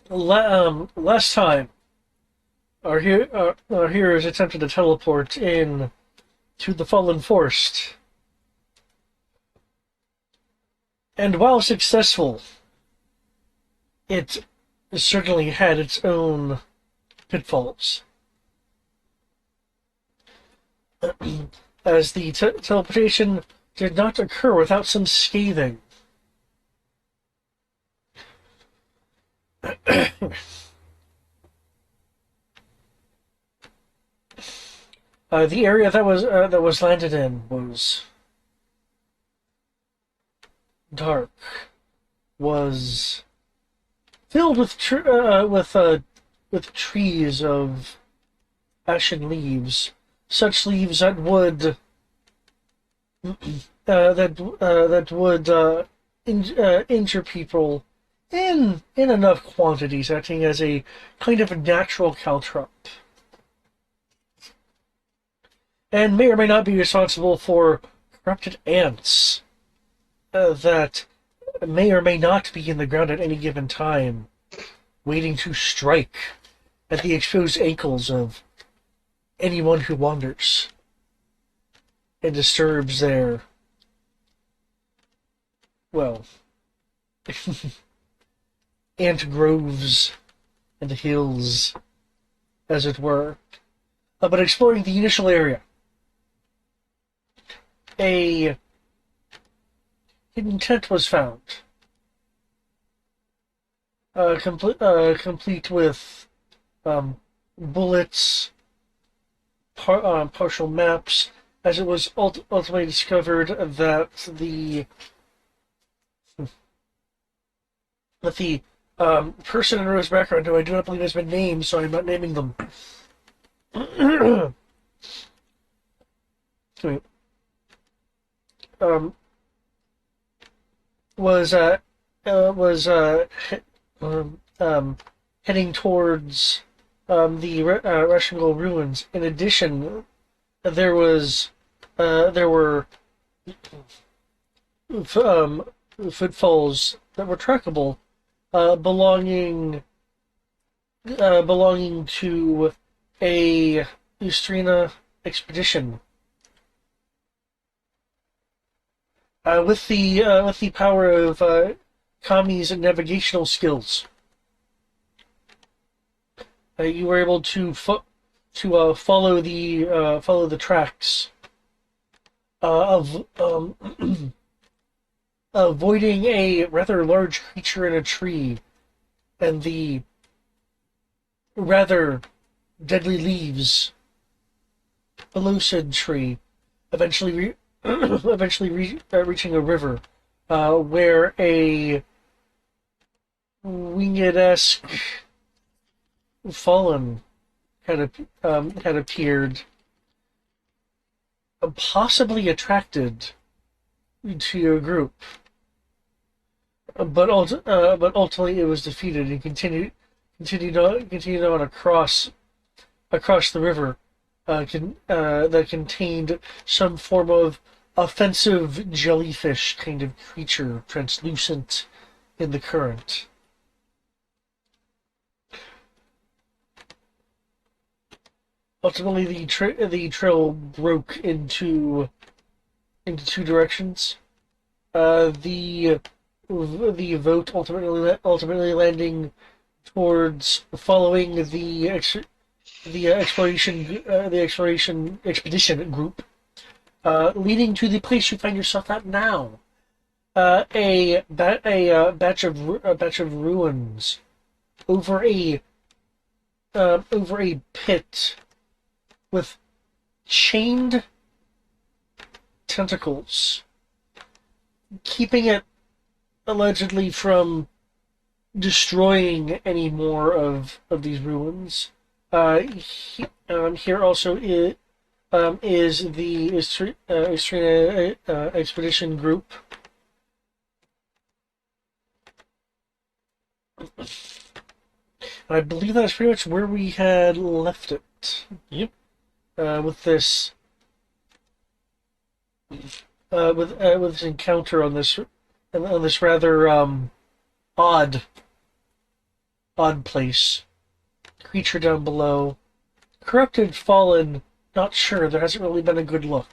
Last time, our heroes attempted to teleport in to the Fallen Forest, and while successful, it certainly had its own pitfalls, as the teleportation did not occur without some scathing. The area that was landed in was dark, was filled with with trees of ashen leaves, such leaves that would that would injure people in enough quantities, acting as a kind of a natural caltrop, and may or may not be responsible for corrupted ants that may or may not be in the ground at any given time, waiting to strike at the exposed ankles of anyone who wanders and disturbs their, well, ant groves and hills, as it were. But exploring the initial area, a hidden tent was found, complete with bullets, partial maps, as it was ultimately discovered that the person in Rose's background, who I do not believe has been named, so I'm not naming them, was heading towards the Rashingal ruins. In addition, there were footfalls that were trackable, belonging to a Ustrina expedition. With the power of Kami's navigational skills, you were able to follow the tracks of avoiding a rather large creature in a tree and the rather deadly leaves below said tree, eventually reaching a river where a winged-esque fallen had appeared, possibly attracted to your group, but ultimately it was defeated and continued on across the river, that contained some form of offensive jellyfish kind of creature, translucent in the current. Ultimately, the trail broke into two directions. The vote ultimately landing towards following the expedition group, leading to the place you find yourself at now, a batch of ruins over a pit with chained tentacles, keeping it allegedly from destroying any more of these ruins. Here also is the Istrina expedition group. I believe that's pretty much where we had left it. Yep. With this encounter on this in this rather odd place. Creature down below. Corrupted, fallen, not sure. There hasn't really been a good look.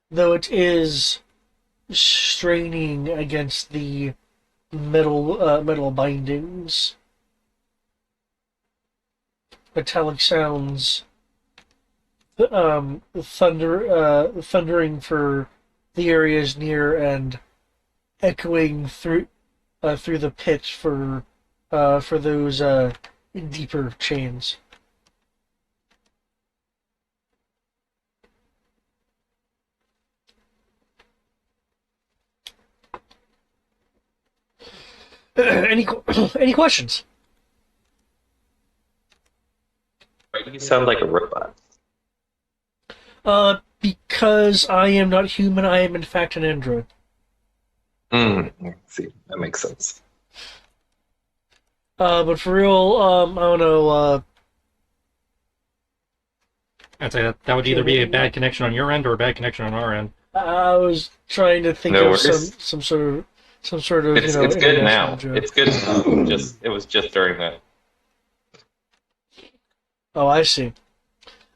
Though it is straining against the metal bindings. Metallic sounds, thundering for the areas near and echoing through the pit for those deeper chains. Any any questions? You sound like a robot. Because I am not human, I am in fact an android. See, that makes sense. But for real, I don't know. I'd say that would either be a bad connection on your end or a bad connection on our end. I was trying to think No of worries. some sort of It's good international now. joke. It's good now. It was just during that. Oh, I see.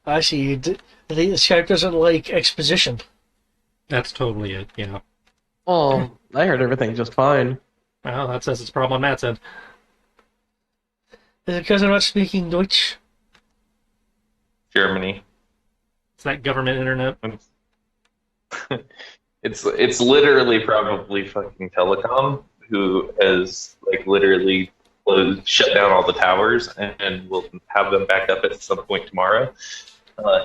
I see. The Skype doesn't like exposition. That's totally it, yeah. Oh, I heard everything just fine. Well, that says it's a problem on Matt's end. Is it because I'm not speaking Deutsch? Germany. It's that government internet. It's literally probably fucking Telecom who has like literally shut down all the towers and will have them back up at some point tomorrow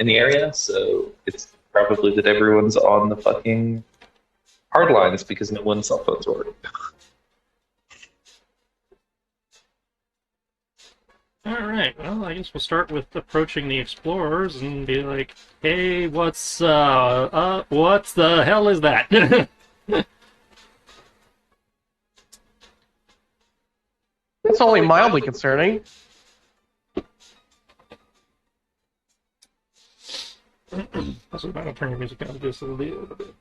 in the area. So it's probably that everyone's on the fucking hard lines because no one's cell phones work. Alright, well, I guess we'll start with approaching the explorers and be like, hey, what's the hell is that? It's only mildly concerning. Also, about to turn your music down just a little bit.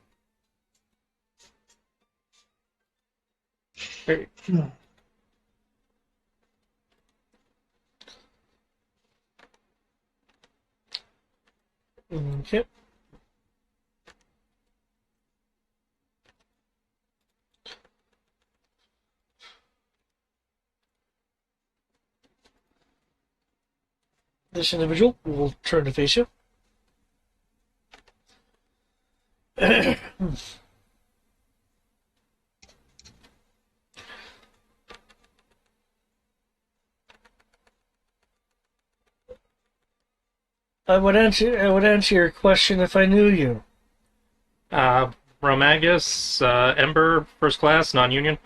There you Okay. This individual will turn to face you. I would answer your question if I knew you. Romagus, Ember, first class, non-union.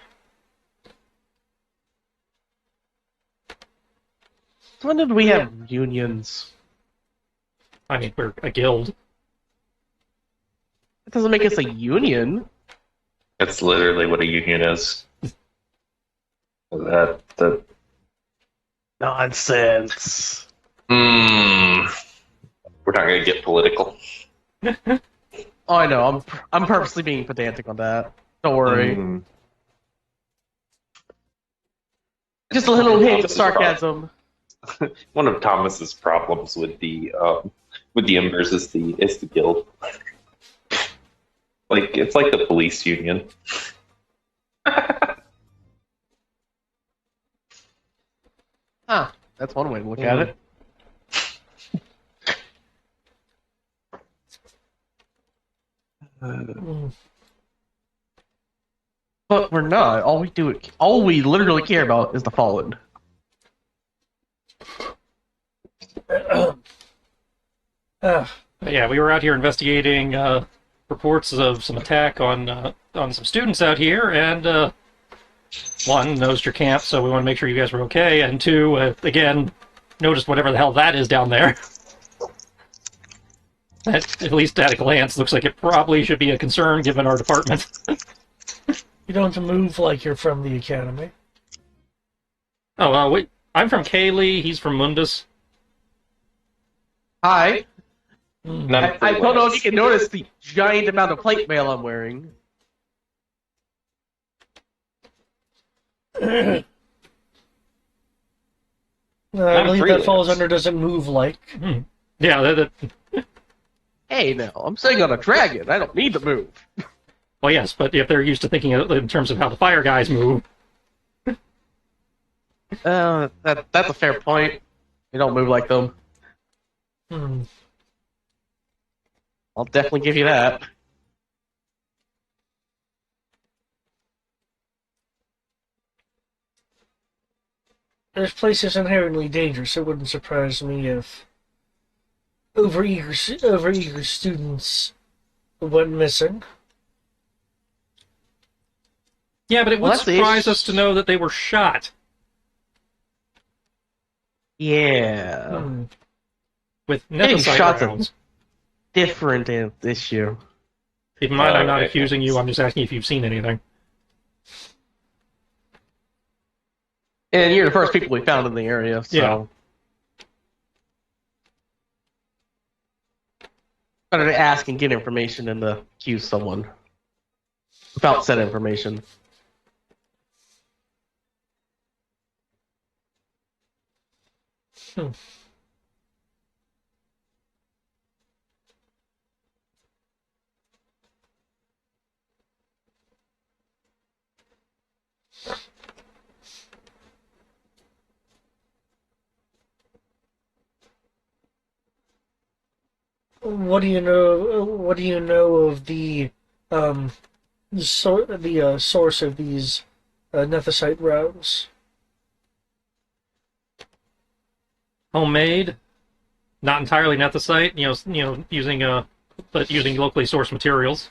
When did we have unions? I mean, we're a guild. It doesn't make us a union. That's literally what a union is. That Nonsense. We're not going to get political. Oh, I know. I'm purposely being pedantic on that. Don't worry. Just a little hint of sarcasm. One of Thomas's problems with the Embers is the guild. Like it's like the police union. Huh. That's one way to look at it. But we're not. All we literally care about is the fallen. Yeah, we were out here investigating reports of some attack on some students out here, and one, noticed your camp, so we want to make sure you guys were okay, and two, again, noticed whatever the hell that is down there. That, at least at a glance, looks like it probably should be a concern given our department. You don't move like you're from the academy. Oh, wait, I'm from Kaylee, he's from Mundus. Hi. None I don't know if you can notice the giant amount of plate mail I'm wearing. I Not a believe that falls freelance. under doesn't move like. Yeah, Hey, now I'm sitting on a dragon. I don't need to move. well, yes, but if they're used to thinking in terms of how the fire guys move, That's a fair point. You don't move like them. Hmm. I'll definitely give you that. This place is inherently dangerous. It wouldn't surprise me if overeager students went missing. yeah, but it Well, would that's the surprise issue. us to know that they were shot Yeah. Hmm. with Getting nethicite shots rounds. Different issue. Keep in mind, I'm not Okay. accusing you. I'm just asking if you've seen anything. And you're the first people we found in the area, so. Yeah. Better to ask and get information than to accuse someone without said information. Hmm. What do you know? What do you know of the um source of these nethicite rounds? Homemade, not entirely nethicite. Using but using locally sourced materials.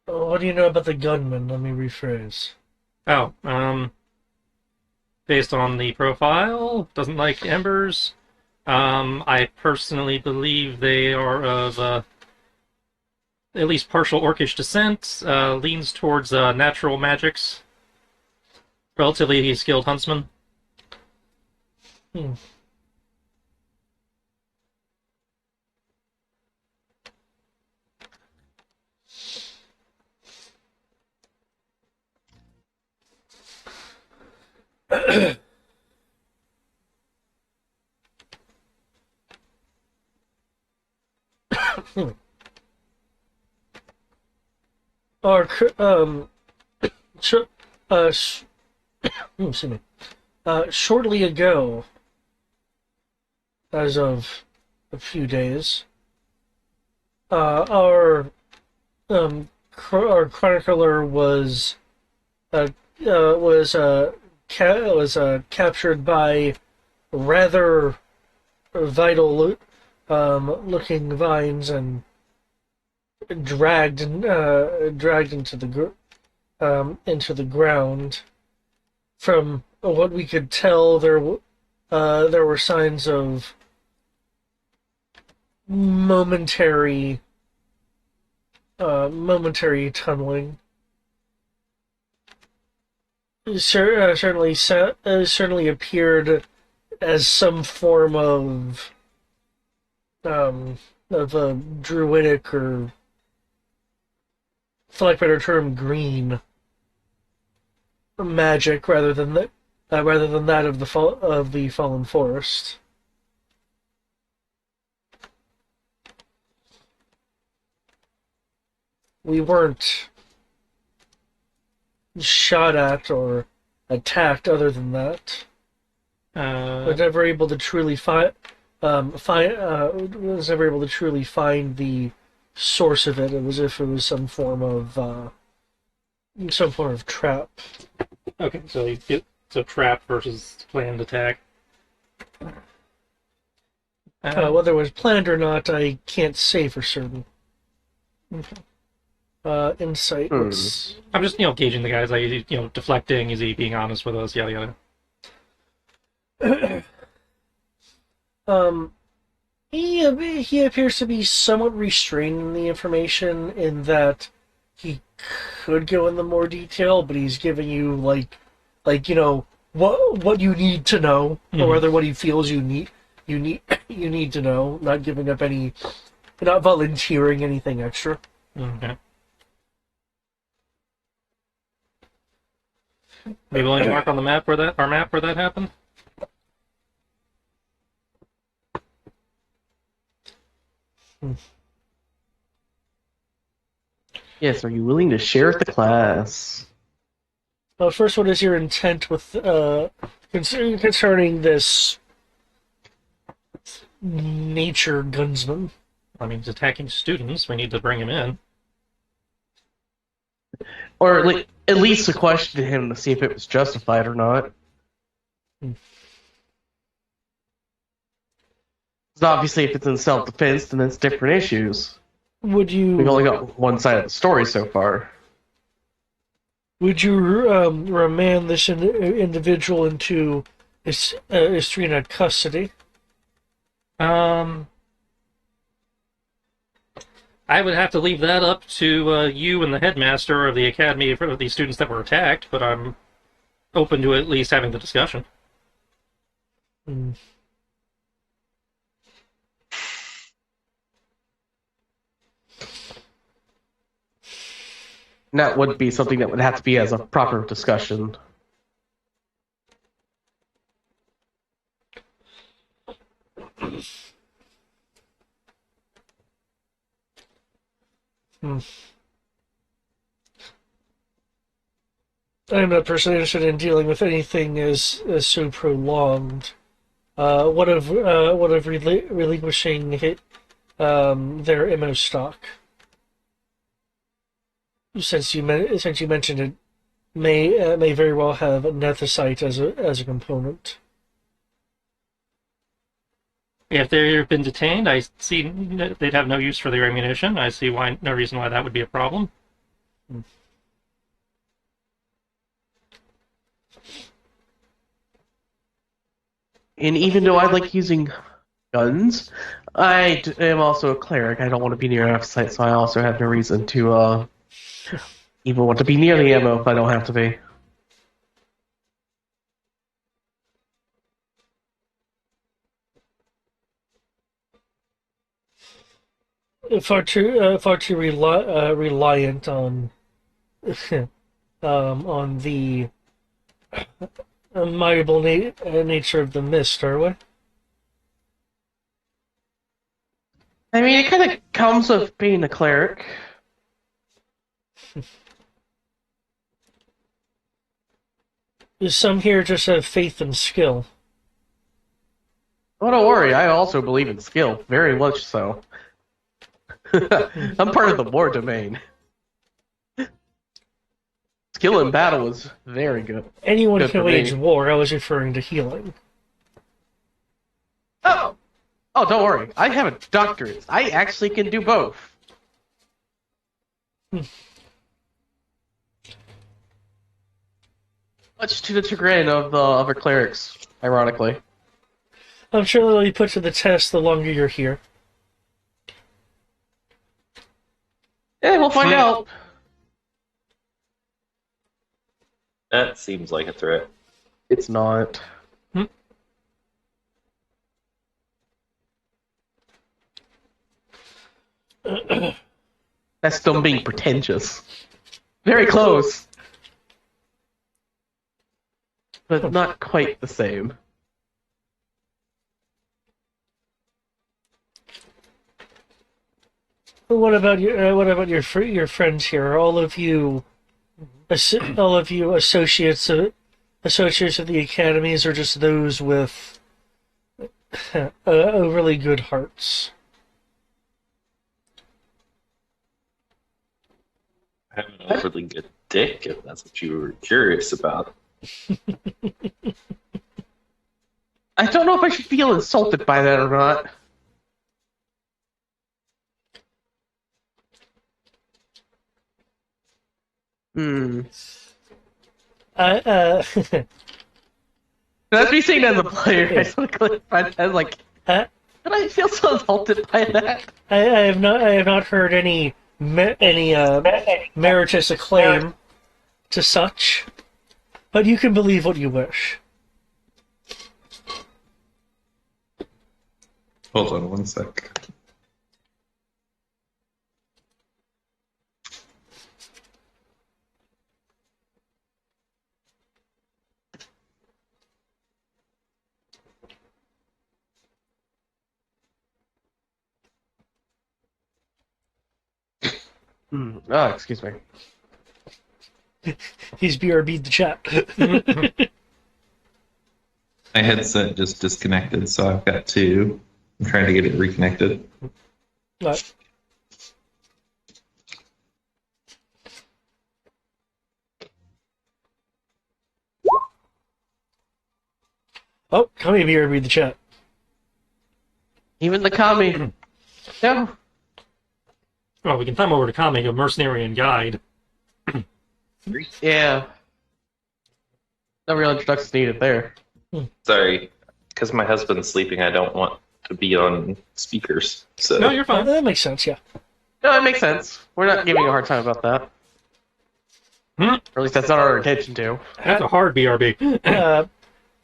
What do you know about the gunman? Let me rephrase. Oh, based on the profile, doesn't like embers. I personally believe they are of at least partial orcish descent. Leans towards natural magics. Relatively skilled huntsman. Hmm. Or sh- sh- excuse me. Shortly ago, as of a few days, our our chronicler uh, was captured by rather vital looking vines and dragged into the ground. From what we could tell, there were signs of momentary tunneling. Certainly appeared as some form um, of a druidic, or, for lack of a better term, green magic rather than that of the fallen forest. We weren't shot at or attacked. Other than that, was never able to truly was never able to truly find the source of it. It was if it was some form of trap. Okay, so it's a trap versus planned attack. Whether it was planned or not, I can't say for certain. Insight. What's I'm just gauging the guys. Like, is he deflecting? Is he being honest with us? Yada yada. um he appears to be somewhat restrained in the information, in that he could go into more detail, but he's giving you what you need to know, or rather what he feels you need to know, not giving up any, not volunteering anything extra. Okay. Be willing to mark on the map where that happened? Yes, are you willing to share with the class? First, what is your intent with concerning this nature gunsman? I mean, he's attacking students. We need to bring him in. Or at least to question him to see if it was justified or not. Because obviously, if it's in self-defense, then it's different issues. Would We've you only got one side of the story so far. remand this individual into Istrina custody? I would have to leave that up to you and the headmaster of the academy for the students that were attacked, but I'm open to at least having the discussion. Hmm. And that would be something that would have to be as a proper discussion. Hmm. I'm not personally interested in dealing with anything as so prolonged. What of relinquishing their ammo stock? Since you mentioned it may very well have nethicite as a component. If they've been detained, I see they'd have no use for their ammunition. I see no reason why that would be a problem. And even though I like using guns, I am also a cleric. I don't want to be near an site, so I also have no reason to even want to be near the ammo if I don't have to be. Far too reliant on on the malleable nature of the mist, are we? I mean, it kind of comes with being a cleric. Some here just have faith and skill. Oh, don't worry, I also believe in skill, very much so. I'm part of the war domain. Skill in battle is very good. Anyone Good can for wage me. war. I was referring to healing. Oh, don't worry, I have a doctorate. I actually can do both. Much to the chagrin of the other clerics, ironically. I'm sure they'll be put to the test the longer you're here. Yeah, we'll find out. That seems like a threat. It's not. That's them being pretentious. Very close. But not quite the same. What about your friends here? Are all of you associates of the academies, or just those with overly good hearts? I have an overly good dick, if that's what you were curious about. I don't know if I should feel insulted by that or not. That's me saying that as a player. I sort of find that like, uh, did I feel so insulted by that? I have not heard any meritorious acclaim to such, but you can believe what you wish. Hold on one sec. Oh, excuse me. He's BRB'd the chat. My headset just disconnected, so I've got two. I'm trying to get it reconnected. Right. Oh, come here, BRB'd the chat. Even the Kami. No. Well, we can come over to Kami, a mercenary and guide. Yeah. No real introduction needed there. Sorry, because my husband's sleeping, I don't want to be on speakers. So No, you're fine. That makes sense, yeah. No, it makes sense. We're not giving you a hard time about that. Hmm? Or at least that's not our intention to. That's a hard BRB.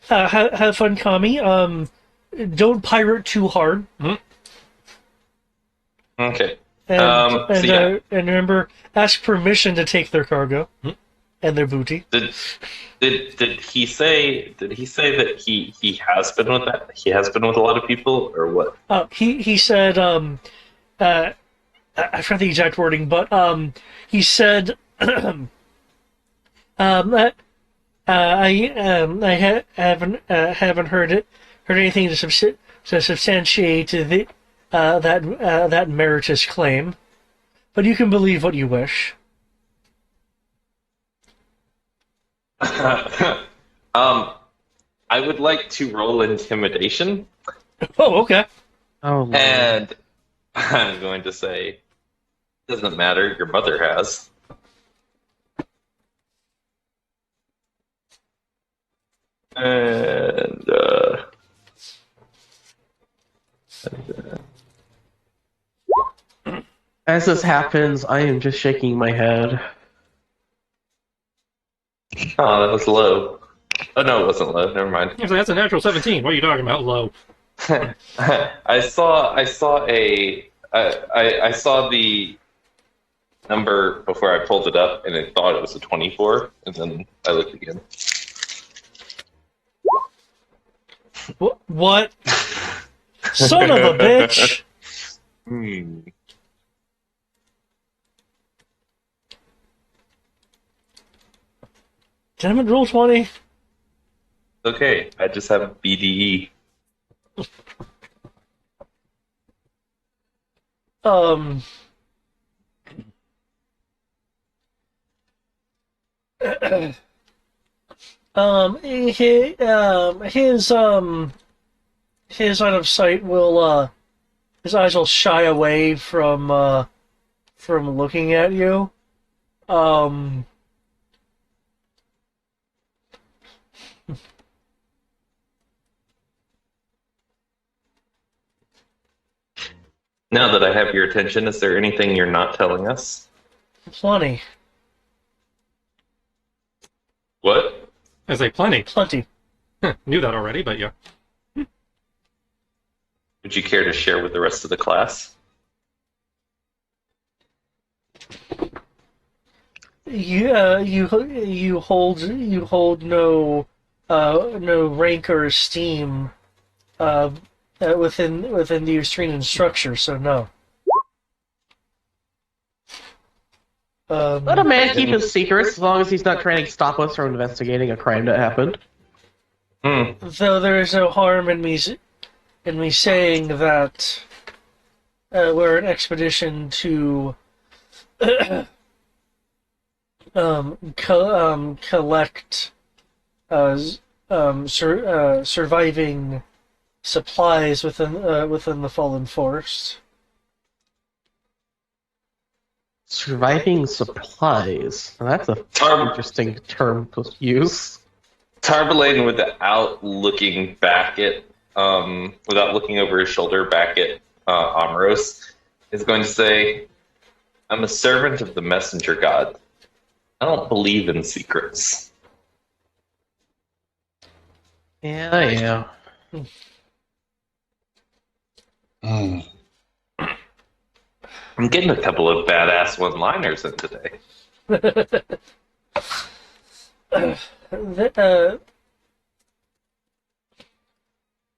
Have fun, Kami. Don't pirate too hard. okay. And, So yeah. and remember, ask permission to take their cargo and their booty. Did he say that he has been with that? He has been with a lot of people, or what? He said I forgot the exact wording, but he said haven't heard anything to substantiate that meritorious claim, but you can believe what you wish. I would like to roll intimidation, Oh, okay. Oh, Lord. and I'm going to say, doesn't matter. Your mother has. And As this happens, I am just shaking my head. oh, that was low. Oh no, it wasn't low. Never mind. So that's a natural 17. What are you talking about, low? I saw the number before I pulled it up, and I thought it was a 24, and then I looked again. What? Son of a bitch! Hmm. Damn it, roll 20. Okay, I just have BDE. Um. His line of sight will, his eyes will shy away from looking at you. Um. Now that I have your attention, is there anything you're not telling us? Plenty. What? I say plenty. Plenty. Knew that already, but yeah. Would you care to share with the rest of the class? You hold no rank or esteem within the Australian structure, so no. Let a man keep his secrets as long as he's not trying to stop us from investigating a crime that happened. Though there is no harm in me saying that we're an expedition to collect surviving supplies within the fallen forest. Surviving supplies. Now, that's a interesting term to use. Tarbalane, without looking back at, without looking over his shoulder back at Amaros, is going to say, "I'm a servant of the messenger god. I don't believe in secrets." Yeah. I'm getting a couple of badass one-liners in today.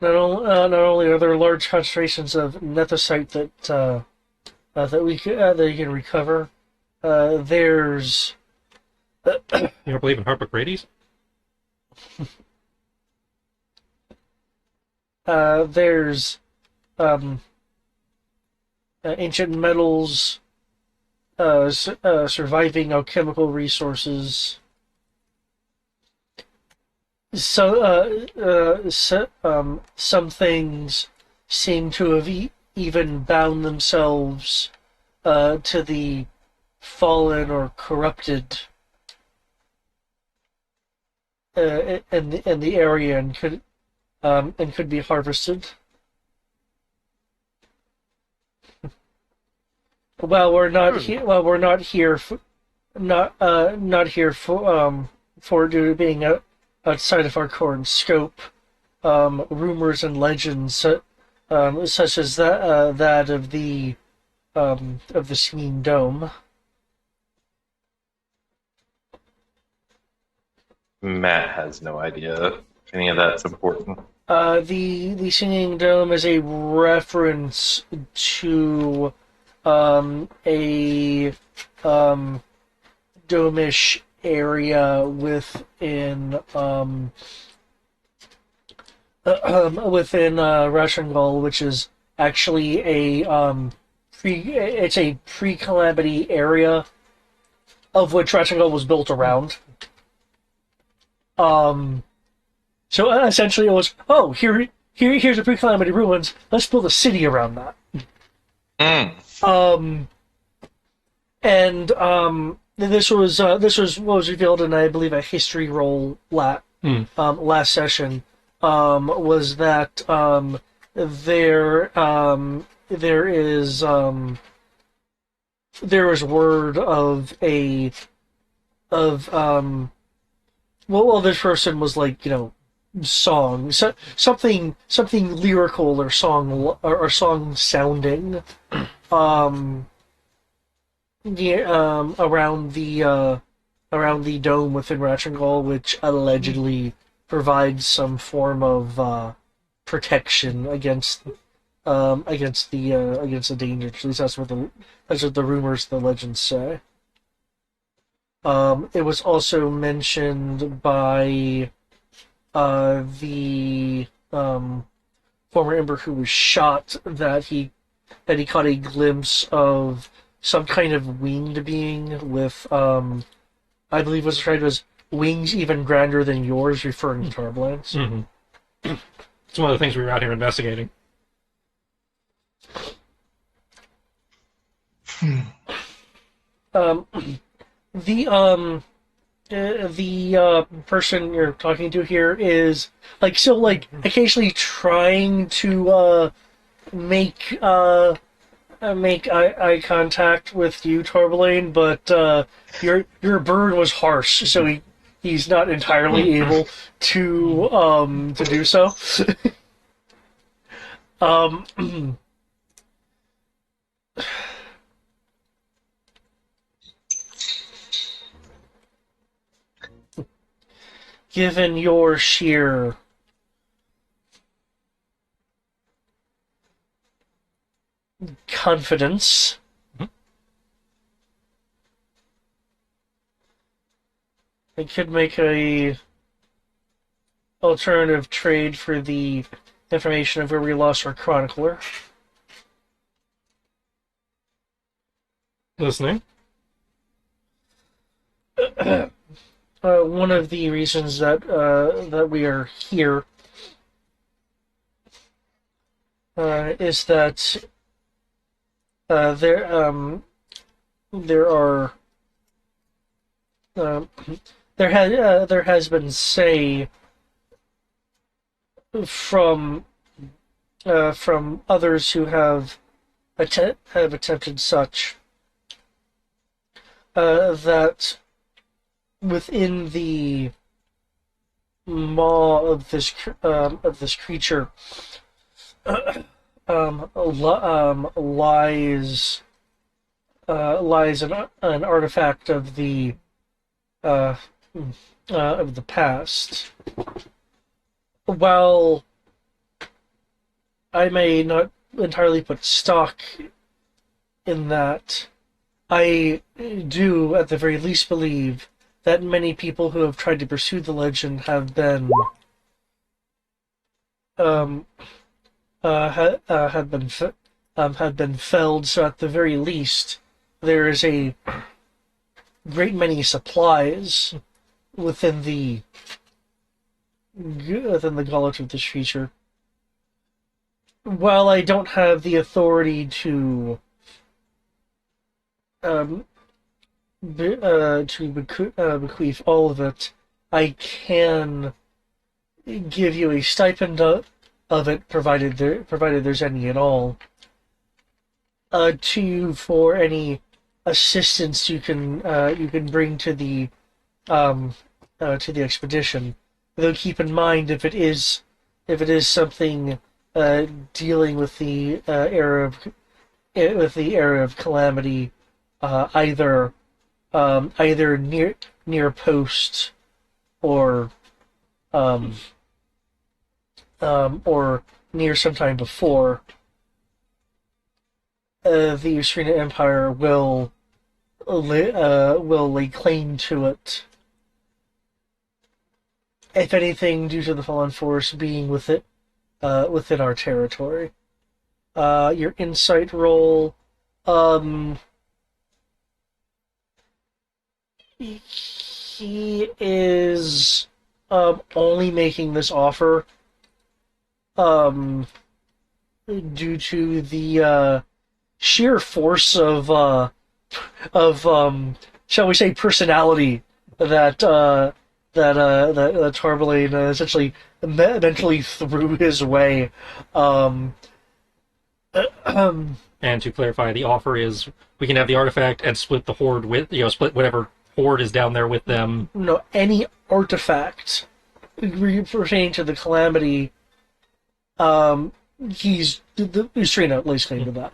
Not only are there large concentrations of nethicite that you can recover, there's You don't believe in Harpocrates? there's ancient metals, surviving alchemical resources. Some things seem to have even bound themselves to the fallen or corrupted in the area and could be harvested. We're not here for not here for due to being outside of our current scope. Rumors and legends such as that of the Singing Dome. Matt has no idea if any of that's important. The Singing Dome is a reference to a domish area within Rashangal, which is actually it's a pre-calamity area of which Rashangal was built around. So essentially it was, oh, here's the pre-calamity ruins. Let's build a city around that. Mm. This was what was revealed in, I believe, a history roll last session. Was that there is word of this person was like, song, something lyrical or song sounding around the dome within Ratchangal, which allegedly provides some form of protection against the danger. At least that's what the rumors, the legends say. It was also mentioned by the former Ember who was shot that he caught a glimpse of some kind of winged being with I believe was described as wings even grander than yours, referring to Tarblans. Mm-hmm. It's one of the things we were out here investigating. The person you're talking to here is occasionally trying to make eye contact with you, Torbelaine, but your bird was harsh, so he's not entirely able to do so. Given your sheer confidence, I could make a alternative trade for the information of where we lost our chronicler. Listening. One of the reasons that we are here is that there has been say from others who have attempted such that within the maw of this creature lies an artifact of the past. While I may not entirely put stock in that, I do, at the very least, believe that many people who have tried to pursue the legend have been um, have been felled. So at the very least, there is a great many supplies within the gullet of this creature. While I don't have the authority to bequeath all of it, I can give you a stipend of it, provided there's any at all, to you for any assistance you can bring to the expedition. Though keep in mind, if it is something dealing with the era of calamity, either near post or or near sometime before, the Ustrina Empire will lay claim to it. If anything, due to the Fallen Force being within our territory. Your insight roll, he is only making this offer due to the sheer force of shall we say, personality that Tarbalane essentially mentally threw his way. And to clarify, the offer is we can have the artifact and split the horde split whatever horde is down there with them. No, any artifact pertaining to the calamity, he's the Ustrina lays claim to that.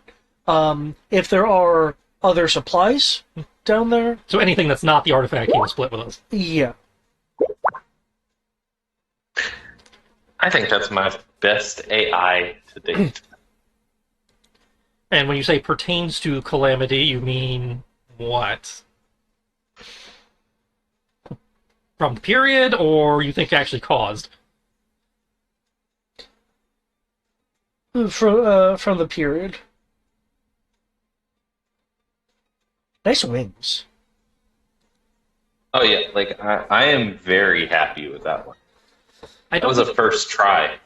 If there are other supplies down there, So anything that's not the artifact, he will split with us. yeah. I think that's my best AI to date. And when you say pertains to calamity, you mean what? From the period, or you think actually caused? From the period. Nice wings. Oh yeah, like I am very happy with that one. I That don't was a first try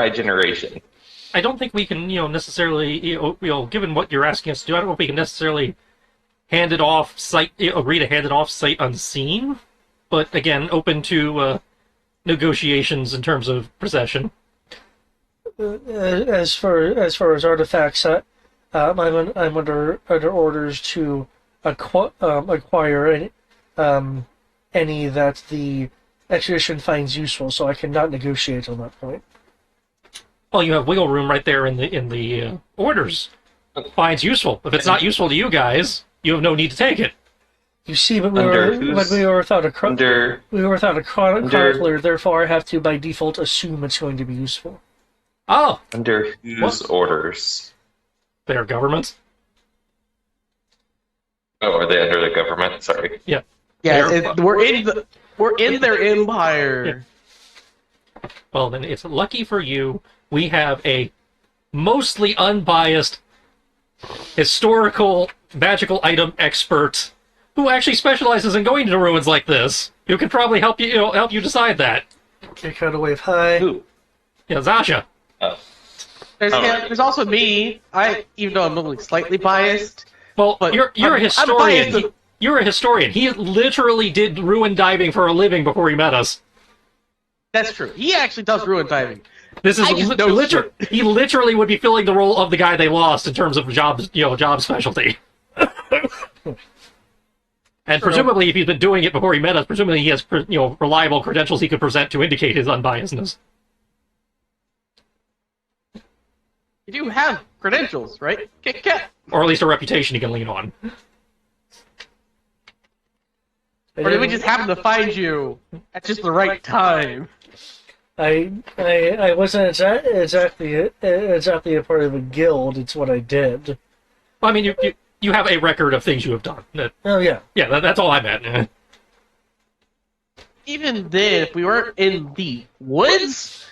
generation. I don't think we can, necessarily, given what you're asking us to do, I don't know if we can necessarily hand it off agree to hand it off sight unseen. But again, open to negotiations in terms of possession. As far as artifacts, I'm under orders to acquire any that the expedition finds useful, so I cannot negotiate on that point. Well, you have wiggle room right there in the orders. Finds useful. If it's not useful to you guys, you have no need to take it. You see, but we were without a chronicler, therefore I have to by default assume it's going to be useful. Oh, Under whose orders? their government. Oh, are they under the government? Sorry. Yeah. Yeah, we're in their empire. Yeah. Well, then it's lucky for you. We have a mostly unbiased historical magical item expert who actually specializes in going to ruins like this. Who can probably help you decide that. Okay, kind of wave hi. Who? Yeah, Zasha. Oh. There's also me. Even though I'm only slightly biased. Well, But you're a I'm historian. biased. You're a historian. He literally did ruin diving for a living before he met us. That's true. He actually does ruin diving. This is I just know he literally would be filling the role of the guy they lost in terms of job specialty. And presumably, if he's been doing it before he met us, presumably he has reliable credentials he could present to indicate his unbiasedness. You do have credentials, right? Kit Kat. Or at least a reputation he can lean on. Or did we just happen to find you at just the right time? I wasn't exactly a part of a guild. It's what I did. Well, I mean, you have a record of things you have done. Oh yeah. Yeah, that's all I meant. Even then, if we weren't in the woods,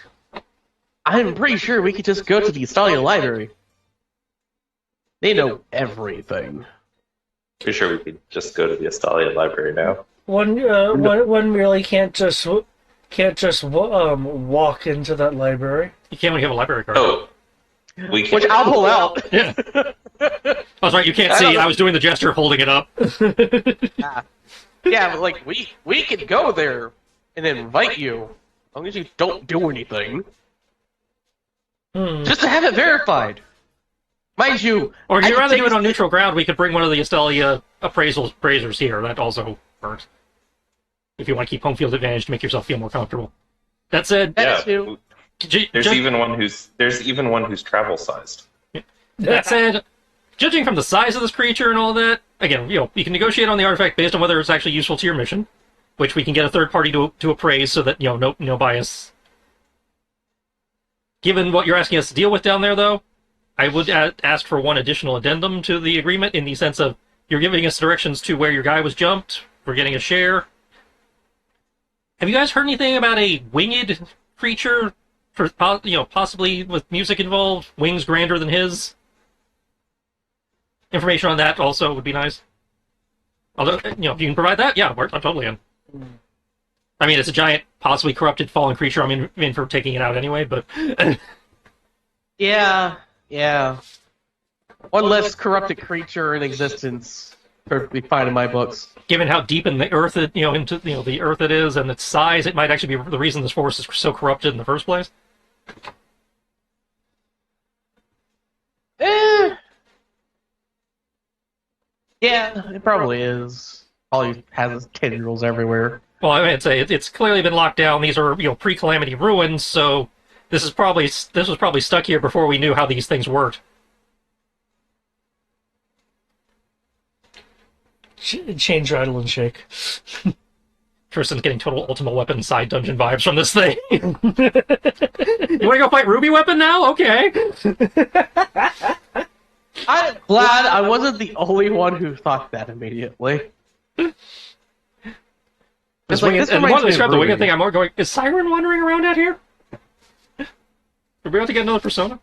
I'm pretty sure we could just go to the Estalia library. They know everything. Pretty sure we could just go to the Estalia library now. One really can't just walk into that library. You can't when you have a library card. Oh, we can. Which I'll pull out. Yeah. That's right, you can't see. I was doing the gesture of holding it up. Yeah, but like we could go there and invite you, as long as you don't do anything, just to have it verified. Mind you, Or if I you'd could rather take do it this- on neutral ground, we could bring one of the Estelia appraisers here. That also works. If you want to keep home field advantage to make yourself feel more comfortable. That said, That too. There's even one who's travel sized. That said, judging from the size of this creature and all that, again, you can negotiate on the artifact based on whether it's actually useful to your mission, which we can get a third party to appraise so that no bias. Given what you're asking us to deal with down there, though, I would ask for one additional addendum to the agreement in the sense of you're giving us directions to where your guy was jumped. We're getting a share. Have you guys heard anything about a winged creature, for possibly with music involved, wings grander than his? Information on that also would be nice. Although, if you can provide that, yeah, I'm totally in. I mean, it's a giant, possibly corrupted, fallen creature. I'm in for taking it out anyway, but... Yeah. One less corrupted creature in existence. Perfectly fine in my books. Given how deep in the earth into the earth it is and its size, it might actually be the reason this forest is so corrupted in the first place. Yeah, it probably is. Probably has tendrils everywhere. Well, I'd say it's clearly been locked down. These are pre-calamity ruins, so this was probably stuck here before we knew how these things worked. Change, rattle, and shake. Tristan's getting total Ultimate Weapon side dungeon vibes from this thing. You want to go fight Ruby Weapon now? Okay. I'm glad I wasn't the only one who thought that immediately. This It's like, winged, this and reminds one me of describe the winged Ruby. thing, I'm more going, is Siren wandering around out here? Are we about to get another persona?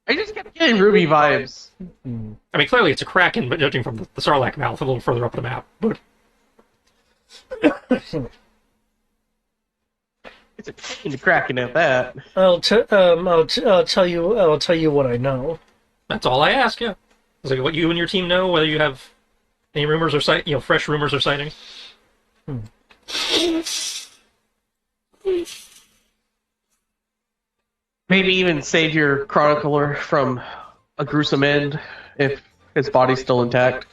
I just kept getting Ruby vibes. I mean, clearly it's a Kraken, but judging from the Sarlacc mouth a little further up the map. But It's a pain to cracking at that. I'll tell you what I know. that's all I ask, yeah. It's like what you and your team know, whether you have any rumors or fresh rumors or sightings. Maybe even save your chronicler from a gruesome end if his body's still intact.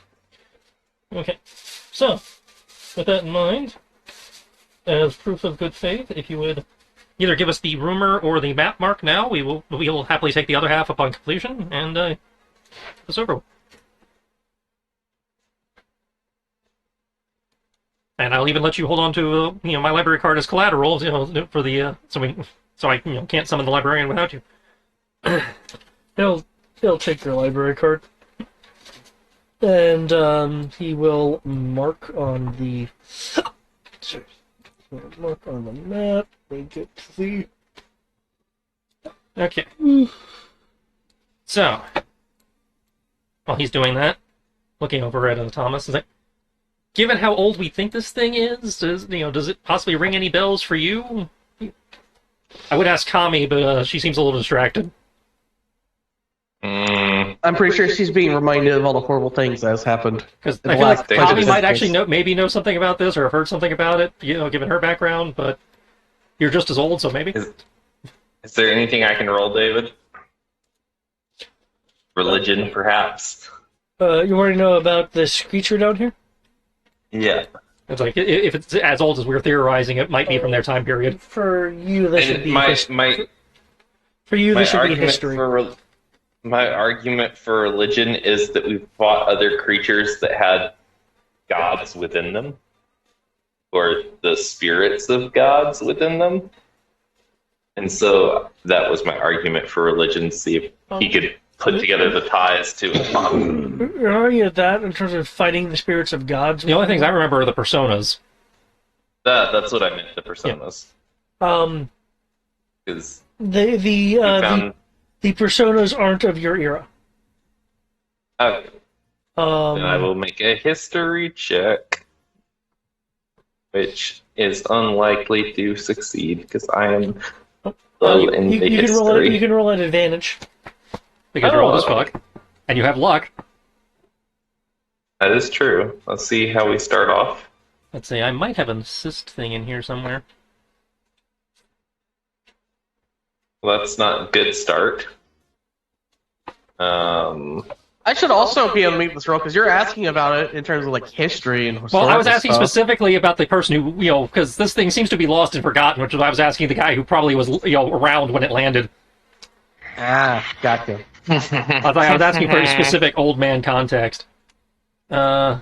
Okay, so with that in mind, as proof of good faith, if you would either give us the rumor or the map mark now, we will happily take the other half upon completion and it's over. And I'll even let you hold on to my library card as collateral, for the so I can't summon the librarian without you. He'll take your library card, and he will mark on the map. Let me get to the. Okay. So, while he's doing that, looking over at Thomas, is like, given how old we think this thing is, does it possibly ring any bells for you? I would ask Kami, but she seems a little distracted. I'm pretty sure she's being reminded of all the horrible things that has happened. Because In I the feel last like 5 Kami might decades. actually know something about this or have heard something about it, given her background, but you're just as old, so maybe? Is there anything I can roll, David? Religion, perhaps? You want to know about this creature down here? Yeah. It's like, if it's as old as we're theorizing, it might be from their time period. For you, this should And be my for you. my This should be argument history. for my argument for religion is that we've fought other creatures that had gods within them, or the spirits of gods within them, and so that was my argument for religion. See if he could put together the ties to it. Are you at that in terms of fighting the spirits of gods? The only things I remember are the personas. That's what I meant, the personas. Because The personas aren't of your era. okay, then I will make a history check, which is unlikely to succeed because I am low in the you history. you can roll at advantage. Because you're old as fuck. And you have luck. That is true. Let's see how we start off. Let's see, I might have an assist thing in here somewhere. Well, that's not a good start. I should also be able to make this roll because you're asking about it in terms of like history and Well, I was asking stuff. specifically about the person who, because this thing seems to be lost and forgotten, which is why I was asking the guy who probably was, around when it landed. Ah, gotcha. I was asking for a specific old man context. Yeah,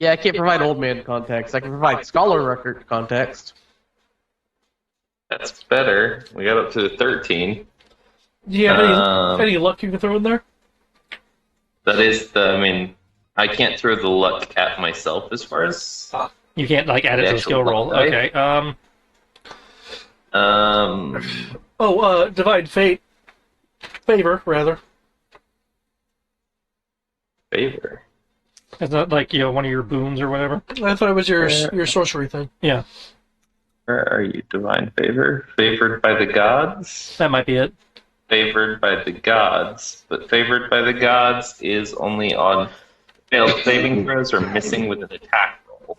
I can't provide old man context. I can provide scholar record context. That's better. We got up to 13. Do you have any luck you can throw in there? That is I can't throw the luck at myself as far as... You can't, add it The to the skill actual roll. luck Okay, Divine Fate. Favor, rather. Favor. is that one of your boons or whatever? I thought it was your sorcery thing. Yeah, Where are you, Divine Favor? Favored by the gods? that might be it. Favored by the gods. But favored by the gods is only on failed saving throws or missing with an attack roll.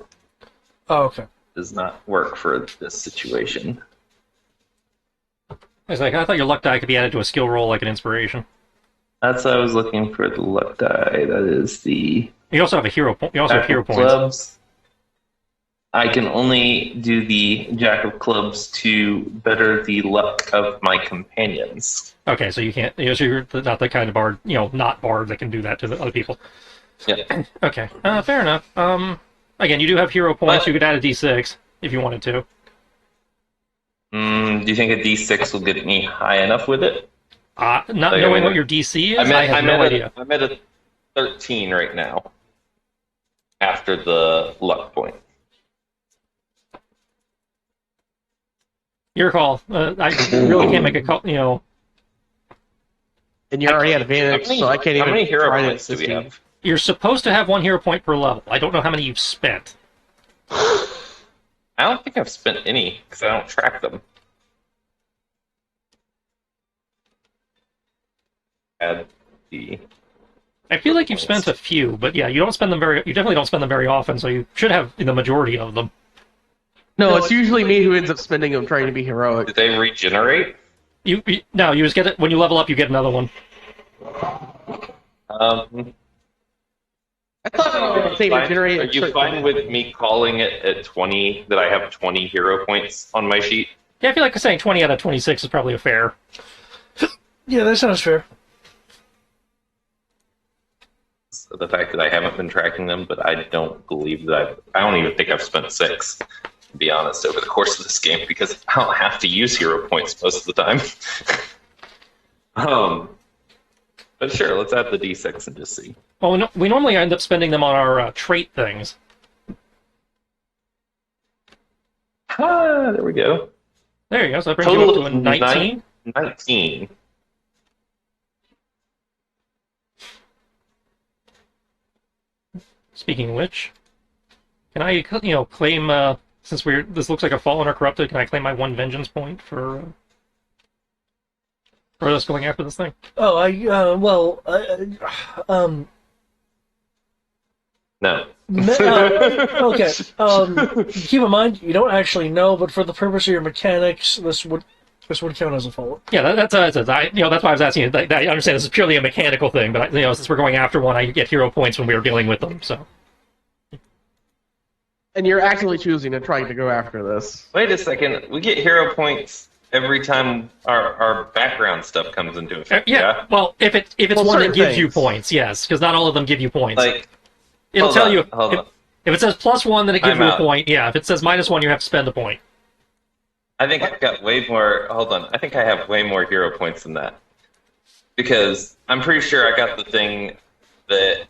Oh, okay. Does not work for this situation. I thought your luck die could be added to a skill roll like an inspiration. That's what I was looking for, the luck die. That is the... You also have a hero point. You also have Jack hero of points. Clubs. I can only do the Jack of Clubs to better the luck of my companions. Okay, so you can't. So you're not the kind of bard, not bard that can do that to the other people. Yeah. Okay, fair enough. Again, you do have hero points. You could add a d6 if you wanted to. Do you think a D6 will get me high enough with it? Not knowing what your DC is, I have no idea. I'm at a 13 right now. After the luck point. Your call. I really can't make a call. And you're already at advantage, so I can't even How many hero try to points do we assist you. have? You're supposed to have one hero point per level. I don't know how many you've spent. I don't think I've spent any, because I don't track them. Add the... I feel like you've spent a few, but yeah, you definitely don't spend them very often, so you should have the majority of them. No, it's usually me who ends up spending them trying to be heroic. Did they regenerate? You just get it when you level up. You get another one. I thought I was going to say regenerate. Are you fine with me calling it at 20, that I have 20 hero points on my sheet? Yeah, I feel like saying 20 out of 26 is probably a fair. Yeah, that sounds fair. So the fact that I haven't been tracking them, but I don't believe that I don't even think I've spent 6, to be honest, over the course of this game, because I don't have to use hero points most of the time. But sure, let's add the D6 and just see. Well, we normally end up spending them on our trait things. Ah, there we go. There you go. So that brings you up to a 19. 19. Speaking of which, can I, claim, since this looks like a fallen or corrupted, can I claim my 1 vengeance point for us going after this thing? Oh, No. okay. Keep in mind, you don't actually know, but for the purpose of your mechanics, this would count as a fallen. Yeah, that's why I was asking. I understand this is purely a mechanical thing, but since we're going after one, I get hero points when we were dealing with them. So. And you're actively choosing and trying to go after this. Wait a second. We get hero points every time our background stuff comes into effect. Yeah. Well, if it's one that gives you points, yes, because not all of them give you points. It'll tell you if it says +1, then it gives you a point. Yeah, if it says -1, you have to spend a point. I think I've got way more. Hold on. I think I have way more hero points than that. Because I'm pretty sure I got the thing that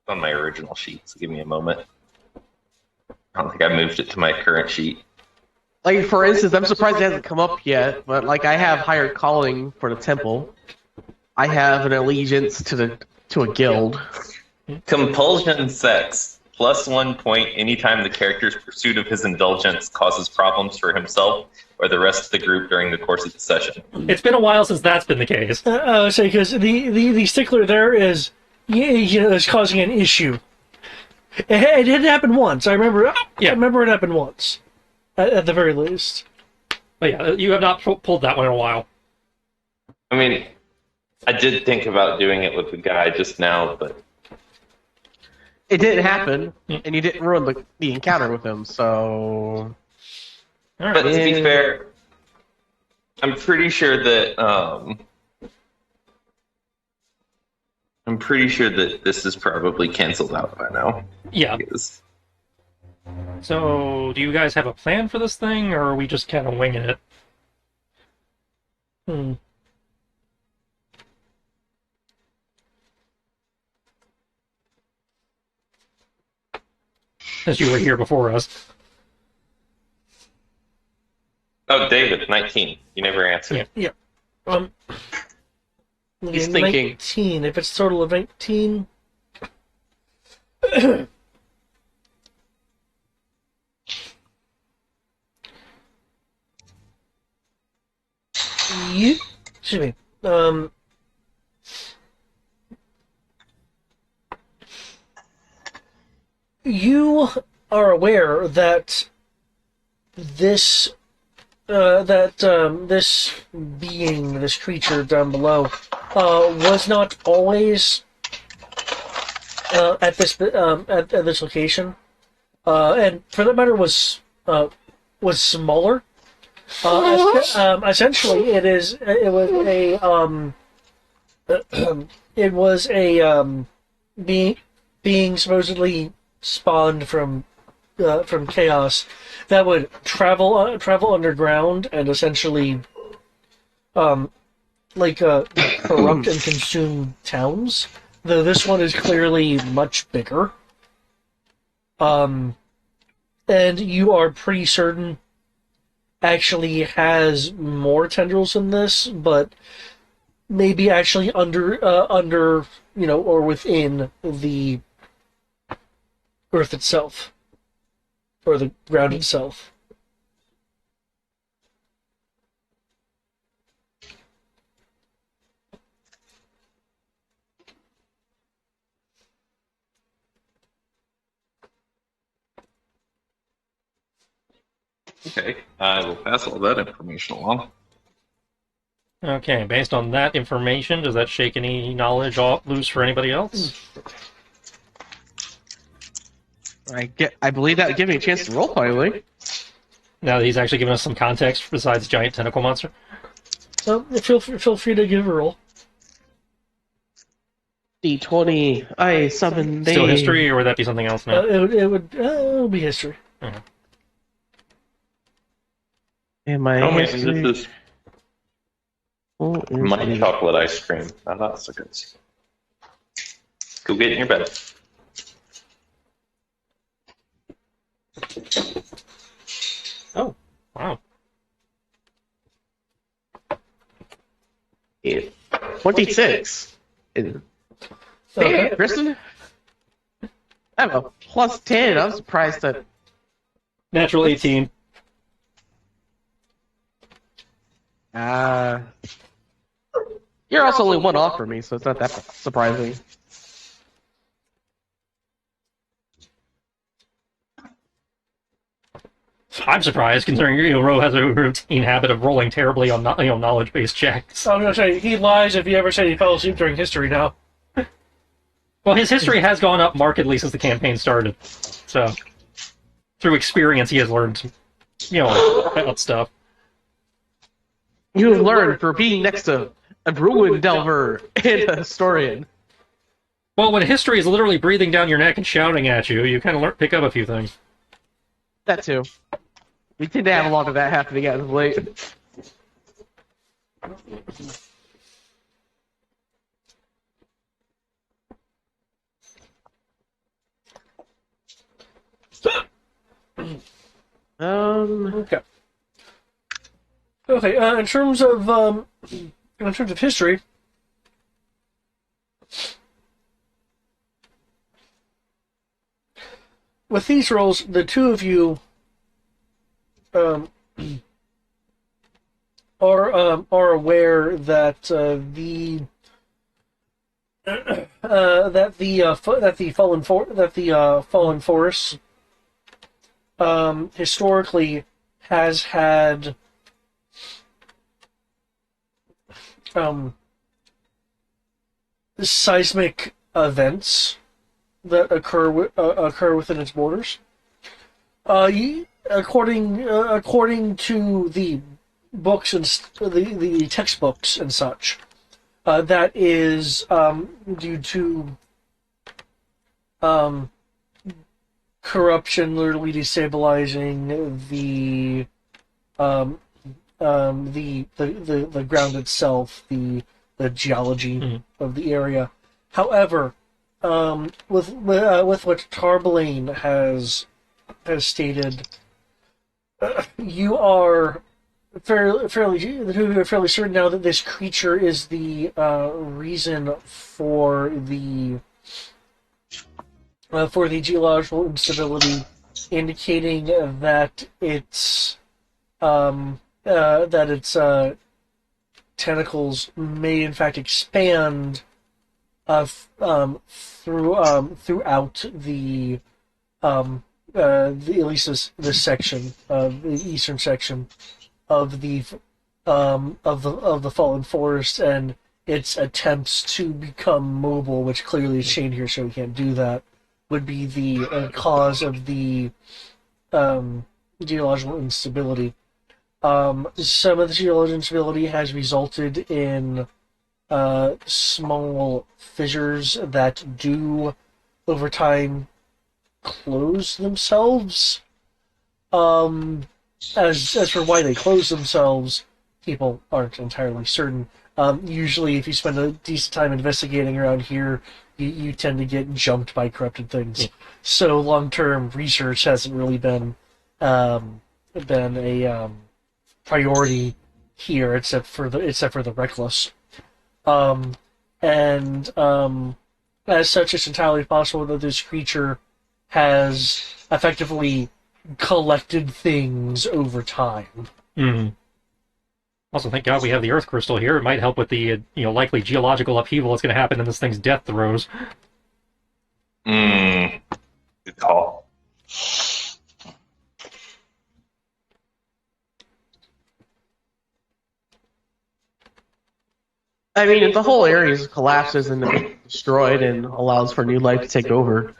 on my original sheet. So give me a moment. I don't think I moved it to my current sheet. Like, for instance, I'm surprised it hasn't come up yet, but, like, I have higher calling for the temple. I have an allegiance to a guild. Compulsion sex. +1 point anytime the character's pursuit of his indulgence causes problems for himself or the rest of the group during the course of the session. It's been a while since that's been the case. Say because the stickler there is is causing an issue. It didn't happen once. I remember. Yeah. I remember it happened once, at the very least. But yeah, you have not pulled that one in a while. I mean, I did think about doing it with the guy just now, but It didn't happen, and you didn't ruin the encounter with him, so... All right. but to be fair, I'm pretty sure that this is probably canceled out by now. Yeah. Because So, do you guys have a plan for this thing, or are we just kind of winging it? Hmm. Since you were here before us. oh, David, 19. You never answered. Yeah. He's thinking. 19. If it's a total of 19. Excuse me. You are aware that this this being, this creature down below, was not always at this location, and for that matter was smaller. Essentially, it was a being supposedly spawned from chaos that would travel underground and essentially corrupt and consume towns. Though this one is clearly much bigger. And you are pretty certain actually has more tendrils than this, but maybe actually under or within the earth itself, or the ground itself. Okay, I will pass all that information along. Okay, based on that information, does that shake any knowledge loose for anybody else? I believe that would give me a chance to roll, finally. Now that he's actually given us some context besides giant tentacle monster. So feel free to give a roll. D20. I summon the... Still history, or would that be something else now? It would be history. Uh-huh. And my Oh, wait, history... this is my chocolate ice cream. Now that's a good. Go get in your bed. Oh, wow. Yeah. 26. Okay. Hey, Kristen. I have a plus 10. I'm surprised that... Natural 18. You're also only one off for me, so it's not that surprising. I'm surprised, considering Ro has a routine habit of rolling terribly on knowledge-based checks. I was gonna say he lies if he ever said he fell asleep during history. Now, Well, his history has gone up markedly since the campaign started. So, through experience, he has learned, about stuff. You have learned for being next to a ruin delver and a historian. Well, when history is literally breathing down your neck and shouting at you, you kind of pick up a few things. That too. We tend to have a lot of that happening as of late. Okay. Okay. In terms of history, with these roles, the two of you um, are aware that the fallen forest historically has had um, seismic events that occur within its borders. According to the books and the textbooks and such, that is due to um, corruption, literally destabilizing the ground itself, the geology of the area. However, with what Tarbelane has stated, you are fairly certain now that this creature is the reason for the geological instability, indicating that its tentacles may in fact expand throughout at least this section, the eastern section of the fallen forest, and its attempts to become mobile, which clearly is chained here, so we can't do that, would be the cause of the geological instability. Some of the geological instability has resulted in small fissures that do, over time, close themselves. As for why they close themselves, people aren't entirely certain. Usually, if you spend a decent time investigating around here, you tend to get jumped by corrupted things. So long-term research hasn't really been a priority here, except for the reckless. And as such, it's entirely possible that this creature has effectively collected things over time. Mm-hmm. Also, thank God we have the Earth Crystal here. It might help with the likely geological upheaval that's going to happen in this thing's death throes. Good call. I mean, if the whole area collapses and destroyed and allows for new life to take over,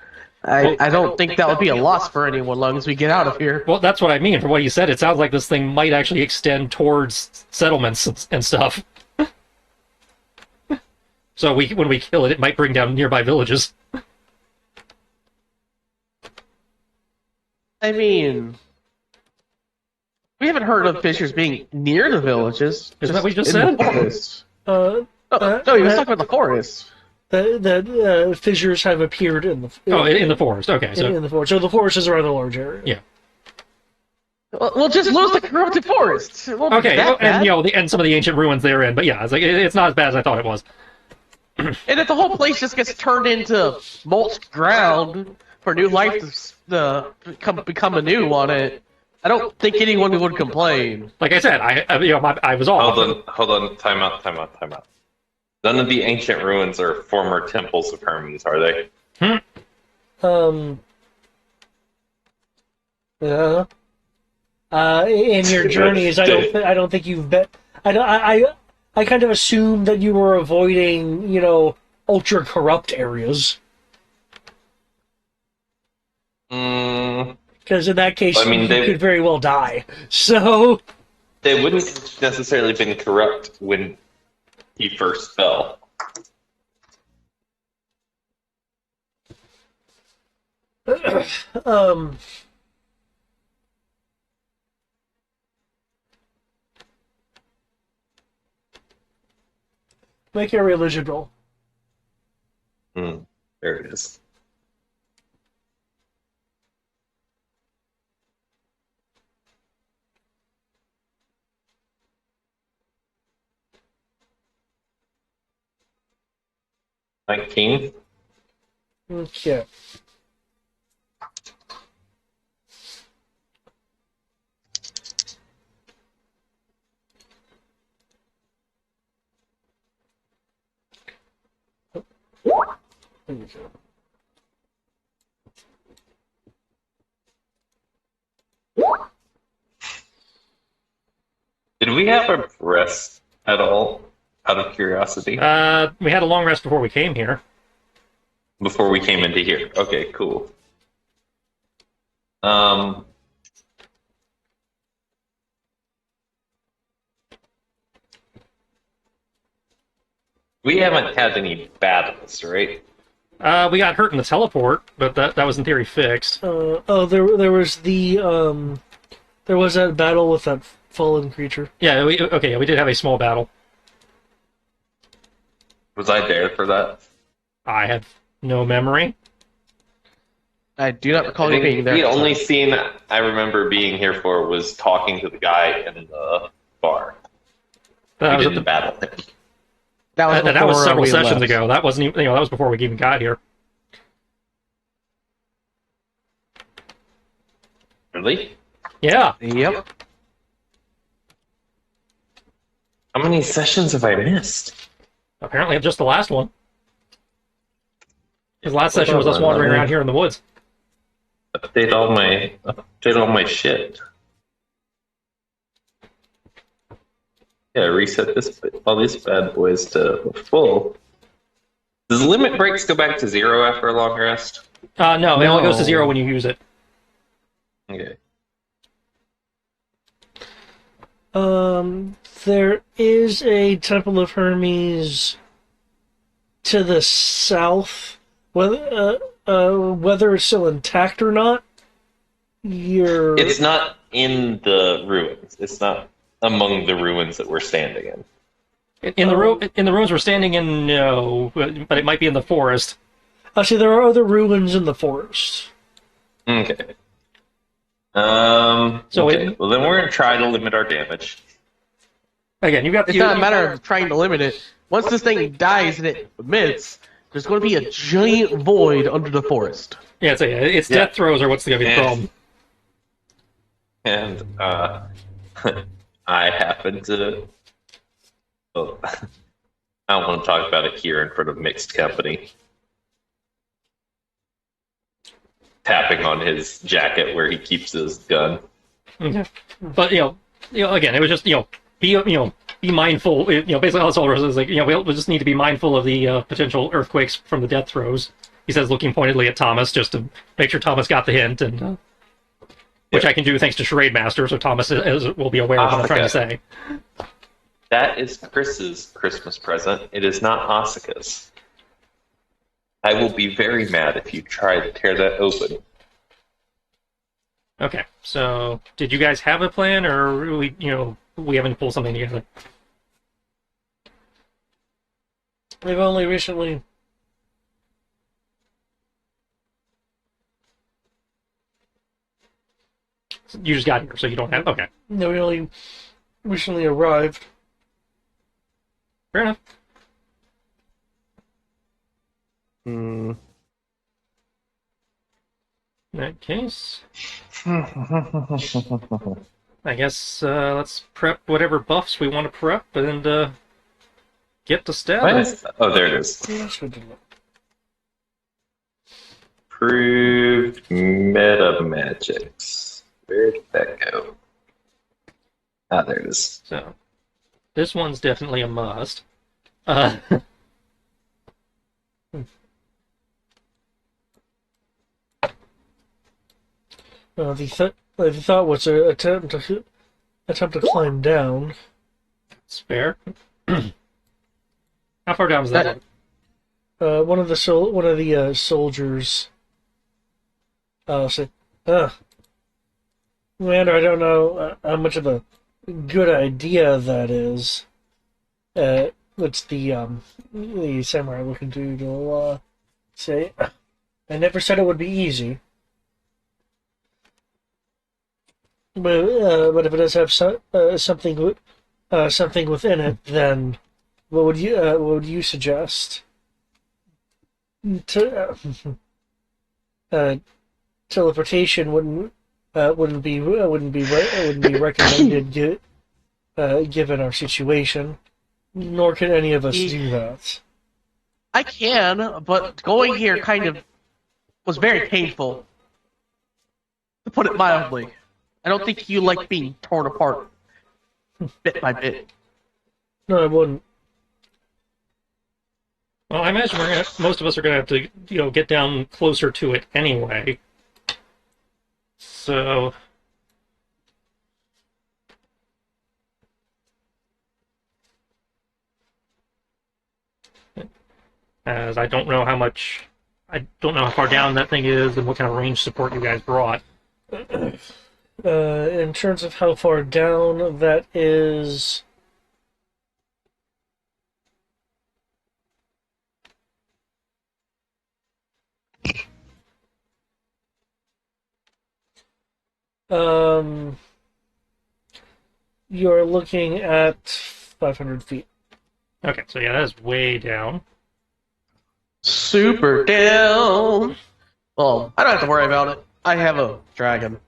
I don't think that would be a loss for anyone long as we get out of here. Well, that's what I mean. From what you said, it sounds like this thing might actually extend towards settlements and stuff. So when we kill it, it might bring down nearby villages. I mean, we haven't heard of fissures being near the villages. Isn't that what you just in said? The forest. No, he was talking about the forest. The fissures have appeared in the in the forest. Okay, so in the forest. So the forest is a rather large area. Yeah. We'll just lose the corrupted forest. Okay, and some of the ancient ruins therein. But yeah, it's not as bad as I thought it was. And if the whole place just gets turned into mulched ground for new life to become anew on it, I don't think anyone would complain. Like I said, I was off. Hold on, time out. None of the ancient ruins are former temples of Hermes, are they? Yeah. In your journeys, I don't think you've been. I kind of assumed that you were avoiding, ultra corrupt areas. Because in that case, you could very well die. So they wouldn't necessarily have been corrupt when he first fell. Make a religion roll. There it is. $19. Okay. There you go. Did we have a rest at all? Out of curiosity, We had a long rest before we came here. before we came into here. Okay, cool. Um, we haven't had any battles, right? We got hurt in the teleport, but that was in theory fixed. There was there was that battle with that fallen creature. Yeah, we did have a small battle. Was I there for that? I have no memory. I do not recall I you think being there. the only scene I remember being here for was talking to the guy in the bar. That We was, didn't battle him. That was, that was before, several we sessions left. ago. That wasn't even, that was before we even got here. Really? Yeah. Yep. How many sessions have I missed? Apparently, just the last one. His last session was us wandering around here in the woods. Update all my shit. Yeah, reset all these bad boys to full. Does limit breaks go back to 0 after a long rest? No, it only goes to No. 0 when you use it. Okay. There is a Temple of Hermes to the south. Whether it's still intact or not, It's not in the ruins. It's not among the ruins that we're standing in. In the rooms we're standing in, no, but it might be in the forest. Actually, there are other ruins in the forest. Okay. So okay. Well, then we're gonna try to limit our damage. Again, you got It's not a matter of trying to limit it. Once this thing dies and it emits, there's going to be a giant void under the forest. Yeah, it's Yeah. death throws are what's going to be the problem. And I happen to. Well, I don't want to talk about it here in front of mixed company. Tapping on his jacket where he keeps his gun. Okay. But again, it was just be mindful. Basically all this all is like we'll just need to be mindful of the potential earthquakes from the death throes. He says, looking pointedly at Thomas, just to make sure Thomas got the hint, and which I can do thanks to Charade Master, so Thomas will be aware of what I'm trying to say. That is Chris's Christmas present. It is not Asuka's. I will be very mad if you try to tear that open. Okay, so did you guys have a plan, or we haven't pulled something together? We've only recently. You just got here, so you don't have. Okay, No, we only recently arrived. fair enough. Hmm. In that case, I guess let's prep whatever buffs we want to prep and get to stat. Oh, there it is. Yes, we did. Proved meta magics. Where did that go? Ah, there it is. So this one's definitely a must. The thought was to attempt to climb down. It's fair. How far down is that one? One of the soldiers said, Commander, I don't know how much of a good idea that is. It's the samurai looking dude will say, "I never said it would be easy, but if it does have something within it, then what would you suggest? To, uh, teleportation wouldn't be recommended given our situation, nor can any of us do that." I can, but going here kind of was very painful, to put it mildly. I don't think you like being torn apart bit by bit. No, I wouldn't. Well, I imagine most of us are gonna have to, get down closer to it anyway. So, as I don't know I don't know how far down that thing is and what kind of range support you guys brought. In terms of how far down that is, um, you're looking at 500 feet. Okay, so yeah, that is way down. Super down. Well, I don't have to worry about it. I have a dragon.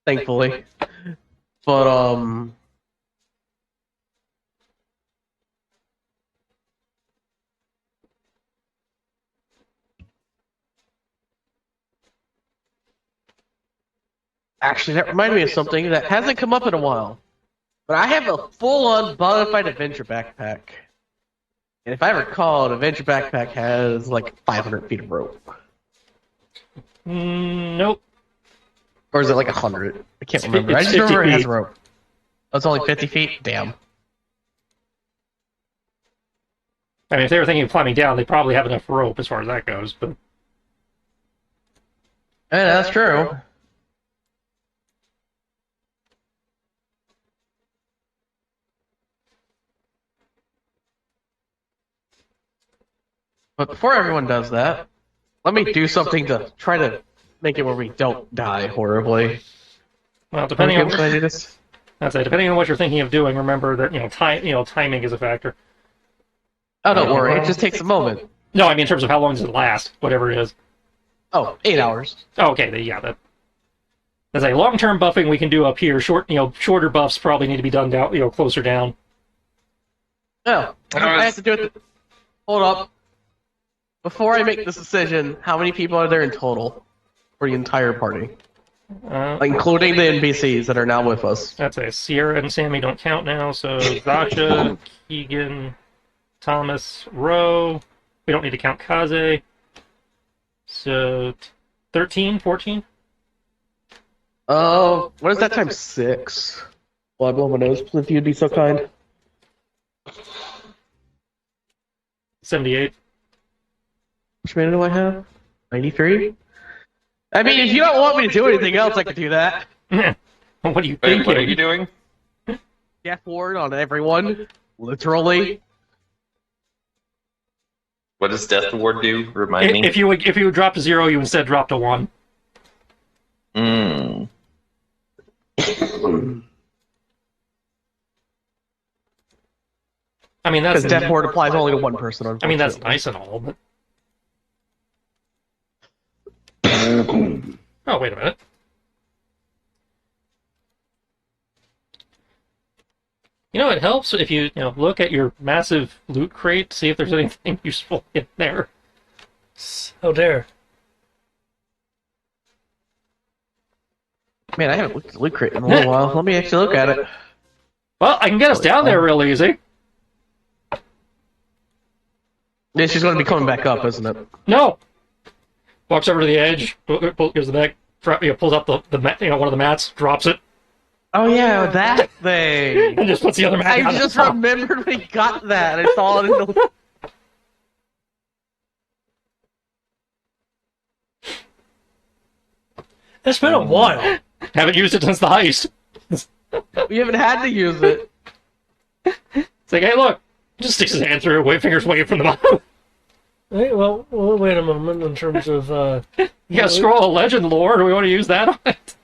Thankfully. But, actually, that reminded me of something that hasn't come up in a while. But I have a full-on bona fide adventure backpack. And if I recall, an adventure backpack has like 500 feet of rope. Nope. Or is it like 100? I can't remember. I It's just remember 50 it has feet. rope. Oh, it's only 50 feet? Damn. I mean, if they were thinking of climbing down, they probably have enough rope as far as that goes. But Yeah, that's true. But before everyone does that, let me do something to try to make it where we don't die horribly. well, depending on Can I do this? depending on what you're thinking of doing, remember that timing is a factor. Oh, don't worry. It just takes a moment. No, I mean in terms of how long does it last, whatever it is. Oh, 8 hours. Oh, okay, yeah, that's a long-term buffing we can do up here. Shorter buffs probably need to be done down, closer down. No, I have to do it. Hold up. Before I make this decision, how many people are there in total for the entire party? Including the NPCs that are now with us. That's a Sierra and Sammy don't count now, so Zasha, Keegan, Thomas, Rowe. We don't need to count Kaze. So 13, 14? What is that times 6? Well, I blow my nose, if you'd be so kind. 78. Which mana do I have? 93? I mean, if you don't want me to do anything else, I could do that. What are you Wait, thinking? what are you doing? Death ward on everyone. Literally. What does Death Ward do? Remind me. If you would drop to 0, you instead drop to 1. Mm. I mean that's Because death ward applies only to one person, I mean that's unfortunately. nice and all, but oh wait a minute. It helps if you look at your massive loot crate, see if there's anything useful in there. Oh, dare. Man, I haven't looked at the loot crate in a little while. Let me actually look at it. Well, I can get us down there real easy. This is going to be coming back up, isn't it? No. Walks over to the edge, goes to the back, pulls up the one of the mats, drops it, Oh yeah, that thing. and just puts the other mat down. I just remembered we got that. I saw it in the... It's been a while. Haven't used it since the heist. We haven't had to use it. It's like, hey, look, just sticks his hand through, fingers waving from the bottom. Hey, well, wait a moment. In terms of Yeah, scroll of legend lore. Do we want to use that on it?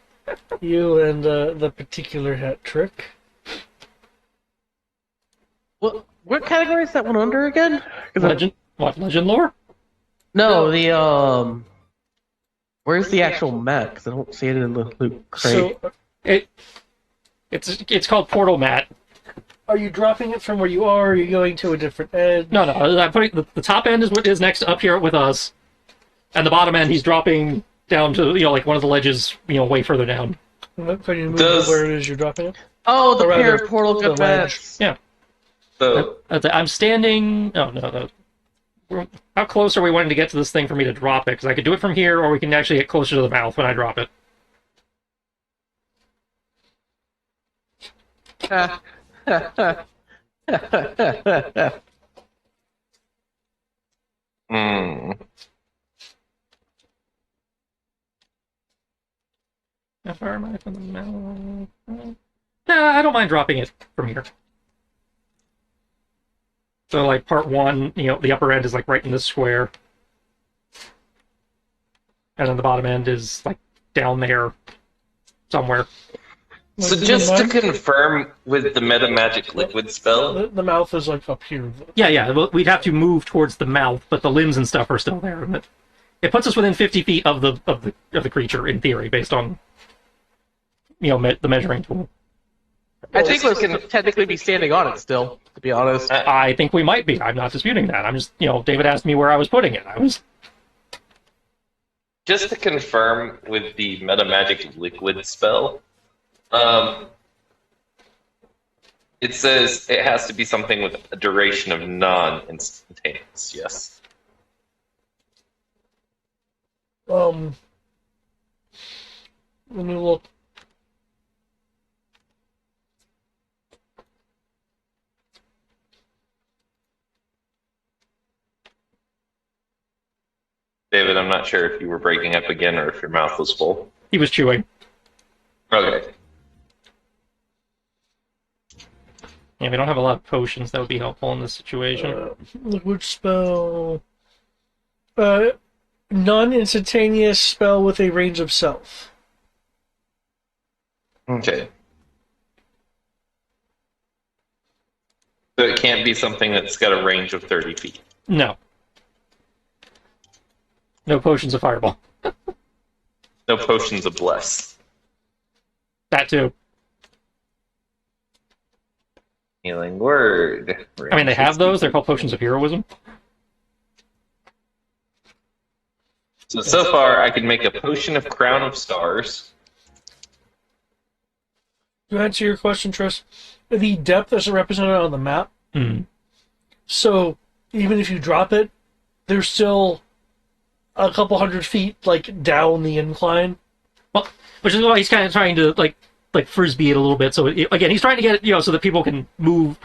you and the particular hat trick. What category is that one under again? Legend? What, legend lore? No, the where's the actual map? Because I don't see it in the loot crate. So, It's called Portal Mat. are you dropping it from where you are? Or are you going to a different edge? No, I'm putting the top end is what is next up here with us, and the bottom end he's dropping down to like one of the ledges way further down. Can you move where it is you're dropping it? Oh, the Or rather, pair portal the good ledge. mats. Yeah. So I'm standing. Oh no. How close are we wanting to get to this thing for me to drop it? Because I could do it from here, or we can actually get closer to the mouth when I drop it. mm, How far am I from the mouth? Nah, I don't mind dropping it from here. So, like, part one, the upper end is, like, right in this square. And then the bottom end is, like, down there somewhere. so just to confirm with the meta magic liquid spell, The mouth is like up here. Yeah, we'd have to move towards the mouth, but the limbs and stuff are still there. And it puts us within 50 feet of the creature, in theory, based on, the measuring tool. I think we can technically be standing on it still, to be honest. I think we might be. I'm not disputing that. I'm just, David asked me where I was putting it. I was... just to confirm with the meta magic liquid spell, it says it has to be something with a duration of non-instantaneous. Yes. Let me look. David, I'm not sure if you were breaking up again or if your mouth was full. He was chewing. Okay. Yeah, we don't have a lot of potions that would be helpful in this situation. Liquid spell. Non-instantaneous spell with a range of self. Okay. So it can't be something that's got a range of 30 feet. No. No potions of fireball. No potions of bless. That too. Healing word. I mean, they have those. They're called potions of heroism. So far, I can make a potion of crown of stars. To answer your question, Tris, the depth is represented on the map. Hmm. So even if you drop it, there's still a couple hundred feet like down the incline. Well, which is why he's kind of trying to like frisbee it a little bit. So again, he's trying to get it, so that people can move,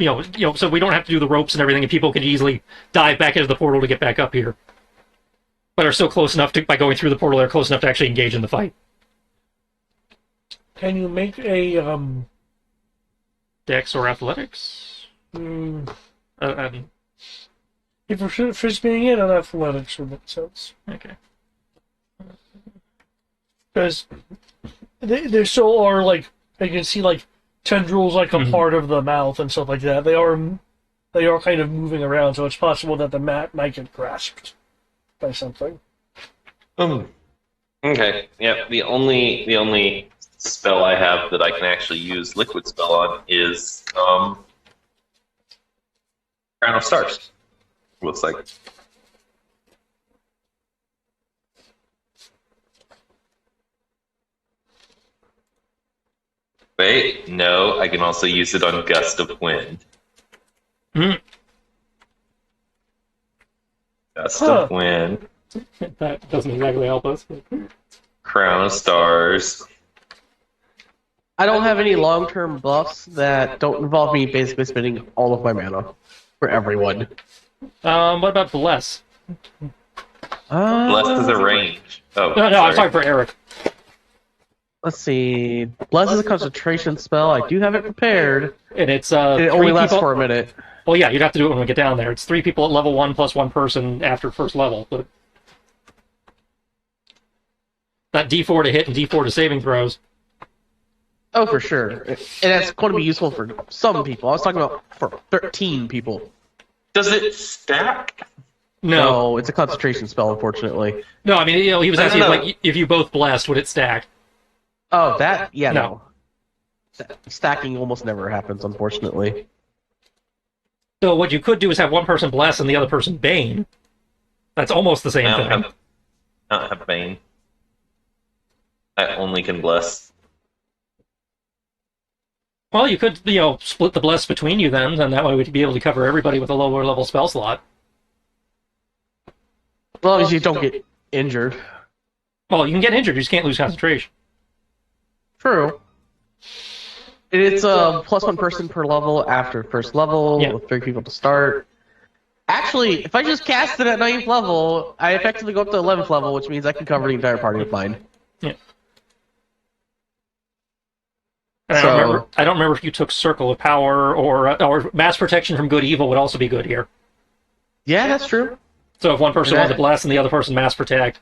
so we don't have to do the ropes and everything, and people can easily dive back into the portal to get back up here. But are still close enough to, by going through the portal, they're close enough to actually engage in the fight. Can you make a Dex or athletics? if And we're frisbeeing it on athletics would make sense? okay. Because there still are like you can see like tendrils like a part of the mouth and stuff like that. They are kind of moving around, so it's possible that the mat might get grasped by something. Okay. Yeah. The only spell I have that I can actually use liquid spell on is crown of stars. Looks like. Wait, no, I can also use it on gust of wind. Mm. Gust of wind, That doesn't exactly help us. But... crown of stars. I don't have any long-term buffs that don't involve me basically spending all of my mana for everyone. What about Bless? Blessed is a range. Oh, No, I'm sorry for Eric. let's see. Bless is a concentration spell. I do have it prepared. And it's It only lasts for a minute. Well, yeah, you'd have to do it when we get down there. It's 3 people at level 1 plus 1 person after first level. But that D4 to hit and D4 to saving throws. Oh, for sure. And that's going to be useful for some people. I was talking about for 13 people. Does it stack? No, it's a concentration spell, unfortunately. no. I mean, he was asking like if you both blessed, would it stack? Oh, that? Yeah, No. no. Stacking almost never happens, unfortunately. So what you could do is have one person bless and the other person bane. That's almost the same thing. I don't have Bane. I only can bless. Well, you could, split the bless between you then, and that way we'd be able to cover everybody with a lower level spell slot. As long as you don't get injured. Well, you can get injured, you just can't lose concentration. True. It's a +1 person per level after first level, Yeah. with 3 people to start. Actually, if I just cast it at 9th level, I effectively go up to 11th level, which means I can cover the entire party with mine. Yeah. And So- I don't remember if you took Circle of Power or Mass Protection from Good Evil would also be good here. Yeah, that's true. So if one person That- wanted to bless and the other person Mass Protect.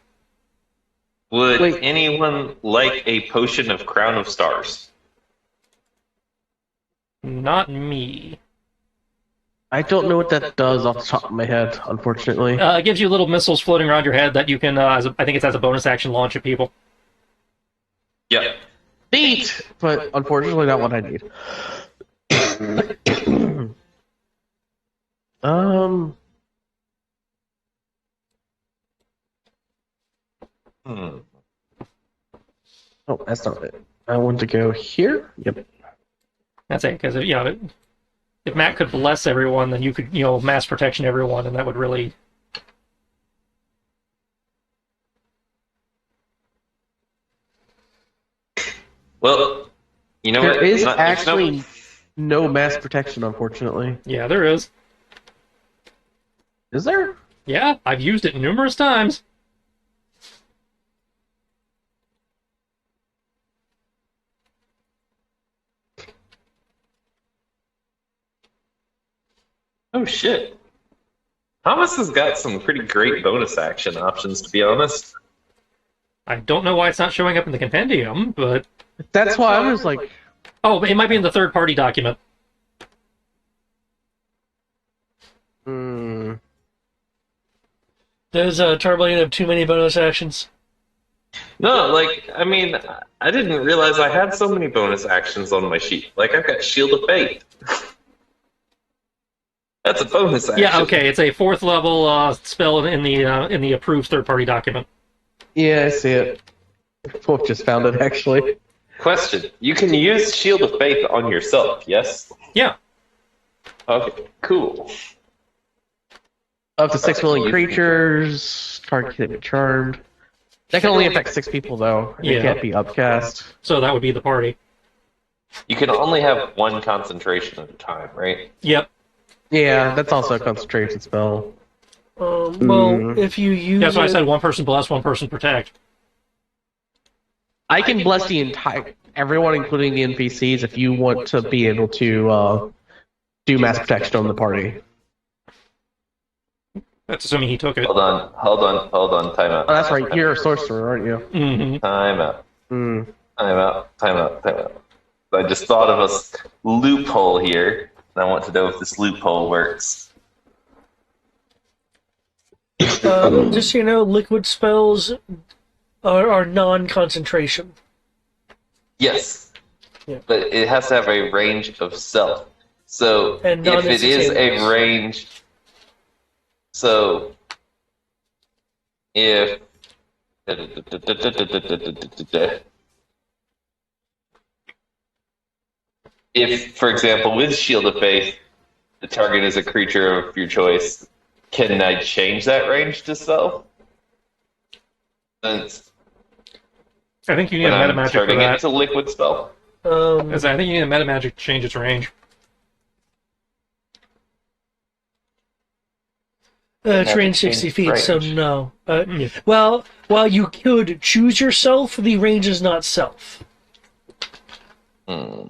Would Wait. anyone like a potion of Crown of Stars? Not me. I don't know what that does off the top of my head, unfortunately. It gives you little missiles floating around your head that you can, I think it's as a bonus action, launch at people. Yep. Neat! But unfortunately not what I need. Hmm. Oh, that's not it. I want to go here. Yep. That's it, because if Matt could bless everyone, then you could, Mass Protection everyone, and that would really... Well, you know what? There is Not- actually no mass protection, unfortunately. Yeah, there is. Is there? Yeah, I've used it numerous times. Oh shit. Thomas has got some pretty great bonus action options, to be honest. I don't know why it's not showing up in the compendium, but... That's why I was like, Oh, it might be in the third-party document. hmm. Does Tarblade have too many bonus actions? No, like, I mean, I didn't realize I had so many bonus actions on my sheet. Like, I've got Shield of Fate. That's a bonus action. Yeah, okay, it's a 4th level spell in the approved third-party document. Yeah, I see it. Wolf just found it, actually. Question. You can use Shield of Faith on yourself, yes? Yeah. Okay, cool. Up to 6 willing creatures, target can be charmed. That can only affect 6 people, though. It Yeah. can't be upcast. So that would be the party. You can only have one concentration at a time, right? Yep. Yeah, that's also a concentration spell. Well, if you use That's why I it- said one person bless, one person protect. I can bless the entire everyone, including the NPCs, if you want to be able to do mass protection on the party. That's assuming he took it. Hold on, time out. Oh, that's right. You're a sorcerer, aren't you? Mm-hmm. Time out. Mm. Time out. I just thought of a loophole here, and I want to know if this loophole works. just so you know, liquid spells are non-concentration. Yes. Yeah. But it has to have a range of self. So And if it is a non-instantaneous. range, so if for example, with Shield of Faith, the target is a creature of your choice, can I change that range to self? Since I think you need when a meta I'm magic for turning it that. into liquid spell. As I think you need a meta magic to change its range. It's range Magic 60 change feet, so range. no. Yeah. Well, while you could choose yourself, the range is not self. Hmm.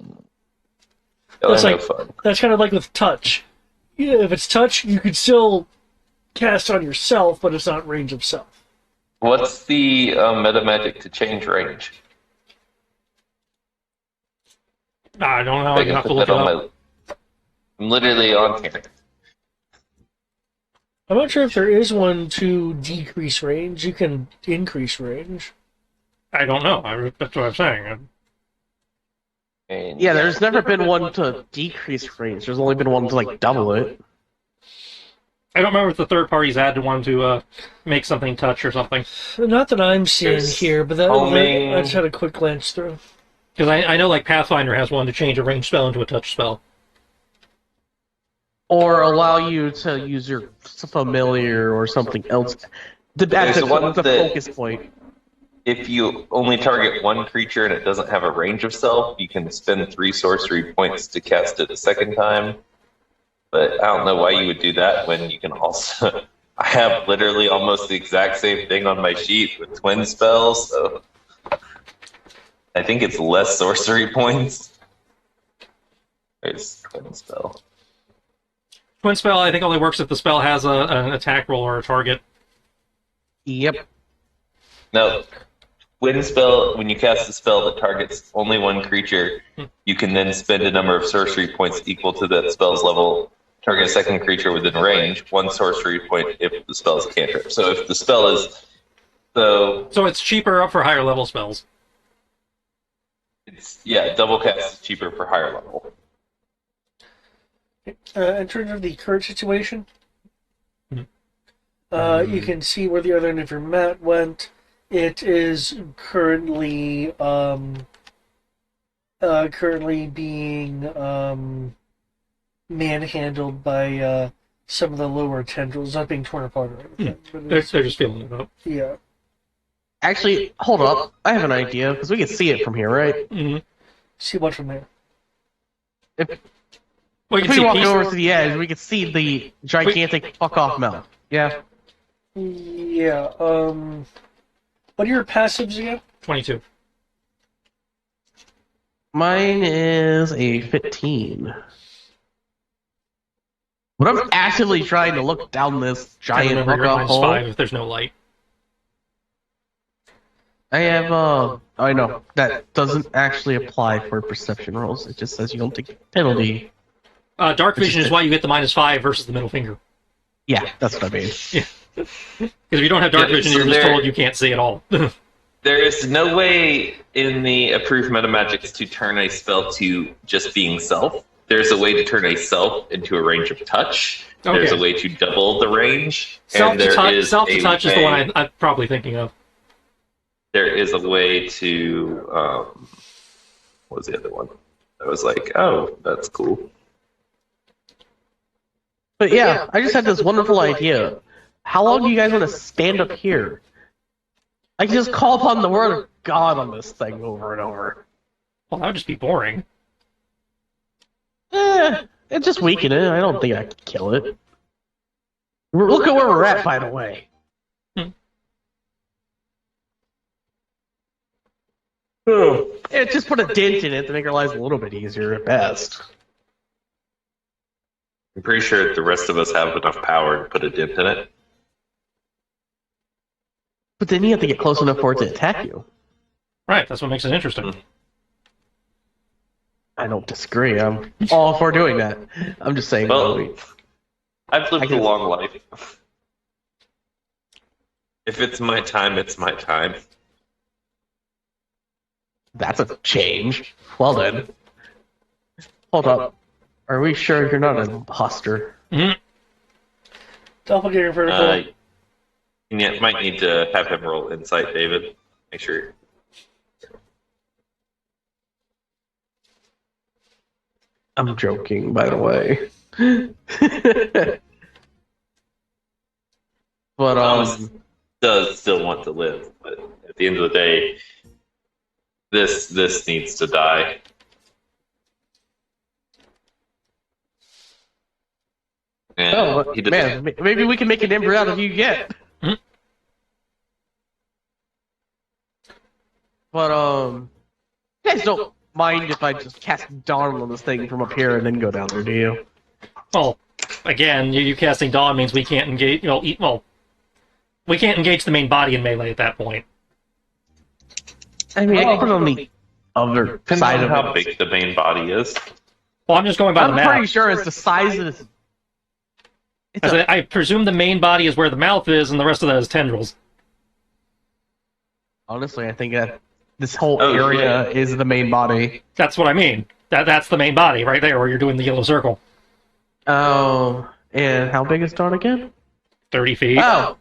That's no like fun. that's kind of like with touch. Yeah, if it's touch, you could still cast on yourself, but it's not range of self. What's the meta magic to change range? I don't know. I I'm gonna can have to put look that it on up. my. I'm literally on here. I'm not sure if there is one to decrease range. You can increase range. I don't know. That's what I'm saying. And Yeah, there's never been one to decrease range. There's only been one to like double it. I don't remember if the third parties added one to make something touch or something. Not that I'm seeing There's here, but homing. I just had a quick glance through. Because I know like Pathfinder has one to change a ranged spell into a touch spell. Or allow you to use your familiar or something else. That's There's one the that- focus point. If you only target one creature and it doesn't have a range of self, you can spend 3 sorcery points to cast it a second time. But I don't know why you would do that when you can also. I have literally almost the exact same thing on my sheet with twin spells, so I think it's less sorcery points. There's twin spell. Twin spell I think only works if the spell has an attack roll or a target. Yep. No, twin spell, when you cast a spell that targets only one creature, you can then spend a number of sorcery points equal to that spell's level. Target a second creature within range, 1 sorcery point if the spell is a cantrip. So if the spell is. So it's cheaper up for higher level spells. Double cast is cheaper for higher level. In terms of the current situation, Mhm. you can see where the other end of your mat went. It is currently being manhandled by some of the lower tendrils, not being torn apart or anything. But They're it's, just feeling it up. yeah. Actually, hold up. I have an idea, because we can see it from here, right? Mm-hmm. See what from there. Well, you If can we see walk pieces. over to the edge, we can see the gigantic fuck-off mouth. Yeah? Yeah. What are your passives again? 22. Mine is a 15. But I'm actively trying to look down this I giant remember you're fuck-off at hole. -5 if there's no light. I have, I know, that doesn't actually apply for perception rolls. It just says you don't take penalty. Dark Which is vision is the- why you get the -5 versus the middle finger. Yeah, that's what I mean. Because if you don't have dark Yeah, vision, so you're just there- told you can't see at all. There is no way in the approved meta magics to turn a spell to just being self. There's a way to turn a self into a range of touch. There's Okay. a way to double the range. Self and to there touch, is self to a touch is the way- one I'm probably thinking of. There is a way to. What was the other one? I was like, oh, that's cool. But yeah, I just had this wonderful idea. How long do you guys want to stand up here? I can just call upon the word of God on this thing over and over. Well, that would just be boring. It just weaken it. I don't think I can kill it. Look at where we're at, by the way. It just put a dent in it to make our lives a little bit easier at best. I'm pretty sure the rest of us have enough power to put a dent in it. But then you have to get close enough for it to attack you. Right, that's what makes it interesting. I don't disagree. I'm all for doing that. I'm just saying. Well, I've lived I can- a long life. If it's my time, it's my time. That's a change. Well then. Hold up. Are we sure you're not an imposter? Doppelganger vertical. You might need to have him roll insight, David. Make sure. I'm joking, by the way. But Thomas does still want to live, but at the end of the day, this needs to die. And oh he does- man, maybe we can make an ember out of you yet. Mhm. But you guys don't mind if I just cast Dawn on this thing from up here and then go down there, do you? Well, again, you casting Dawn means we can't engage. We can't engage the main body in melee at that point. I mean, I can put it on the other Depends side on of how it. big the main body is. Well, I'm just going by the I'm map. pretty sure it's the size of this. It's a, I presume the main body is where the mouth is, and the rest of that is tendrils. honestly, I think that this whole Oh, area is the main body. That's what I mean. That's the main body right there, where you're doing the yellow circle. Oh, and how big is Dawn again? 30 feet. Oh,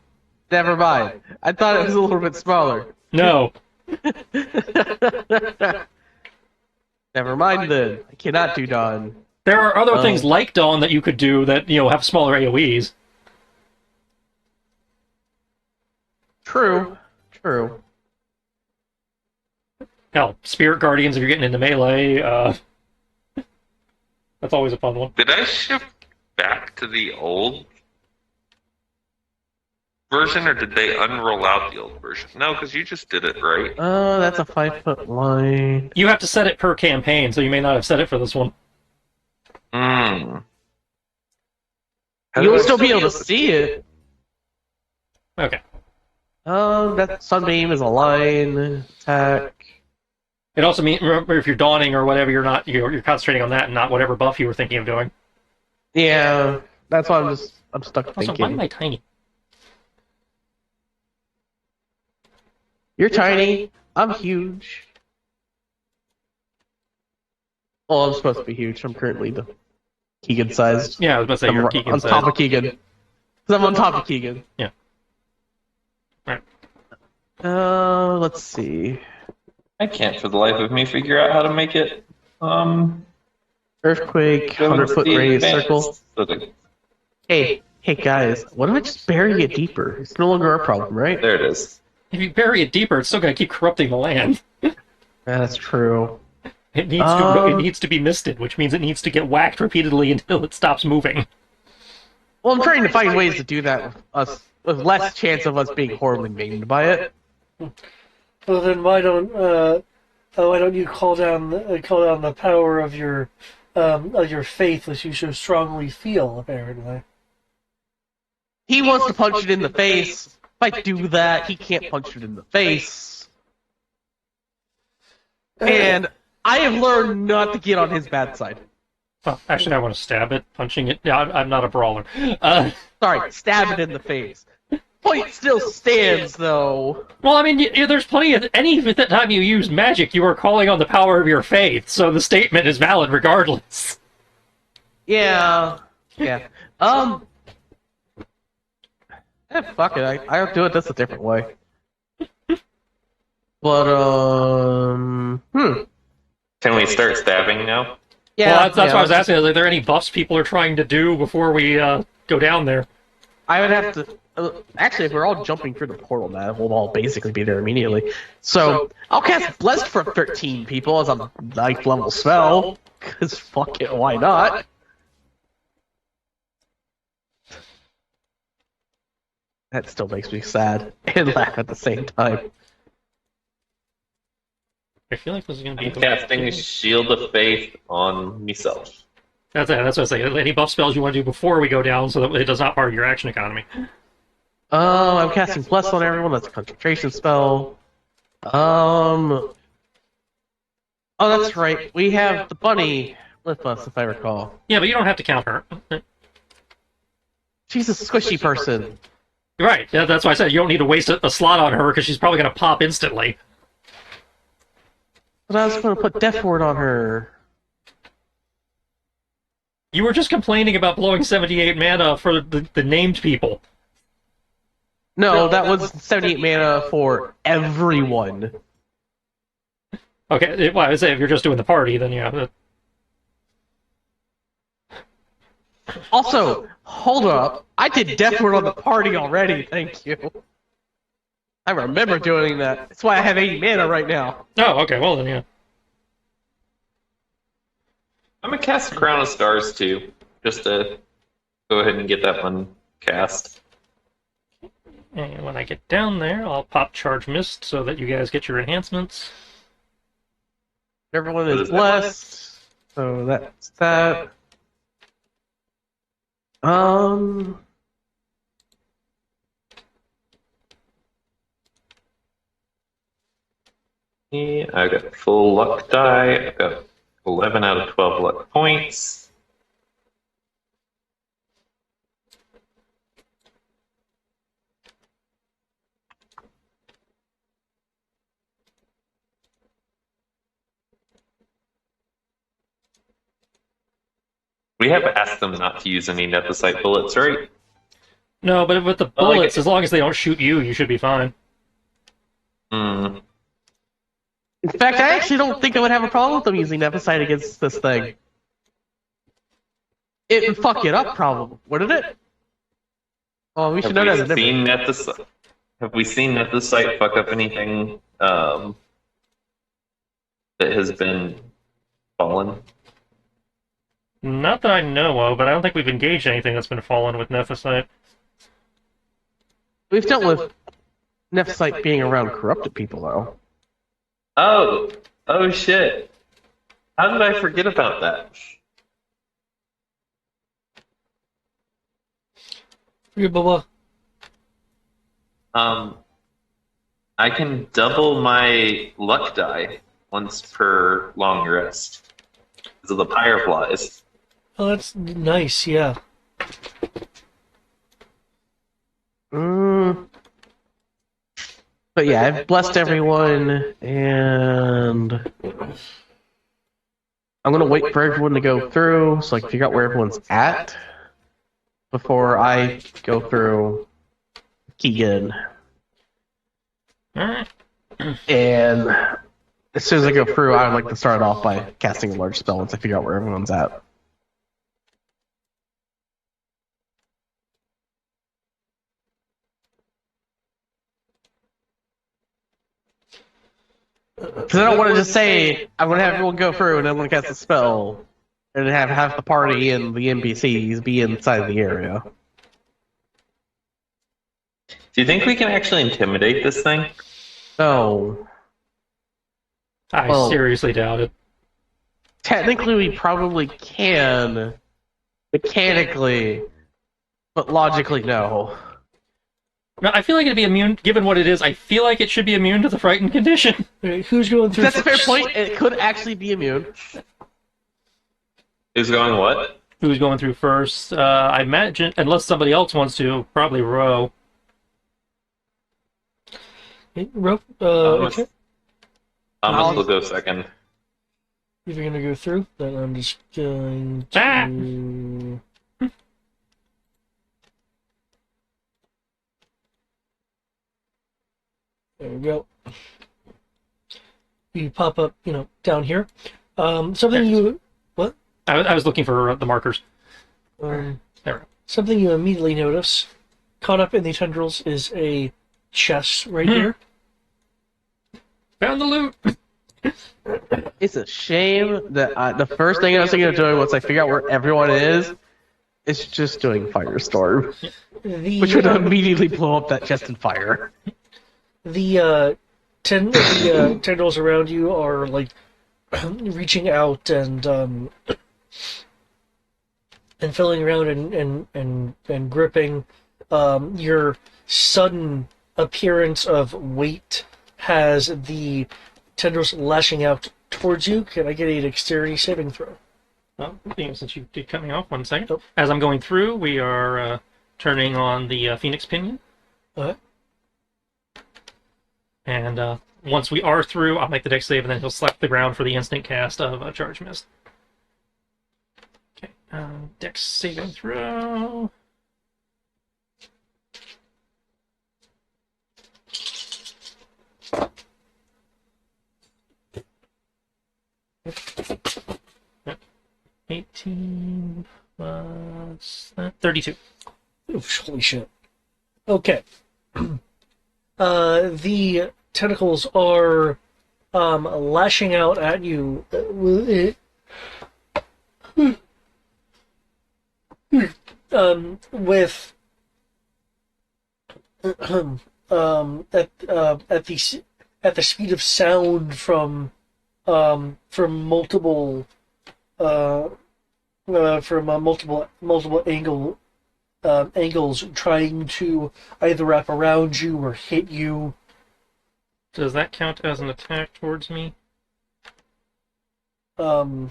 never mind. I thought it was a little bit smaller. No. Never mind then. I cannot do Dawn. There are other things like Dawn that you could do that, have smaller AoEs. True. True. Hell, Spirit Guardians if you're getting into melee, that's always a fun one. Did I shift back to the old version, or did they unroll out the old version? No, because you just did it, right? That's a 5-foot line. You have to set it per campaign, so you may not have set it for this one. Hmm. You'll still be able to see it. Okay. That Sunbeam is a line attack. It also means, remember, if you're dawning or whatever, you're concentrating on that and not whatever buff you were thinking of doing. Yeah, that's why I'm stuck Also, thinking. why am I tiny? You're tiny. I'm huge. Well, I'm supposed to be huge. I'm currently the Keegan sized. Yeah, I was about to say I'm you're on Keegan top size. of Keegan. Because I'm on top of Keegan. Yeah. Right. Let's see. I can't for the life of me figure out how to make it. Earthquake, 100-foot radius circle. Okay, Hey guys, what if I just bury it deeper? It's no longer our problem, right? there it is. If you bury it deeper, it's still going to keep corrupting the land. That's true. It needs to be misted, which means it needs to get whacked repeatedly until it stops moving. Well, I'm trying to find ways to do that with less chance of us being horribly maimed by it. Well, then why don't you call down the power of your faith, which you so strongly feel, apparently. He wants to punch it in the face. If I do that, he can't punch it in the face. And I have learned not to get on his bad side. Well, actually, I want to stab it, punching it. Yeah, I'm not a brawler. Sorry, stab it in the face. Point still stands, though. Well, I mean, there's plenty of any time you use magic, you are calling on the power of your faith, so the statement is valid regardless. Yeah. Fuck it. I'll do it just a different way. But Can we start stabbing now? yeah. Well, that's what I was asking. Are there any buffs people are trying to do before we go down there? I would have to. Actually, if we're all jumping through the portal now, we'll all basically be there immediately. So I'll cast Blessed for 13 people as a 9th level spell. Cause fuck it, why not? That still makes me sad and laugh at the same time. I feel like this is going to be... I'm casting Shield of Faith on myself. That's what I say. Any buff spells you want to do before we go down so that it does not part of your action economy. I'm casting Bless on everyone. That's a concentration spell. Oh, that's right. We have the bunny with us, if I recall. Yeah, but you don't have to count her. She's a squishy person. You're right. Yeah, that's why I said you don't need to waste a slot on her because she's probably going to pop instantly. But I was going to put Death Ward on her. You were just complaining about blowing 78 mana for the named people. No, that was 78 mana for everyone. Okay, well, I would say if you're just doing the party, then yeah. Also, hold up. I did Death Ward on the party already, thank you. I remember doing that. That's why I have 80 mana right now. Oh, okay, well then, yeah. I'm gonna cast Crown of Stars too, just to go ahead and get that one cast. And when I get down there, I'll pop Charge Mist so that you guys get your enhancements. Everyone What is is that? blessed. So that's that. Um, Yeah, I got full luck die. I got 11 out of 12 luck points. We have asked them not to use any Nephesite bullets, right? No, but with the Oh, like- bullets, as long as they don't shoot you, you should be fine. Hmm. in fact, I actually don't think I would have a problem with them using Nephesite against this thing. It would fuck it up, probably, wouldn't it? Oh, we should know that. Have we seen Nephesite fuck up anything that has been fallen? Not that I know of, but I don't think we've engaged anything that's been fallen with Nephesite. We've dealt with Nephesite being around corrupted people, though. Oh shit! How did I forget about that? Here, Bubba. I can double my luck die once per long rest because of the fireflies. Oh, that's nice, yeah. Mm. But yeah, I've blessed everyone, and I'm gonna wait for everyone to go through so I can figure out where everyone's at before I go through Keegan. Alright. And as soon as I go through, I would like to start off by casting a large spell once I figure out where everyone's at. Because I don't want to just say I'm going to have everyone go through and I'm going to cast a spell and have half the party and the NPCs be inside the area. Do you think we can actually intimidate this thing? So, I Well- seriously doubt it. technically, we probably can, mechanically, but logically, no. No, I feel like it'd be immune, given what it is, I feel like it should be immune to the frightened condition. Okay, who's going through That's a fair first? point. It could actually be immune. Who's going what? Who's going through first? I imagine, unless somebody else wants to, probably Ro. Okay, Ro, I'm okay. gonna go second. If you're gonna go through, then I'm just going to. There we go. You pop up, down here. Something you. What? I was looking for the markers. Um, There we go. something you immediately notice. Caught up in the tendrils is a chest right here. Found the loot! It's a shame that the first thing I was thinking of doing once I figure out where everyone is just doing Firestorm, which would immediately blow up that chest in fire. The tendrils around you are like reaching out and filling around and gripping. Your sudden appearance of weight has the tendrils lashing out towards you. Can I get a dexterity saving throw? Well, since you did cut me off, 1 second. Oh. As I'm going through, we are turning on the Phoenix Pinion. Okay. And once we are through, I'll make the dex save, and then he'll slap the ground for the instant cast of Charge Mist. Okay, dex saving throw. Yep. 18 plus 32. Oof, holy shit. Okay. The tentacles are lashing out at you with at the speed of sound from from uh, multiple angles, trying to either wrap around you or hit you. Does that count as an attack towards me? Um,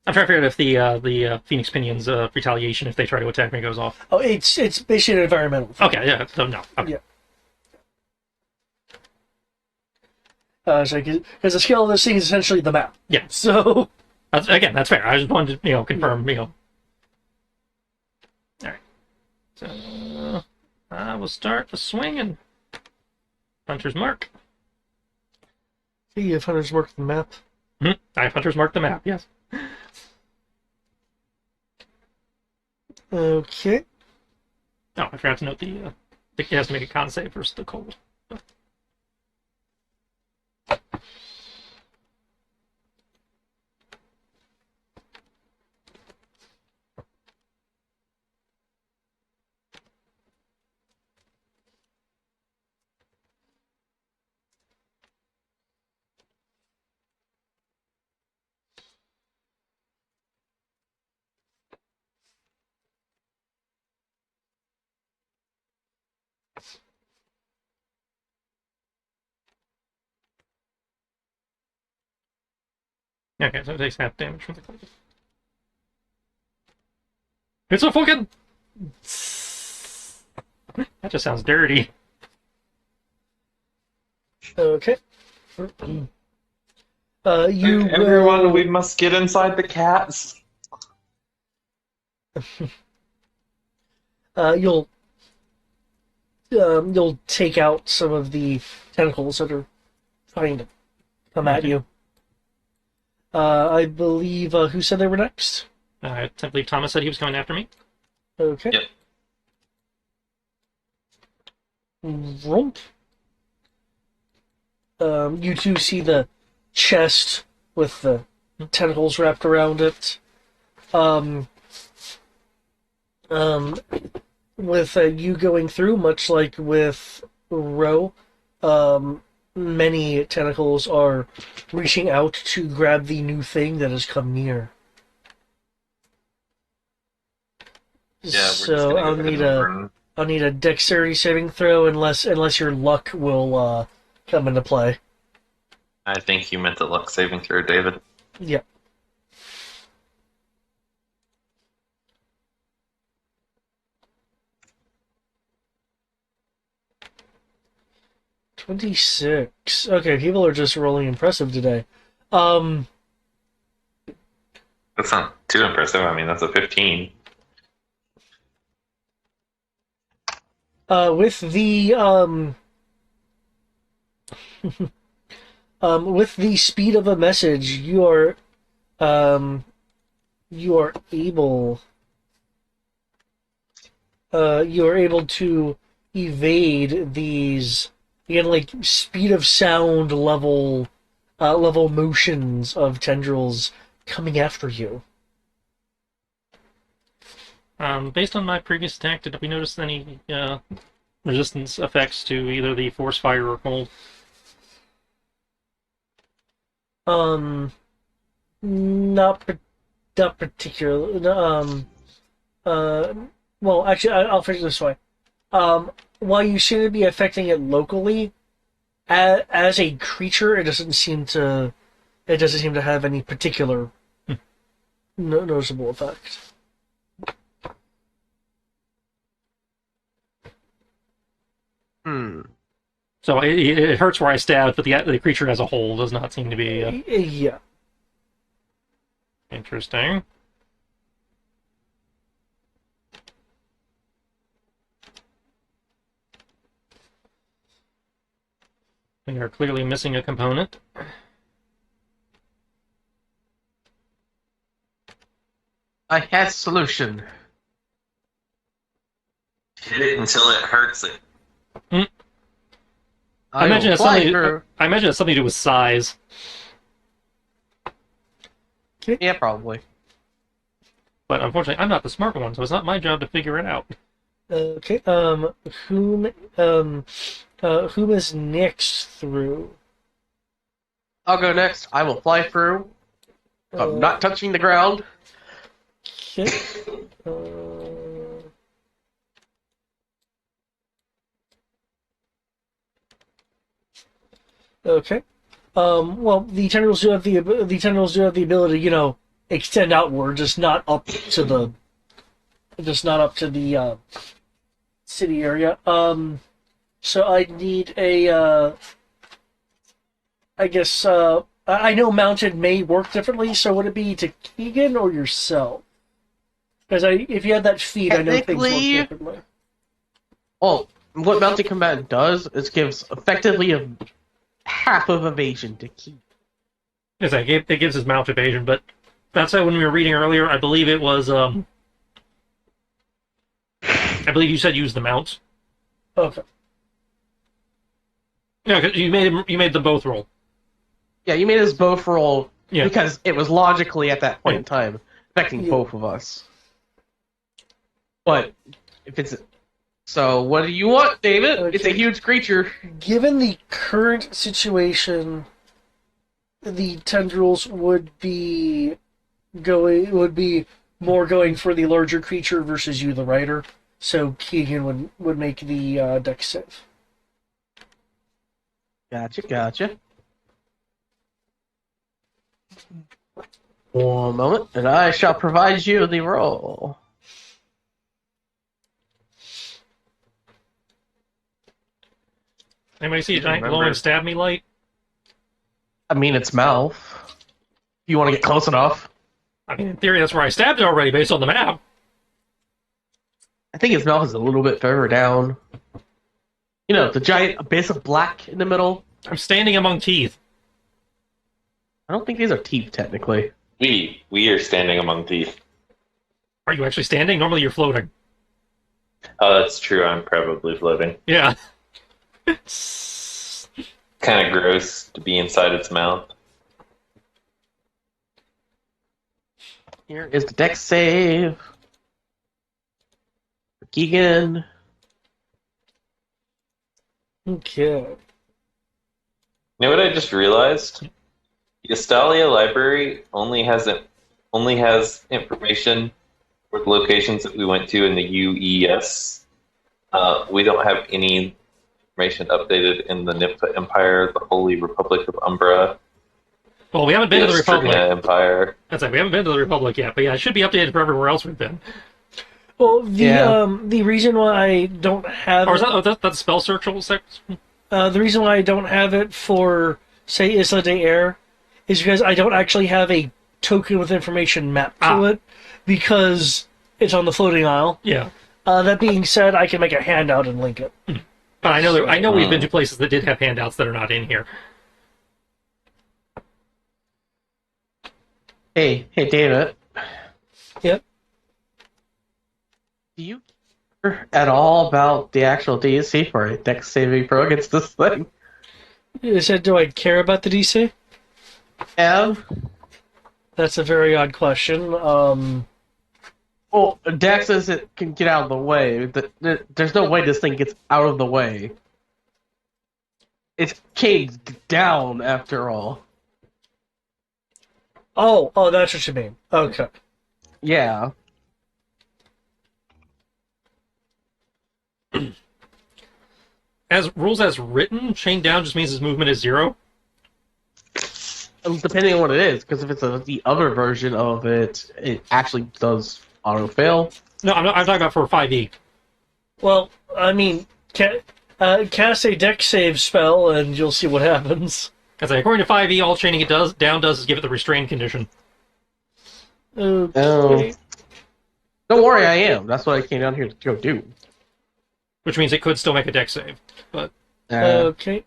I'm trying to figure out if the Phoenix Pinion's retaliation if they try to attack me goes off. oh, it's basically an environmental thing. Okay, yeah, so no. Okay. Yeah. Because the scale of this thing is essentially the map. Yeah. So That's fair. I just wanted to, confirm, All right. So I will start the swing and Hunter's Mark. you have hunters mark the map. I have Hunter's Mark the map, yes. Okay. Oh, I forgot to note it has to make a con save versus the cold. Okay, so it takes half damage from the cold. It's a fucking... That just sounds dirty. Okay. You Everyone, will... we must get inside the cats. You'll take out some of the tentacles that are trying to come at you. I believe who said they were next? I believe Thomas said he was coming after me. Okay. Yep. Rump. You two see the chest with the tentacles wrapped around it. With you going through, much like with Ro, many tentacles are reaching out to grab the new thing that has come near. Yeah, we're just So gonna go ahead and I'll need a dexterity saving throw unless your luck will come into play. I think you meant the luck saving throw, David. Yeah. $26. Okay, people are just rolling impressive today. That's not too impressive. I mean, that's a 15. With the with the speed of a message, you are able to evade these, again, like speed of sound level motions of tendrils coming after you. Based on my previous attack, did we notice any resistance effects to either the force, fire, or cold? Not particularly. Well, actually, I'll phrase it this way. While you seem to be affecting it locally, as a creature, it doesn't seem to have any particular noticeable effect. So it hurts where I stabbed, but the creature as a whole does not seem to be Yeah. interesting. We are clearly missing a component. I had a solution. Hit it until it hurts it. I imagine it's something. for... I imagine it's something to do with size. Yeah, probably. But unfortunately, I'm not the smart one, so it's not my job to figure it out. Okay. Whom is next through? I'll go next. I will fly through. I'm not touching the ground. Okay. Okay. Well, the tendrils do have the ability, extend outward, just not up to the city area. So I need I guess I know mounted may work differently. So would it be to Keegan or yourself? Because if you had that feed, I know things work Technically, differently. well, what mounted combatant does is gives effectively a half of evasion to keep. Yes, it gives his mount evasion, but that's why when we were reading earlier, I believe it was I believe you said use the mounts. Okay. Yeah, 'cause you made them both roll. Yeah, you made us both roll Yeah. because it was logically at that point in time affecting Yeah. both of us. But if it's so, what do you want, David? Okay. It's a huge creature. Given the current situation, the tendrils would be more going for the larger creature versus you, the rider. So Keegan would make the deck save. Gotcha. One moment, and I shall provide you the roll. Anybody see a giant Remember- glowing stab me light? I mean, its mouth. If you want to get close enough. I mean, in theory, that's where I stabbed it already, based on the map. I think its mouth is a little bit further down. You know, the giant abyss of black in the middle. I'm standing among teeth. I don't think these are teeth, technically. We are standing among teeth. Are you actually standing? Normally, you're floating. Oh, that's true. I'm probably floating. Yeah. Kind of gross to be inside its mouth. Here is the deck save. Keegan. Okay. You know what I just realized? The Estalia library only has information for the locations that we went to in the UES. We don't have any information updated in the Nympha Empire, the Holy Republic of Umbra, Well, we haven't been to the Republic. Strigna Empire. That's like we haven't been to the Republic yet, but yeah, it should be updated for everywhere else we've been. Well, Yeah. the reason why I don't have Or is that's spell searchable section? the reason why I don't have it for say Isla de Air is because I don't actually have a token with information mapped to it because it's on the floating isle. Yeah, That being said, I can make a handout and link it. but I know we've been to places that did have handouts that are not in here. Hey, David. Yep. Do you care at all about the actual DC for a deck saving throw against this thing? You said, do I care about the DC? And, That's a very odd question. well, Dex says it can get out of the way. There's no way this thing gets out of the way. It's caved down, after all. Oh, that's what you mean. Okay. Yeah. As rules as written, chain down just means his movement is 0. Depending on what it is, because if it's the other version of it, it actually does auto-fail. No, I'm talking about for 5e. Well, I mean, cast a deck save spell and you'll see what happens. As according to 5e, all chaining it does is give it the restrained condition. Okay. Oh. Don't worry, I am. That's what I came down here to go do. Which means it could still make a deck save. But Okay.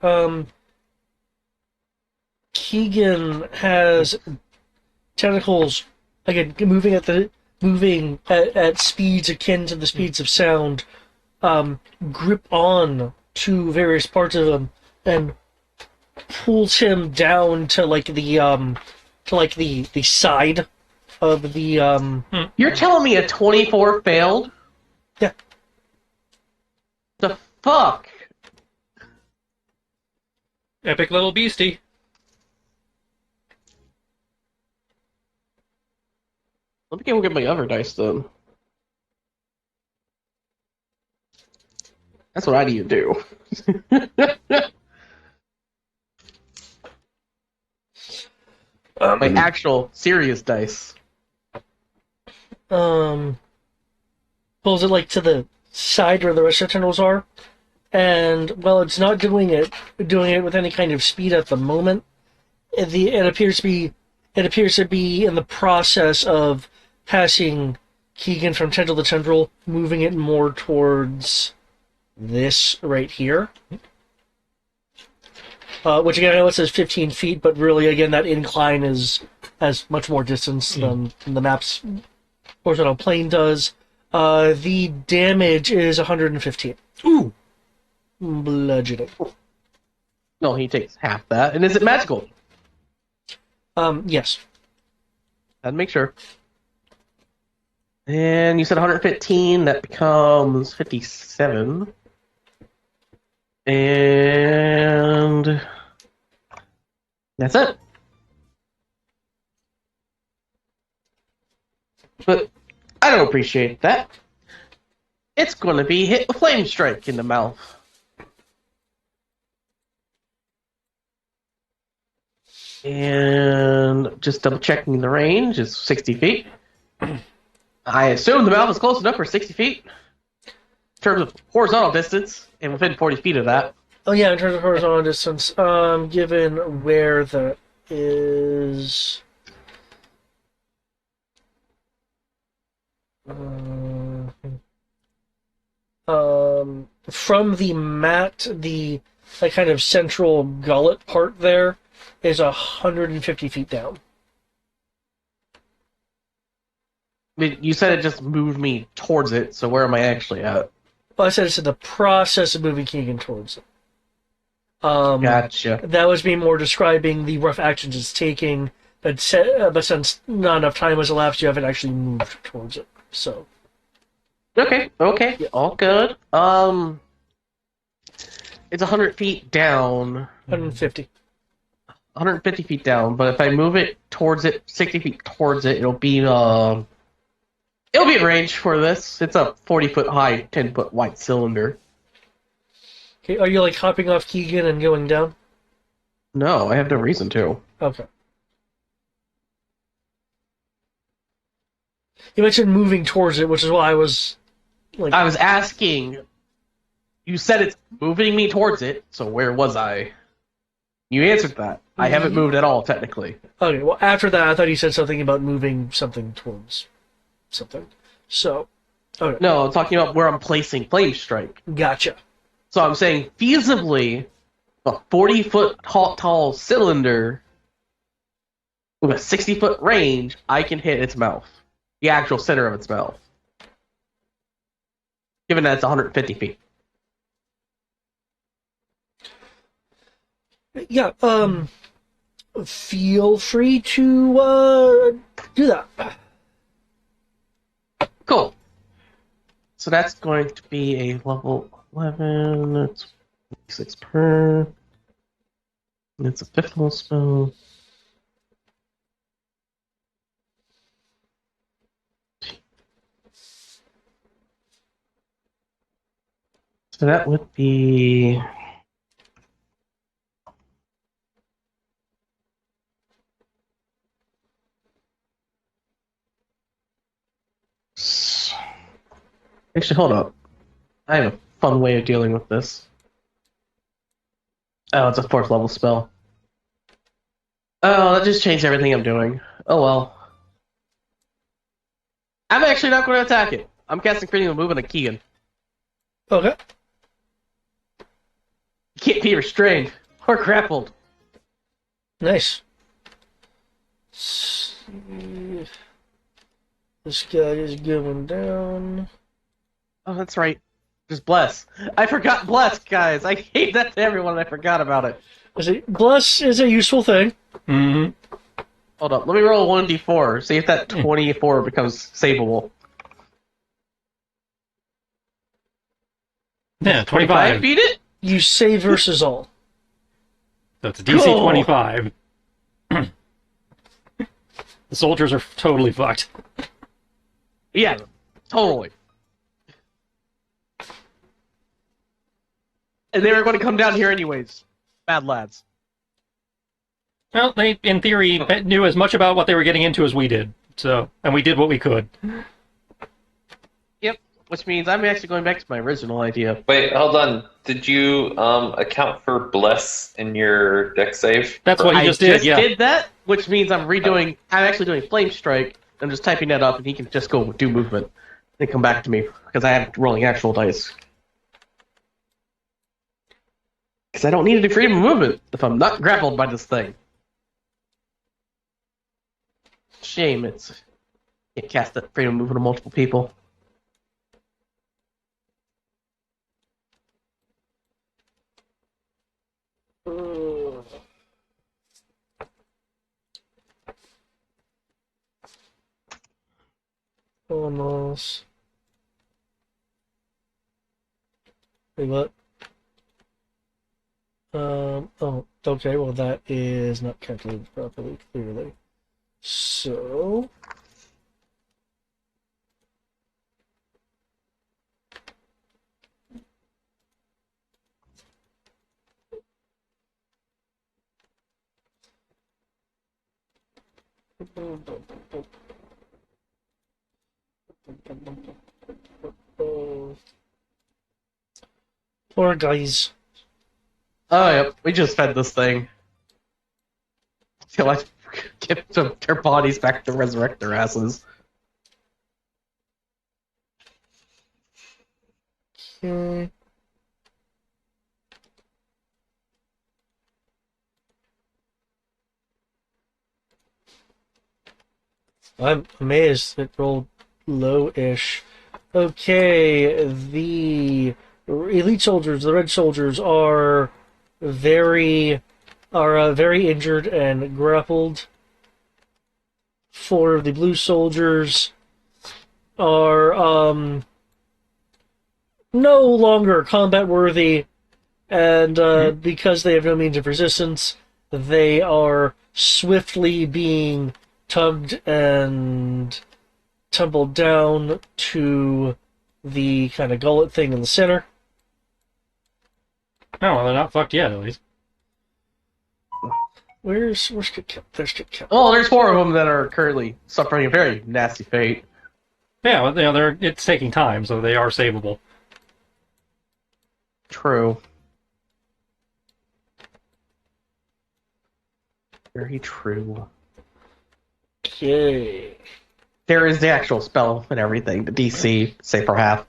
Keegan has tentacles again moving at speeds akin to the speeds of sound. Grip on to various parts of him and pulls him down to the side of the You're telling me a 24 failed? Yeah. The fuck? epic little beastie. Let me go get my other dice then. That's what I need to do. My actual serious dice. Pulls it like to the side where the rest of the tendrils are, and well, it's not doing it with any kind of speed at the moment. It appears to be in the process of passing Keegan from tendril to tendril, moving it more towards this right here. Which again, I know it says 15 feet, but really, again, that incline has much more distance than the map's horizontal plane does. The damage is 115. Ooh! Bludgeoning. No, he takes half that. And is it magical? Yes. I'd make sure. And you said 115, that becomes 57. And that's it. But I don't appreciate that. It's going to be hit with Flame Strike in the mouth. And just double checking the range is 60 feet. I assume the mouth is close enough for 60 feet. In terms of horizontal distance, and within 40 feet of that. Oh yeah, in terms of horizontal distance, given where that is, from the mat, the like kind of central gullet part there is 150 feet down. I mean, you said it just moved me towards it, so where am I actually at? Well, I said it's in the process of moving Keegan towards it. Gotcha. That was me more describing the rough actions it's taking, but since not enough time has elapsed, you haven't actually moved towards it. So. Okay, all good. It's 100 feet down. 150. 150 feet down, but if I move it towards it, 60 feet towards it, it'll be in range for this. It's a 40-foot high, 10-foot wide cylinder. Okay, are you like hopping off Keegan and going down? No, I have no reason to. Okay. You mentioned moving towards it, which is why I was like... I was asking, you said it's moving me towards it, so where was I? You answered that. I haven't moved at all, technically. Okay, well, after that, I thought you said something about moving something towards something. So, okay. No, I'm talking about where I'm placing Flame Strike. Gotcha. So I'm saying, feasibly, a 40-foot tall cylinder with a 60-foot range, I can hit its mouth. The actual center of its mouth. Given that it's 150 feet. Yeah, feel free to, do that. Cool. So that's going to be a level 11. It's 6 per. It's a 5th level spell. So that would be. Actually, hold up. I have a fun way of dealing with this. Oh, it's a 4th level spell. Oh, that just changed everything I'm doing. Oh well. I'm actually not going to attack it. I'm casting Freedom of Movement at Keegan. Okay. You can't be restrained or grappled. Nice. Let's see. This guy is going down. Oh, that's right. Just bless. I forgot bless, guys. I hate that to everyone. I forgot about it. Bless is a useful thing. Mm-hmm. Hold up. Let me roll 1d4. See if that 24 becomes savable. Yeah, 25. Beat it? You save versus all. That's a DC Cool. 25. The soldiers are totally fucked. Yeah, totally. And they were going to come down here anyways. Bad lads. Well, they, in theory, knew as much about what they were getting into as we did. So, and we did what we could. Yep. Which means I'm actually going back to my original idea. Wait, hold on. Did you account for bless in your deck save? That's what he I just did, yeah. did that, which means I'm actually doing Flame Strike. I'm just typing that up, and he can just go do movement. Then come back to me, because I am rolling actual dice. Because I don't need any freedom of movement if I'm not grappled by this thing. Shame it's... You can't cast that freedom of movement on multiple people. Almost. Wait, what? Oh, okay, well that is not calculated properly, clearly. So... Poor guys. Oh, yep. We just fed this thing. Till I get their bodies back to resurrect their asses. Okay. I'm amazed it rolled low-ish. Okay, the elite soldiers, the red soldiers, are very injured and grappled. For the blue soldiers are no longer combat worthy, and because they have no means of resistance, they are swiftly being tugged and tumbled down to the kind of gullet thing in the center. Oh, well, they're not fucked yet, at least. Where's Kit Kat? There's Kit Kat. Oh, there's 4 of them that are currently suffering a very nasty fate. Yeah, well, you know, it's taking time, so they are savable. True. Very true. Okay. There is the actual spell and everything, the DC, say for half.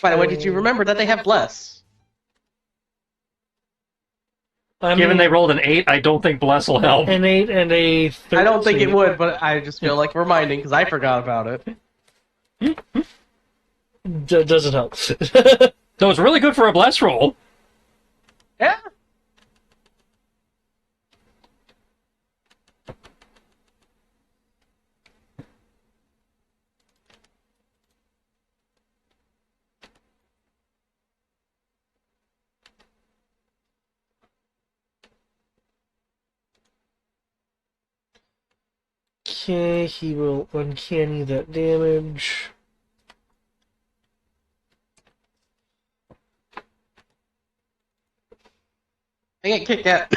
By the way, did you remember that they have Bless? Given they rolled an 8, I don't think Bless will help. An 8 and a 13. I don't think it would, but I just feel like reminding because I forgot about it. Doesn't help. So it's really good for a Bless roll. Yeah. Okay, he will uncanny that damage. I get kicked out.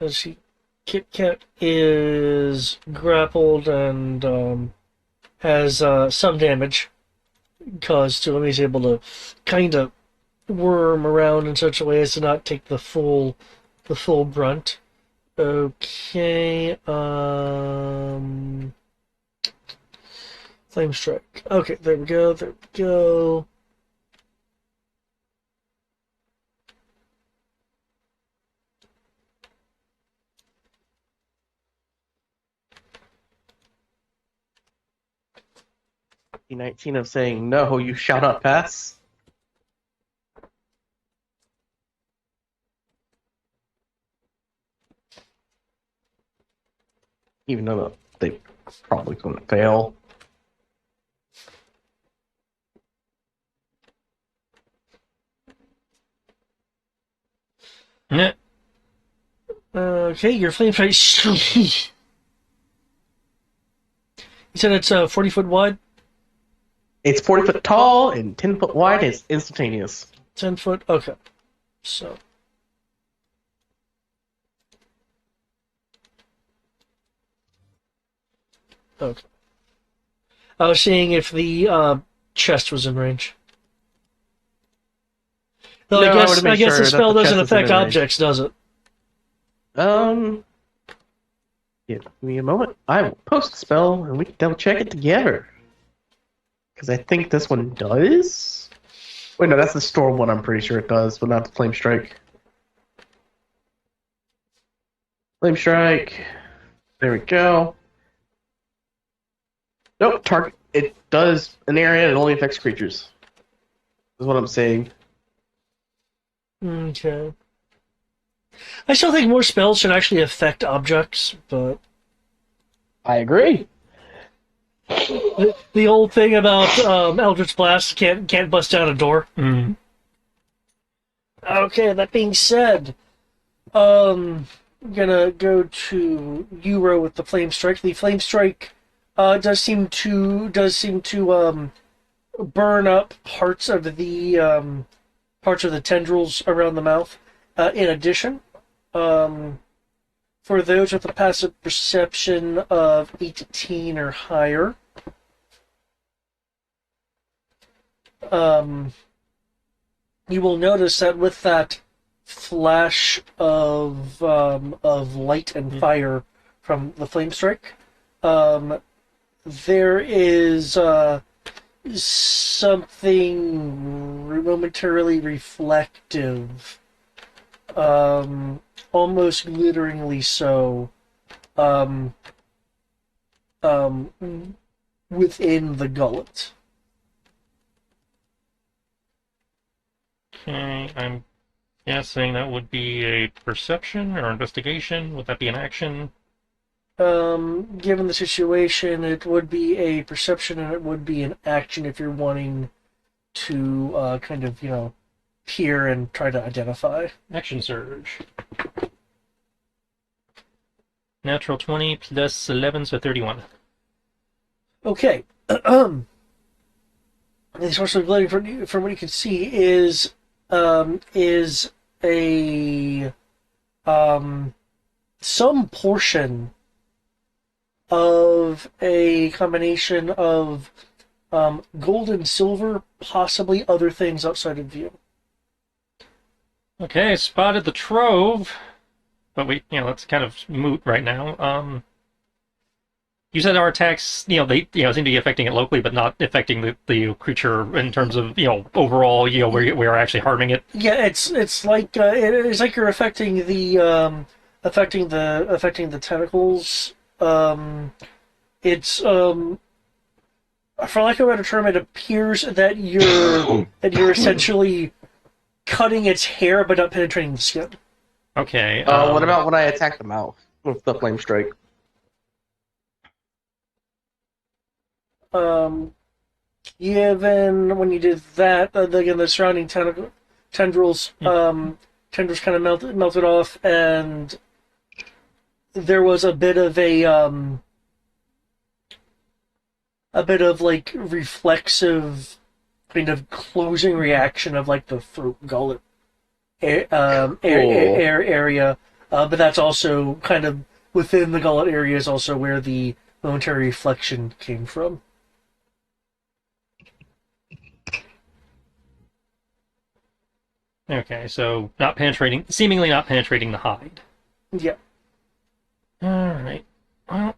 Let's see. Kit Kat is grappled and has some damage caused to him. He's able to kind of worm around in such a way as to not take the full brunt. Okay. Flame strike. Okay, there we go. There we go. P19 of saying, no, you shall not pass. Even though they probably going to fail. Yeah. Okay, your flame strike. You said it's 40 foot wide, It's 40 foot tall and 10 foot wide. It's instantaneous. 10 foot. Okay, so okay. I was seeing if the chest was in range. Though No, I want to I make guess the sure that spell the doesn't chest isn't affect in range. objects, does it? Um, Give me a moment. I will post the spell and we can double check it together. Because I think this one does. Wait, no, that's the storm one. I'm pretty sure it does, but not the flame strike. Flame strike. There we go. Nope, target. It does an area. It only affects creatures. Is what I'm saying. Okay. I still think more spells should actually affect objects, but I agree. the old thing about Eldritch Blast can't bust down a door. Mm. Okay, that being said, I'm gonna go to Euro with the Flame Strike. The Flame Strike does seem to burn up parts of the tendrils around the mouth. In addition, um, for those with a passive perception of 18 or higher, um, you will notice that with that flash of light and fire from the flame strike, um, there is something momentarily reflective, almost glitteringly so, um, um, within the gullet. Okay, I'm guessing that would be a perception or investigation. Would that be an action? Given the situation, it would be a perception and it would be an action if you're wanting to kind of, peer and try to identify. Action surge. Natural 20 plus 11, so 31. Okay. The source of lighting from what you can see is a some portion of a combination of gold and silver, possibly other things outside of view. Okay, spotted the trove, but that's kind of moot right now. You said our attacks, they, seem to be affecting it locally, but not affecting the creature in terms of, overall, where we're actually harming it. Yeah, it's like it's like you're affecting the tentacles. It's for lack of a better term, it appears that you're essentially cutting its hair but not penetrating the skin. Okay. What about when I attack the mouth with the flame strike? Um, Given when you did that, again the surrounding tendrils tendrils kind of melted off, and there was a bit of like reflexive kind of closing reaction of like the throat gullet area, but that's also kind of within the gullet area is also where the momentary reflection came from. Okay, so seemingly not penetrating the hide. Yeah. All right. Well,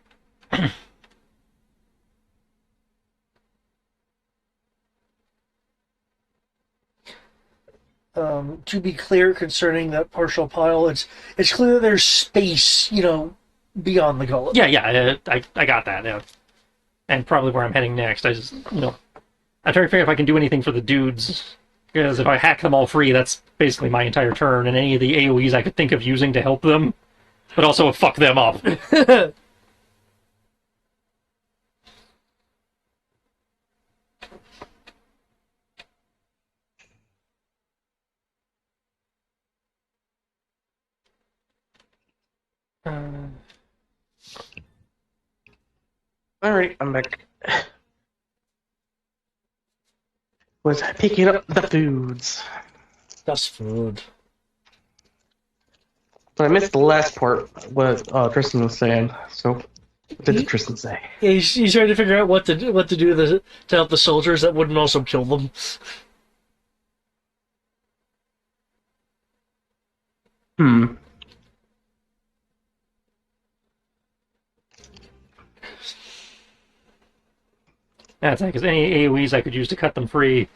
To be clear concerning that partial pile, it's clear that there's space, beyond the gullet. yeah, I got that. Yeah. And probably where I'm heading next. I'm trying to figure if I can do anything for the dudes. Because if I hack them all free, that's basically my entire turn, and any of the AoEs I could think of using to help them, but also fuck them up. Alright, I'm back. Was picking up the foods. That's food. But I missed the last part, what Tristan was saying. So, what did Tristan say? Yeah, he's trying to figure out what to do to help the soldiers that wouldn't also kill them. Hmm. That's because any AoEs I could use to cut them free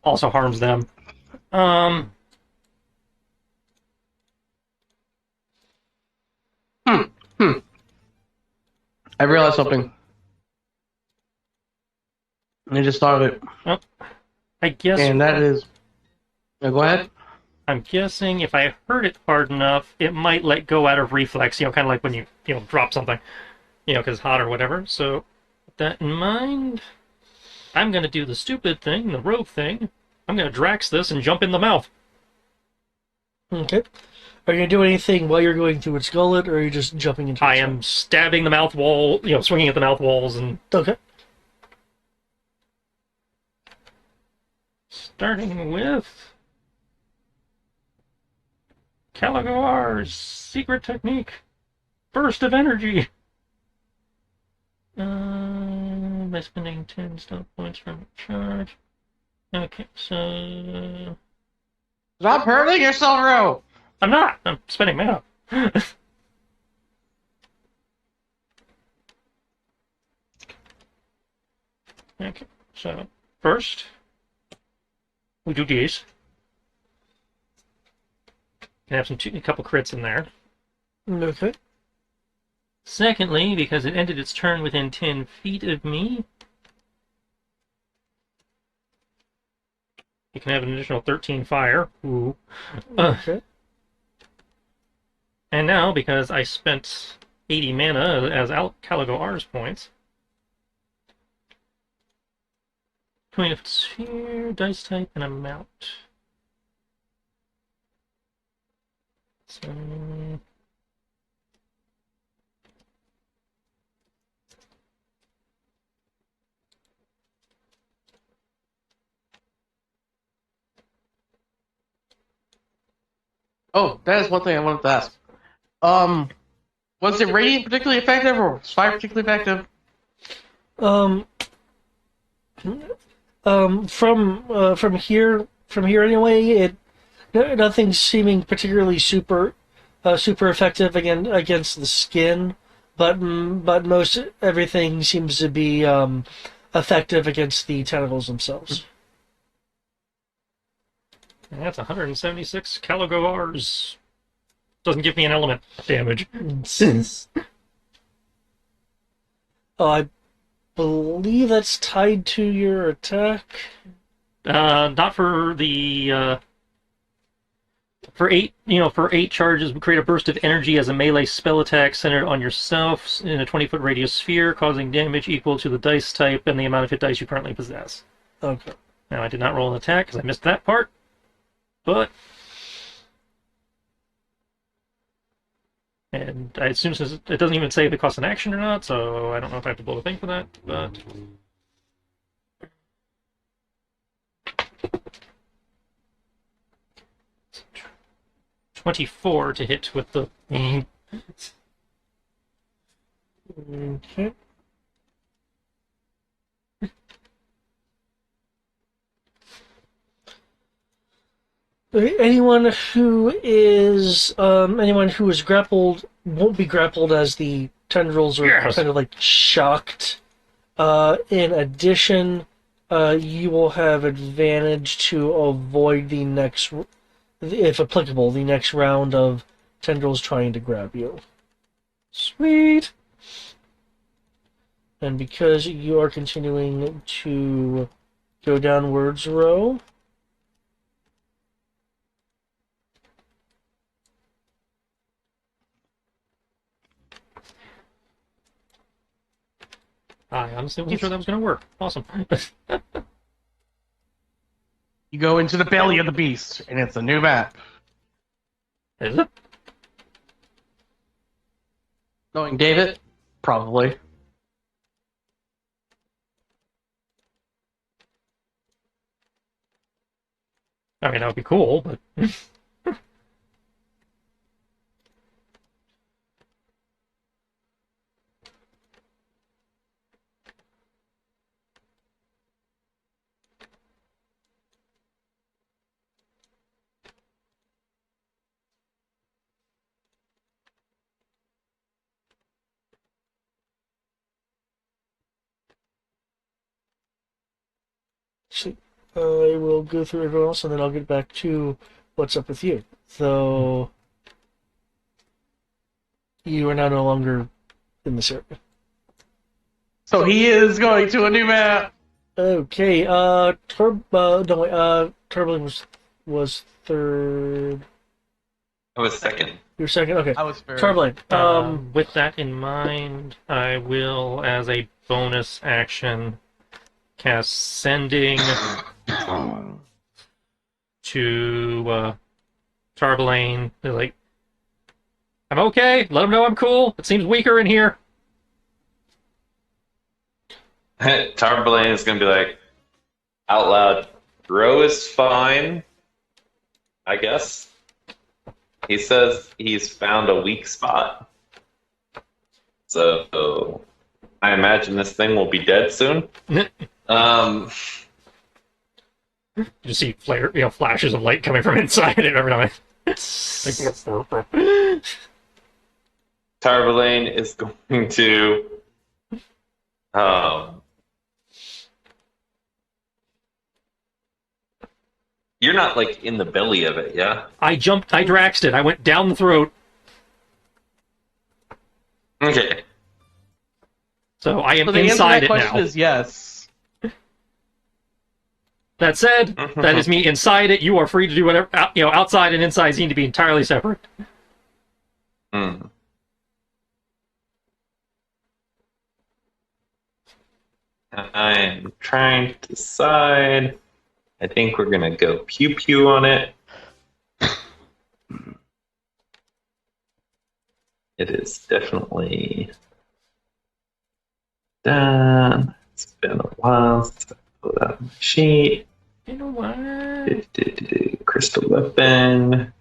also harms them. Um, Hmm. I realized something. I just thought of it. well, I guess And that is... go ahead. I'm guessing if I hurt it hard enough, it might let go out of reflex. Kind of like when you drop something, because it's hot or whatever. So, with that in mind, I'm gonna do the stupid thing, the rogue thing. I'm gonna Drax this and jump in the mouth. Okay. Are you gonna do anything while you're going through its gullet, or are you just jumping into? I am stabbing the mouth wall, swinging at the mouth walls, and Okay. starting with Caligoar's secret technique, burst of energy. By spending 10 stealth points from charge. Okay, so Stop hurting yourself, Ro! I'm not. I'm spending mana. Okay, so first we do these. Can have a couple crits in there. Okay. Secondly, because it ended its turn within 10 feet of me, you can have an additional 13 fire. Ooh. Okay. And now, because I spent 80 mana as Caligo R's points, Queen of Sphere, dice type, and amount. So Oh, that is one thing I wanted to ask. Was the radiant particularly effective, or was fire particularly effective? Um. From here anyway, nothing's seeming particularly super effective against the skin, but most everything seems to be effective against the tentacles themselves. and that's 176 Caligo R's. Doesn't give me an element damage. Oh, I believe that's tied to your attack. Not for the for 8 charges, we create a burst of energy as a melee spell attack centered on yourself in a 20-foot radius sphere, causing damage equal to the dice type and the amount of hit dice you currently possess. Okay. Now, I did not roll an attack because I missed that part, but and I assume since it doesn't even say if it costs an action or not, so I don't know if I have to build a thing for that, but 24 to hit with the Okay. Anyone who is grappled won't be grappled as the tendrils are Yes. kind of like shocked. In addition, you will have advantage to avoid the next, if applicable, the next round of tendrils trying to grab you. Sweet. And because you are continuing to go downwards, row. I honestly wasn't sure that was going to work. Awesome. You go into the belly of the beast, and it's a new map. Is it? Knowing David? Probably. I mean, that would be cool, but So, I will go through everyone else, and then I'll get back to what's up with you. So, you are now no longer in this area. So he is going to a new map. Okay, no, wait, Turbulent was third. I was second. You were second? Okay. I was first. Turbulent, with that in mind, I will, as a bonus action, cast Sending to Tarbelane. They're like, I'm okay. Let him know I'm cool. It seems weaker in here. Tarbelane is going to be like, out loud, Ro is fine, I guess. He says he's found a weak spot. So I imagine this thing will be dead soon. You just see flashes of light coming from inside it every time. Tarbelane is going to you're not like in the belly of it, yeah? I Draxed it. I went down the throat. Okay. So I am So the answer to inside that it question now. is yes. That said, that is me inside it. You are free to do whatever. Outside and inside seem to be entirely separate. Mm. I'm trying to decide. I think we're gonna go pew pew on it. It is definitely done. It's been a while since I pulled out my sheet. You know what? Crystal weapon.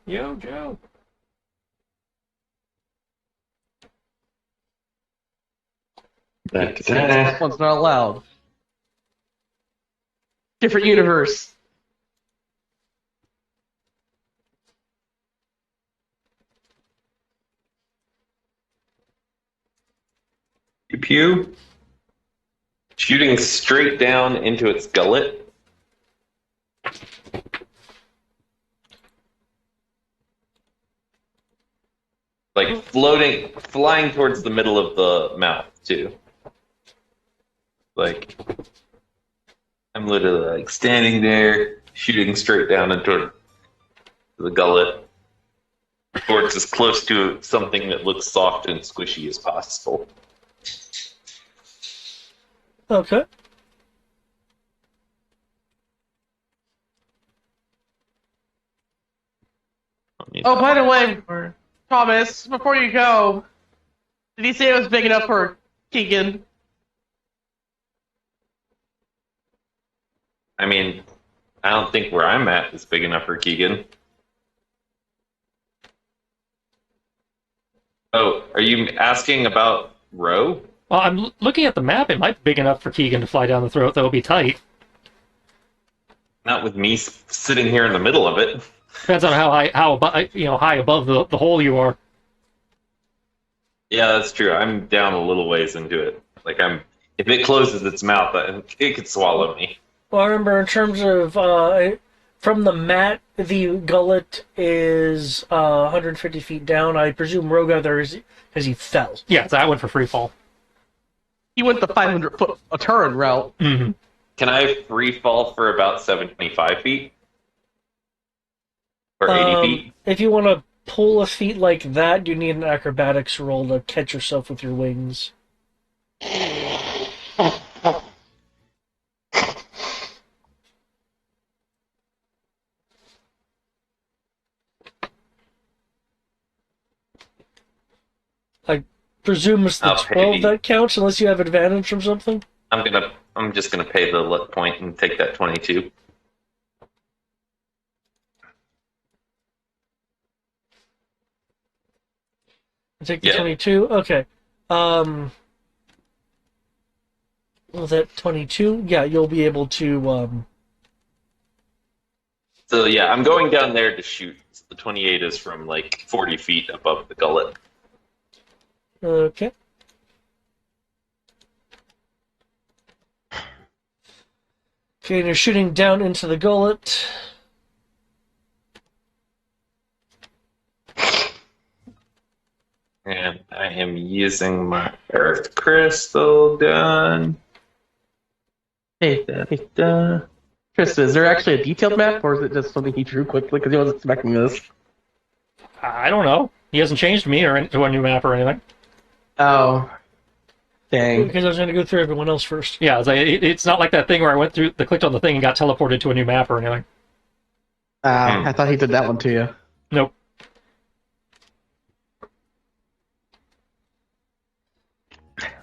Yo, Joe. Back to This that. one's not allowed. Different universe. Pew pew. Shooting straight down into its gullet. Like flying towards the middle of the mouth, too. Like, I'm literally like standing there, shooting straight down into the gullet, towards as close to something that looks soft and squishy as possible. okay. Oh, by the way, Thomas, before you go, did he say it was big enough for Keegan? I mean, I don't think where I'm at is big enough for Keegan. Oh, are you asking about Ro? Well, I'm looking at the map. It might be big enough for Keegan to fly down the throat. That would be tight. Not with me sitting here in the middle of it. Depends on high above the hole you are. Yeah, that's true. I'm down a little ways into it. Like if it closes its mouth, it could swallow me. Well, I remember in terms of from the mat, the gullet is 150 feet down. I presume Rogue got there because he fell. Yeah, so I went for free fall. He went the 500-foot a turn route. Mm-hmm. Can I free fall for about 75 feet? Or 80 feet? If you want to pull a feat like that, you need an acrobatics roll to catch yourself with your wings. presume it's the I'll pay 12 the- that counts, unless you have advantage from something. I'm just gonna pay the luck point and take that 22. Take the Yeah. 22. Okay. With that 22, yeah, you'll be able to. So yeah, I'm going down there to shoot. The 28 is from like 40 feet above the gullet. Okay. Okay, and you're shooting down into the gullet. And I am using my earth crystal gun. Hey, Da. Tristan, is there actually a detailed map, or is it just something he drew quickly because he wasn't expecting this? I don't know. He hasn't changed me to a new map or anything. Oh, dang. Because I was going to go through everyone else first. Yeah, it's not like that thing where I went through, clicked on the thing and got teleported to a new map or anything. I thought he did that one to you. Nope.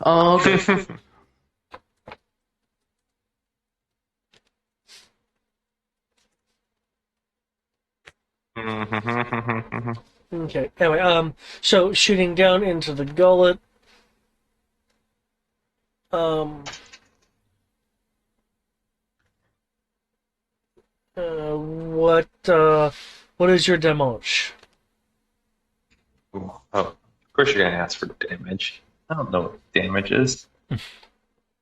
Oh, okay. Okay. Anyway, so shooting down into the gullet. Um. What is your damage? Oh, of course you're gonna ask for damage. I don't know what damage is.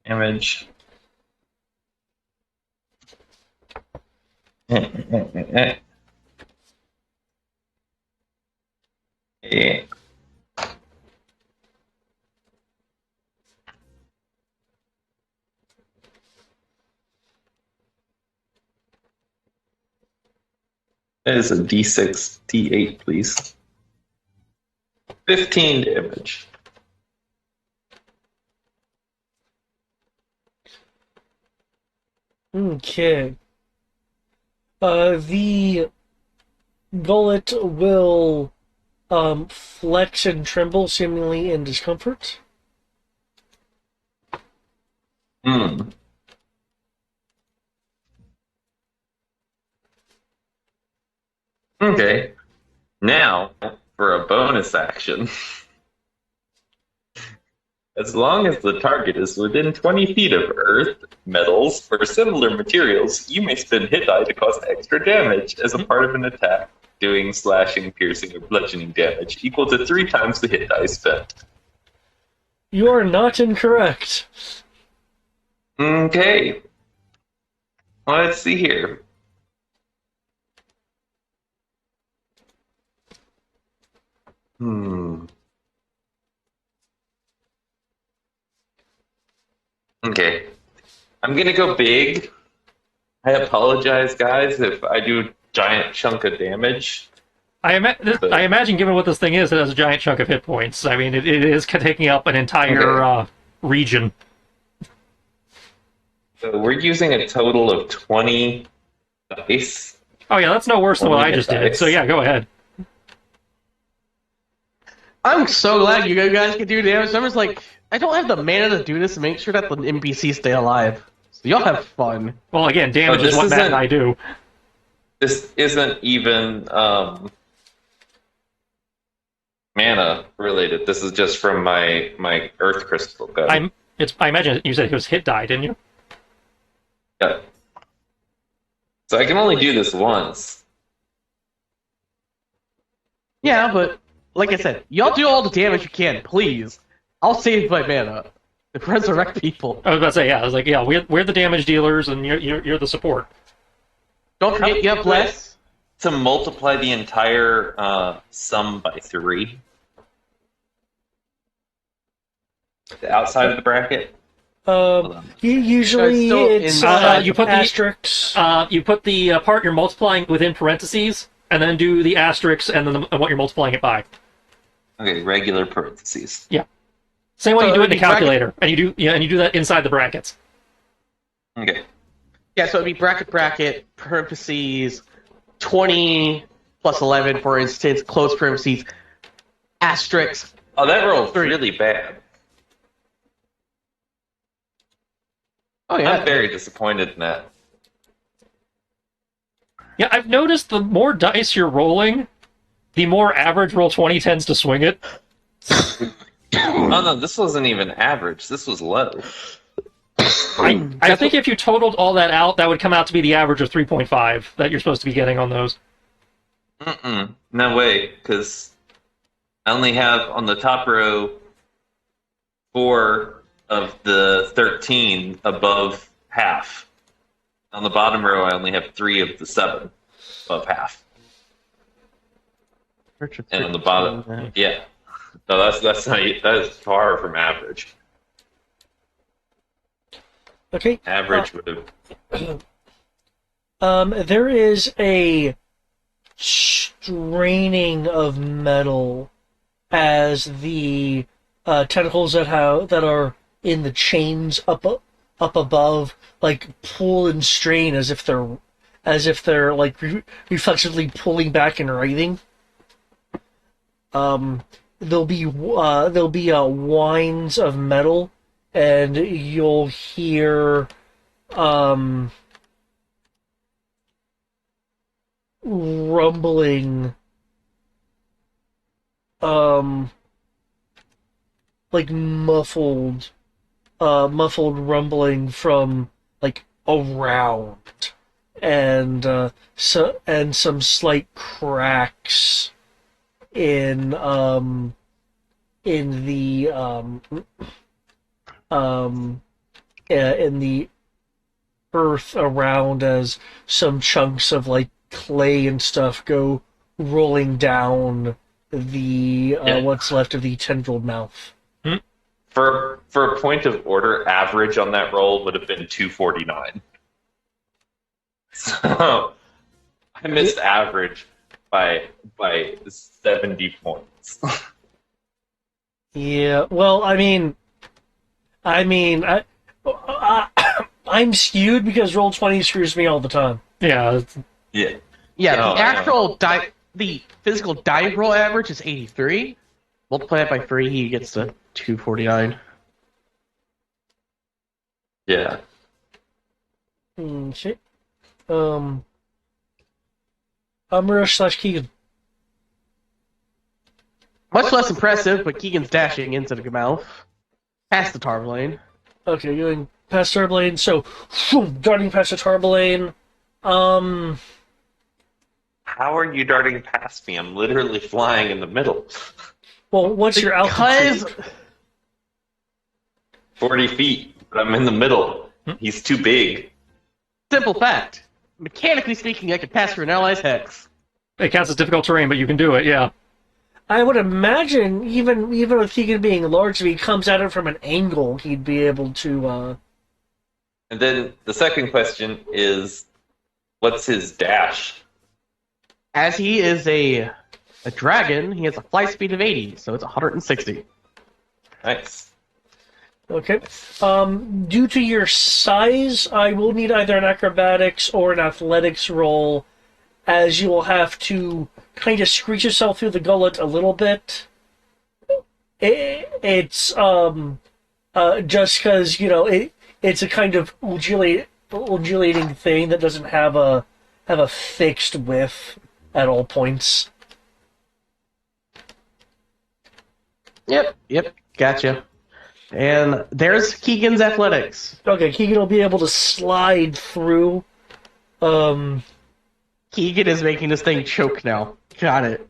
Damage. Yeah. That is a D6, D8, please. 15 damage. Okay. The gullet will flex and tremble, seemingly in discomfort. Hmm. Okay. Now, for a bonus action. As long as the target is within 20 feet of earth, metals, or similar materials, you may spend hit die to cause extra damage as a part of an attack, doing slashing, piercing, or bludgeoning damage equal to 3 times the hit die spent. You are not incorrect. Okay. Let's see here. Okay. I'm gonna go big. I apologize, guys, if I do a giant chunk of damage. I imagine, given what this thing is, it has a giant chunk of hit points. I mean, it is taking up an entire region. So we're using a total of 20 dice. Oh yeah, that's no worse than what Only I just hit did. dice. So yeah, go ahead. I'm so glad you guys can do damage. I'm just like, I don't have the mana to do this and make sure that the NPCs stay alive. So y'all have fun. Well, again, damage Oh, is what this Matt and isn't- I do. This isn't even mana related. This is just from my earth crystal gun. I imagine you said it was hit die, didn't you? Yeah. So I can only do this once. Yeah, but like I said, y'all do all the damage you can, please. I'll save my mana to resurrect people. I was about to say, yeah. I was like, yeah, we're the damage dealers, and you're the support. Don't forget you have less. To multiply the entire sum by 3. The outside of the bracket. Usually So it's you put the- asterisks. You put the part you're multiplying within parentheses, and then do the asterisks, and then what you're multiplying it by. Okay, regular parentheses. Same way So you do it in it'd a be calculator, and you do that inside the brackets. Okay. Yeah, so it'd be bracket, parentheses, 20 plus 11, for instance, close parentheses, asterisk, Oh, that roll's 3. really bad. Oh yeah. I'm very disappointed in that. Yeah, I've noticed the more dice you're rolling, the more average roll 20 tends to swing it. Oh no, this wasn't even average. This was low. I think if you totaled all that out, that would come out to be the average of 3.5 that you're supposed to be getting on those. No way, because I only have on the top row 4 of the 13 above half. On the bottom row, I only have 3 of the 7 above half. And on the bottom, yeah. No, that's not, that is far from average. Okay. Average would have. There is a straining of metal as the tentacles that are in the chains up above, like pull and strain as if they're like reflexively pulling back and writhing. There'll be whines of metal, and you'll hear rumbling, like muffled rumbling from like around, and some slight cracks in the in the earth around as some chunks of like clay and stuff go rolling down the what's left of the tendrilled mouth. For a point of order, average on that roll would have been 249. So I missed average by 70 points. Yeah, well, I'm skewed because Roll20 screws me all the time. Yeah. Yeah. Yeah, No, the actual the physical die roll average is 83. Multiply it by 3, he gets to 249. Yeah. Shit. Amuro / Keegan. Much less impressive, but Keegan's dashing into the mouth. Past the Tarblane. Okay, going past Tarblane. So, darting past the Tarblane. How are you darting past me? I'm literally flying in the middle. Well, what's your altitude? 40 feet, but I'm in the middle. He's too big. Simple fact. Mechanically speaking, I could pass through an ally's hex. It counts as difficult terrain, but you can do it, yeah. I would imagine, even with Keegan being large, if he comes at it from an angle, he'd be able to. And then the second question is, what's his dash? As he is a dragon, he has a flight speed of 80, so it's 160. Nice. Okay. Due to your size, I will need either an acrobatics or an athletics roll, as you will have to kind of screech yourself through the gullet a little bit. It's just because it's a kind of undulating thing that doesn't have a fixed width at all points. Yep, gotcha. And there's Keegan's athletics. Okay, Keegan will be able to slide through. Keegan is making this thing choke now. Got it.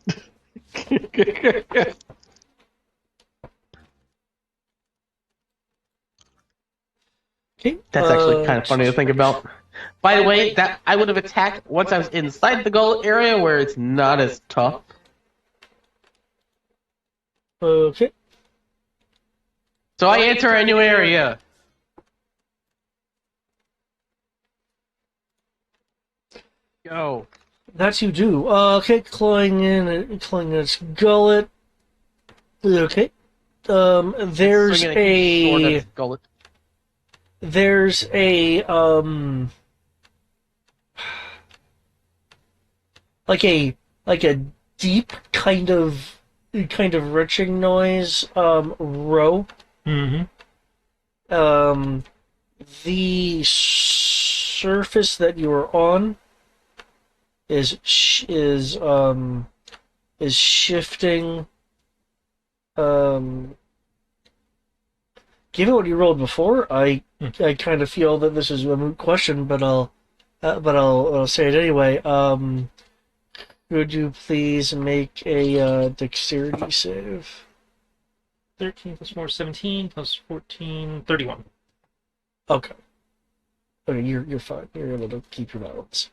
Okay, That's actually kind of funny to think about. By the way, that I would have attacked once I was inside the goal area where it's not as tough. Okay. So I enter a new area. Go. That you do. Okay, clawing its gullet. Okay. There's Swinging a sword at a its gullet. there's a like a deep kind of kind of retching noise, row. Mm-hmm. Um, the surface that you are on is shifting. Um, Given what you rolled before, I kind of feel that this is a moot question, but I'll say it anyway. Would you please make a dexterity save? 13 plus 4, 17 plus 14, 31. Okay. Okay, you're fine. You're able to keep your balance.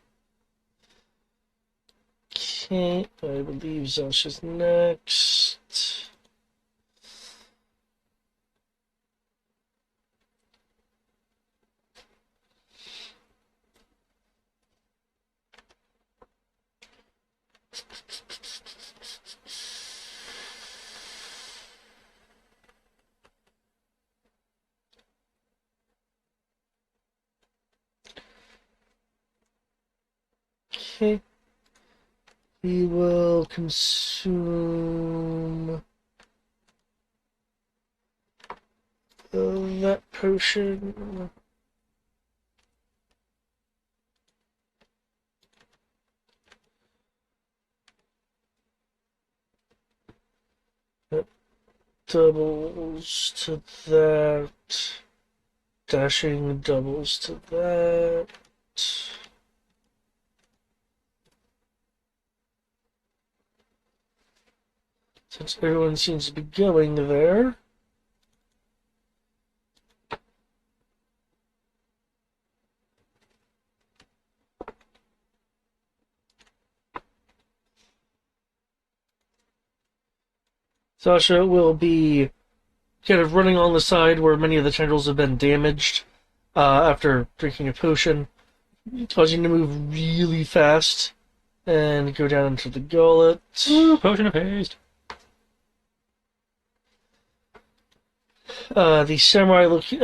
Okay, I believe Zasha's next. Okay. We will consume that potion. That doubles to that. Dashing doubles to that. Since everyone seems to be going there. Sasha will be kind of running on the side where many of the tendrils have been damaged after drinking a potion, causing to move really fast and go down into the gullet. Ooh, potion of haste. The samurai looking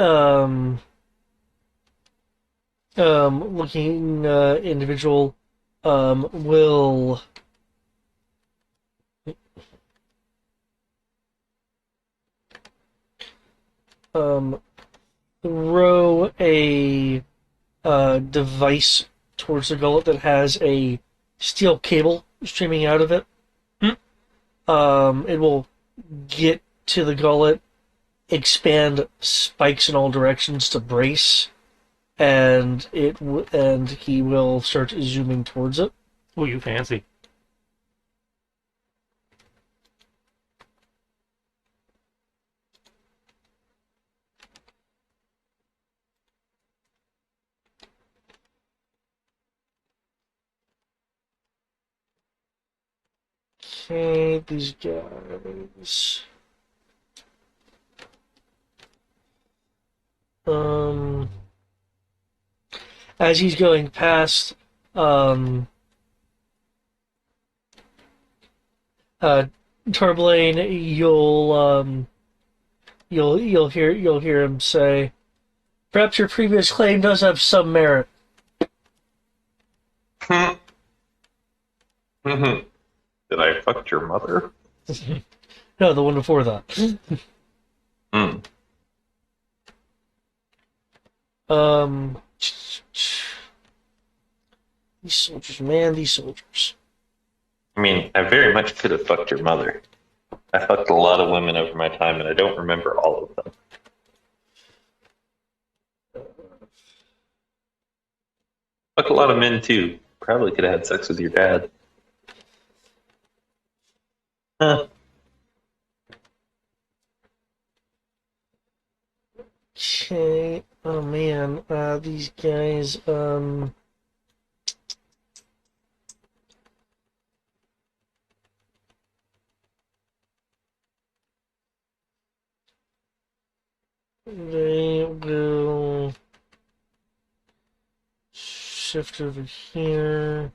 individual will um, throw a device towards the gullet that has a steel cable streaming out of it. It will get to the gullet, expand spikes in all directions to brace, and and he will start zooming towards it. Oh, you fancy. Okay, these guys. Um, as he's going past, uh, Tarblaine, you'll hear him say, "Perhaps your previous claim does have some merit." Did I fuck your mother? No, the one before that. Mm. These soldiers, man, these soldiers. I mean, I very much could have fucked your mother. I fucked a lot of women over my time, and I don't remember all of them. Fucked a lot of men too. Probably could have had sex with your dad. Huh. Okay. Oh man, these guys. They will shift over here.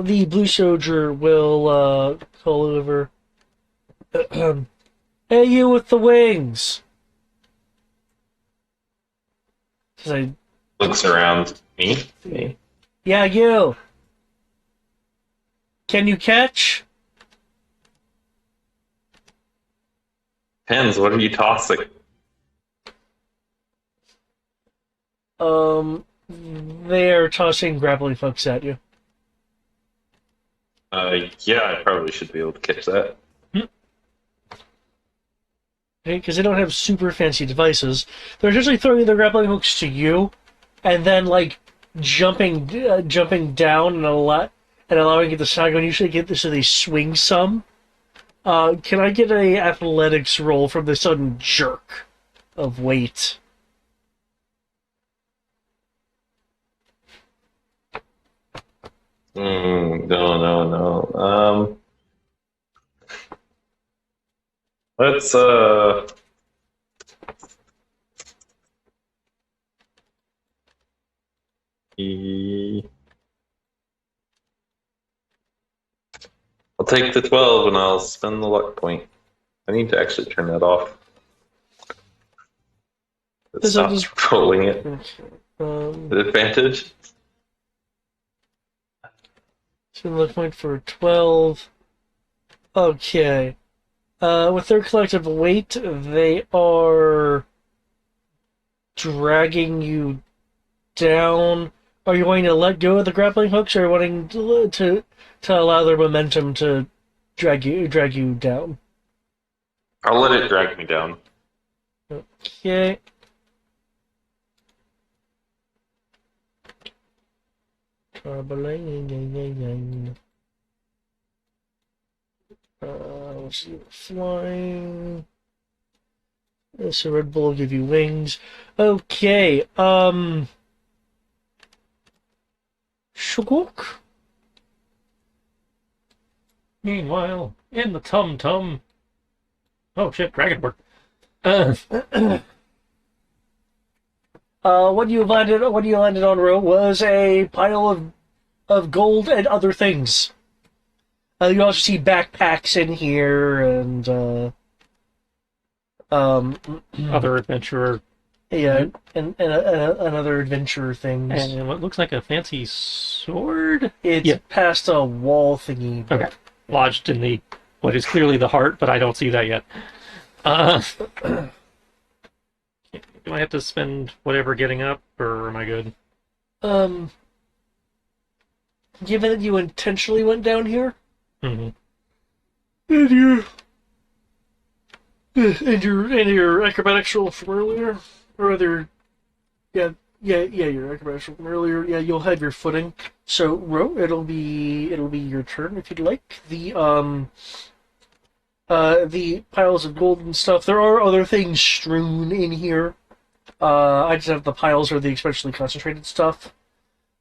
The blue soldier will call over. Hey, you with the wings. Says I, Looks around. Me? yeah, you. Can you catch? Pens, what are you tossing? They are tossing grappling hooks at you. Yeah, I probably should be able to catch that. Because they don't have super fancy devices. They're essentially throwing their grappling hooks to you, and then like jumping down and allowing it to sag on you so they get so they swing some. Can I get a athletics roll from the sudden jerk of weight? No. Let's e- I'll take the 12 and I'll spend the luck point. I need to actually turn that off. It Does that stops just rolling it. um, The advantage. spend luck point for 12? Okay. With their collective weight, they are dragging you down. Are you wanting to let go of the grappling hooks, or are you wanting to allow their momentum to drag you down? I'll let it drag me down. Okay. Let's see, flying. So Red Bull will give you wings. Okay. Shugok. Meanwhile, in the Tum Tum. Oh shit, Dragonborn. Uh, What you landed on, Ro, was a pile of gold and other things. You also see backpacks in here and um other adventurer. yeah, and other adventure things. And what looks like a fancy sword? It's Yeah. past a wall thingy. Okay. Lodged in the what is clearly the heart, but I don't see that yet. Do I have to spend whatever getting up, or am I good? Um, given that you intentionally went down here, Mm-hmm. and your acrobatics roll from earlier, or rather, your acrobatics roll from earlier. Yeah, you'll have your footing. So, Ro, it'll be your turn if you'd like. The piles of gold and stuff. There are other things strewn in here. I just have the piles or the especially concentrated stuff.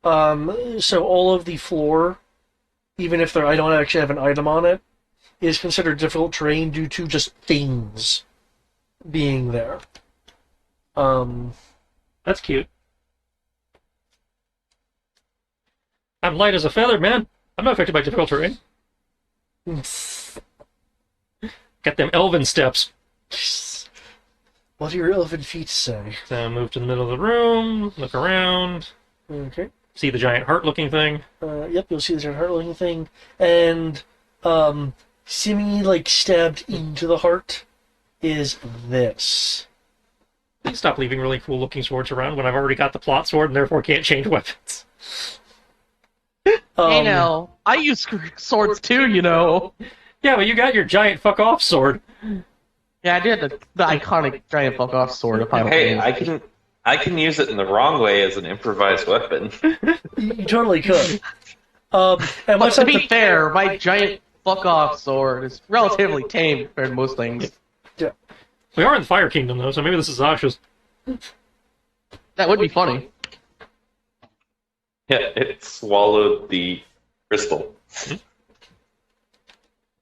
So all of the floor, even if I don't actually have an item on it, is considered difficult terrain due to just things being there. That's cute. I'm light as a feather, man. I'm not affected by difficult terrain. Got them elven steps. What do your elven feet say? So move to the middle of the room, look around, Okay. see the giant heart-looking thing. Yep, you'll see the heart-looking thing, and seemingly like stabbed into the heart is this. Please stop leaving really cool-looking swords around when I've already got the plot sword and therefore can't change weapons. Hey now, I use swords too, you know. Yeah, but you got your giant fuck-off sword. Yeah, I did the iconic giant fuck off sword of Final Hey, Fantasy. I can use it in the wrong way as an improvised weapon. You totally could. And But once to be fair, my giant fuck off sword is relatively tame compared to most things. We are in the Fire Kingdom, though, so maybe this is Zasha's. That would be funny. Yeah, it swallowed the crystal.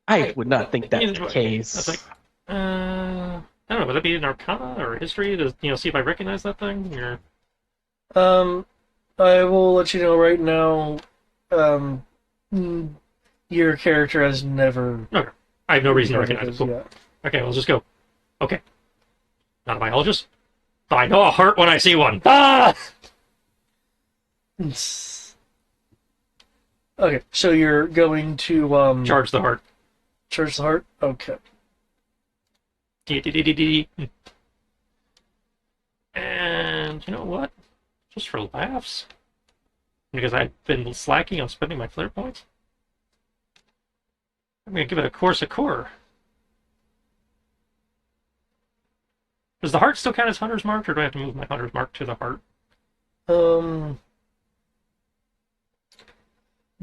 I would not think that's the That's case. like, I don't know, would that be an Arcana or History to, see if I recognize that thing? Or... I will let you know right now. Your character has never. Okay. I have no reason to recognize it. Cool. Yeah. Okay, well, let's just go. Okay. Not a biologist, but I know a heart when I see one. Ah! Okay, so you're going to Charge the heart. charge the heart. Okay. And you know what? Just for laughs, because I've been slacking on spending my flare points, I'm gonna give it a core. Does the heart still count as hunter's mark, or do I have to move my hunter's mark to the heart?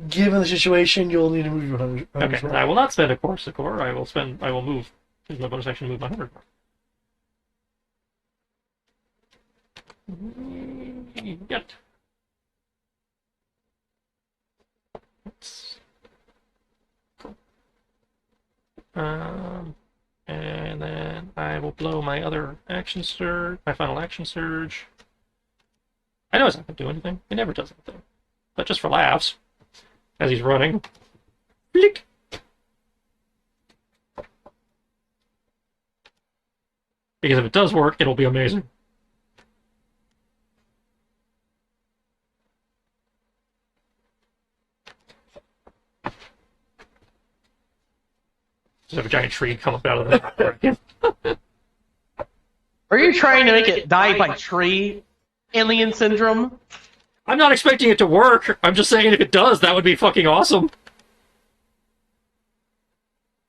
Given the situation, you'll need to move your Okay, hunter's then mark. I will not spend a core. I will move. Use my bonus action to move my hunter's mark. Got it. Cool. And then I will blow my other action surge, my final action surge. I know it's not going to do anything. It never does anything. But just for laughs, as he's running. Flick! Because if it does work, it'll be amazing. Just have a giant tree come up out of the Are you trying to make it die by tree? Alien syndrome? I'm not expecting it to work. I'm just saying if it does, that would be fucking awesome.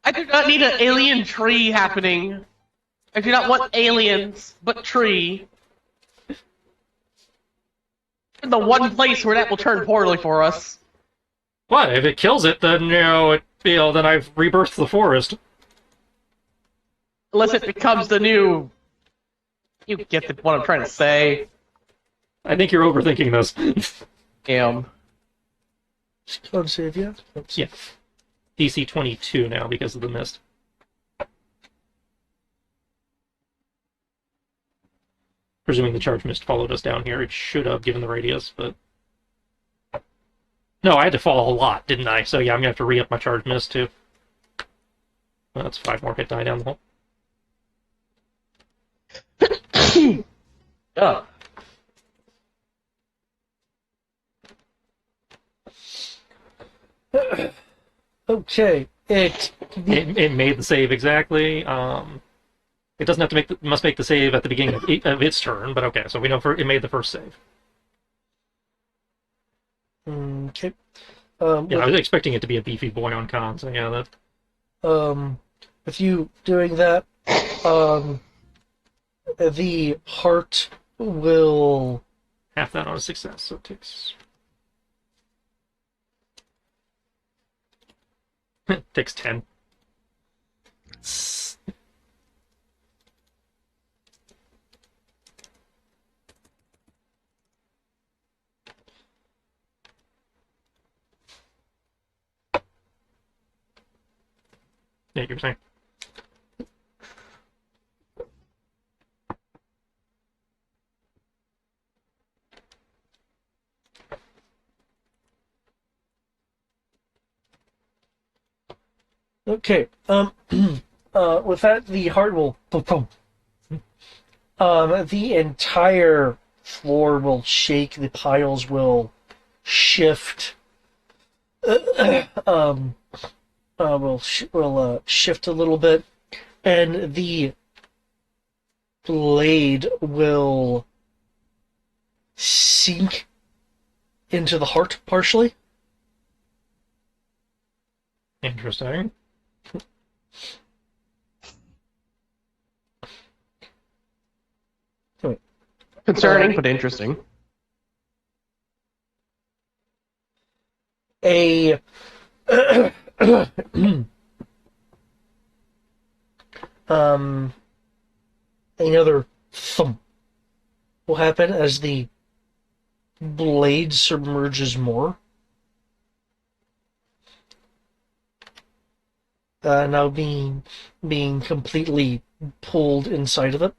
I do not need an alien tree happening. I do not want aliens, but tree. The one place where that will turn poorly for us. What? If it kills it, then, then I've rebirthed the forest. Unless it becomes the new... You get what I'm trying to say. I think you're overthinking this. Con save, yeah? Yeah. DC 22 now because of the mist. Presuming the charge mist followed us down here, it should have given the radius, but... No, I had to fall a lot, didn't I? So yeah, I'm gonna have to re-up my charge mist too. Well, that's 5 more hit die down the hole. Ugh. Okay, It made the save exactly. It doesn't have to must make the save at the beginning of its turn, but okay, so we know it made the first save. Okay. Yeah, I was expecting it to be a beefy boy on con, so yeah, that... With you doing that, the heart will... Half that on a success, so it takes... takes 10. Yeah, you were saying. Okay, with that, the heart will... the entire floor will shake, the piles will shift, will shift a little bit, and the blade will sink into the heart partially. Interesting. Concerning, but interesting. A another thump will happen as the blade submerges more. Now being completely pulled inside of it.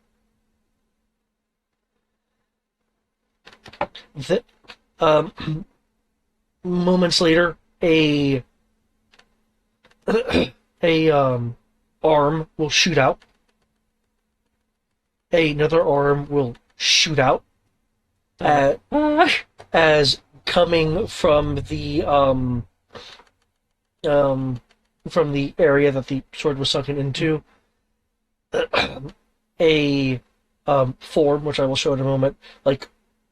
Moments later, a a arm will shoot out. Another arm will shoot out as coming um, from the area that the sword was sunken into. A form, which I will show in a moment, like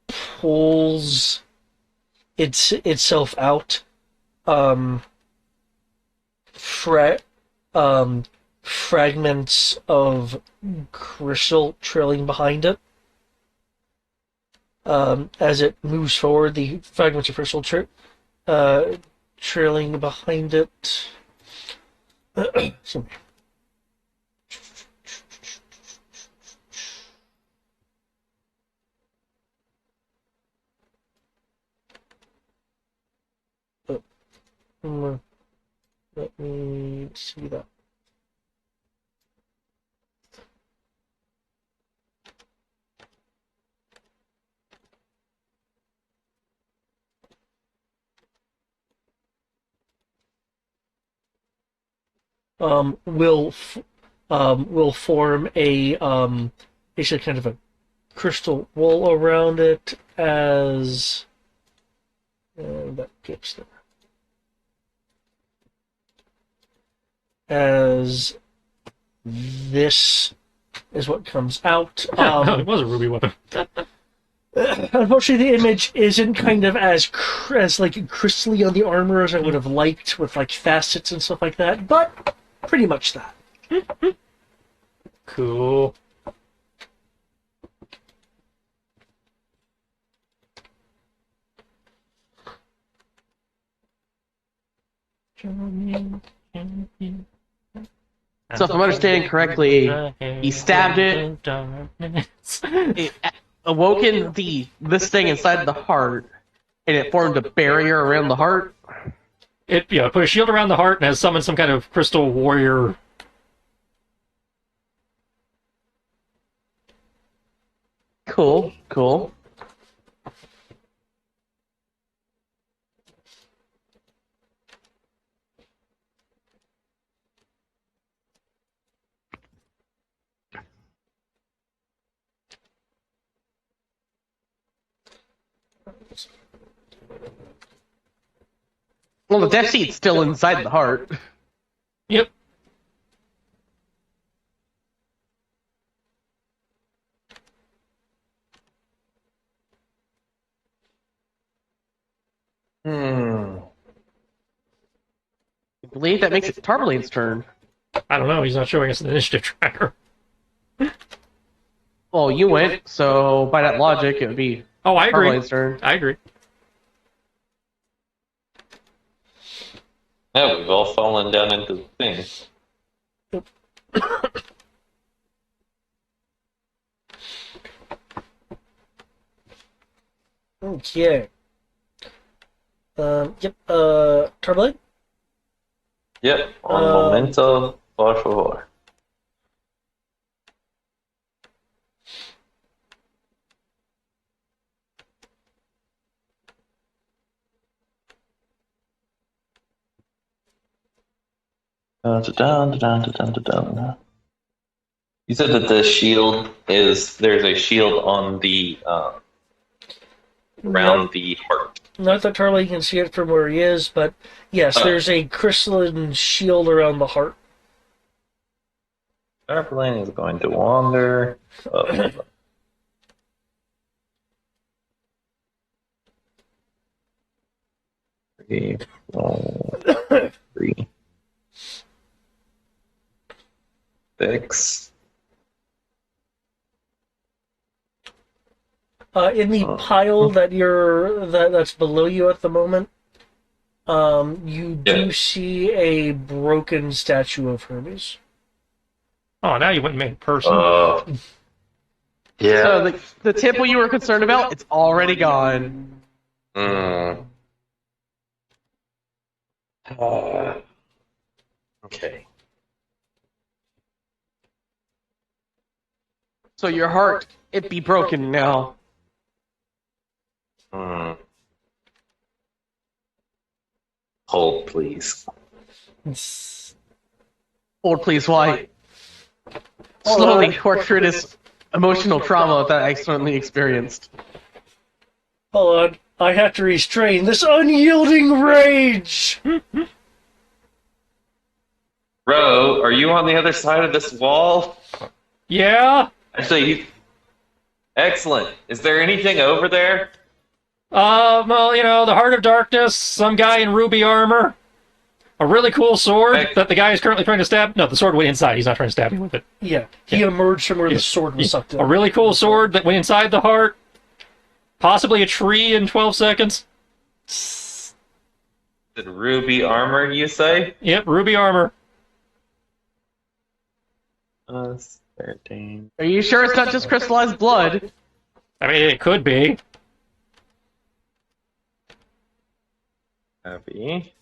pulls itself out. Um, fra- um, Fragments of crystal trailing behind it. As it moves forward, the fragments of crystal trailing behind it. Excuse me. Let me see that. Will form a basically kind of a crystal wall around it as that gets there. As this is what comes out. No, it was a ruby weapon. Unfortunately, the image isn't kind of as like crystally on the armor as I would have liked, with like facets and stuff like that. But pretty much that. Cool. So if I'm understanding correctly, he stabbed it, it awoken this thing inside the heart, and it formed a barrier around the heart. It put a shield around the heart and has summoned some kind of crystal warrior. Cool, cool. Well, the death seed's still inside the heart. Yep. Hmm. I believe that makes it Tarberlane's turn. I don't know. He's not showing us an initiative tracker. Well, you went, so by that logic, it would be Oh, I agree. Tarberlane's turn. I agree. Yeah, we've all fallen down into the thing. Okay. Yep. Turbulent. Yep, on momento, por favor. You said that the shield there's a shield on the around the heart. Not that Tarly can see it from where he is, but yes, there's a crystalline shield around the heart. Tarpaulin is going to wander. Three, four, 3, 6. In the pile that's below you at the moment, you do see a broken statue of Hermes. Oh, now you went and made it person. Yeah. So the temple you were concerned about, it's already gone. Okay. So your heart, it be broken now. Hold, please. Hold please, why? Slowly work through this emotional trauma that I certainly experienced. Hold on. I have to restrain this unyielding rage! Ro, are you on the other side of this wall? Yeah. Actually, excellent. Is there anything over there? Well, the Heart of Darkness, some guy in ruby armor, a really cool sword that the guy is currently trying to stab. No, the sword went inside. He's not trying to stab me with it. Yeah, he emerged from where the sword was sucked in. A really cool sword that went inside the heart. Possibly a tree in 12 seconds. The ruby armor, you say? Yep, ruby armor. 13. Are you sure it's not just crystallized blood? I mean, it could be. Happy.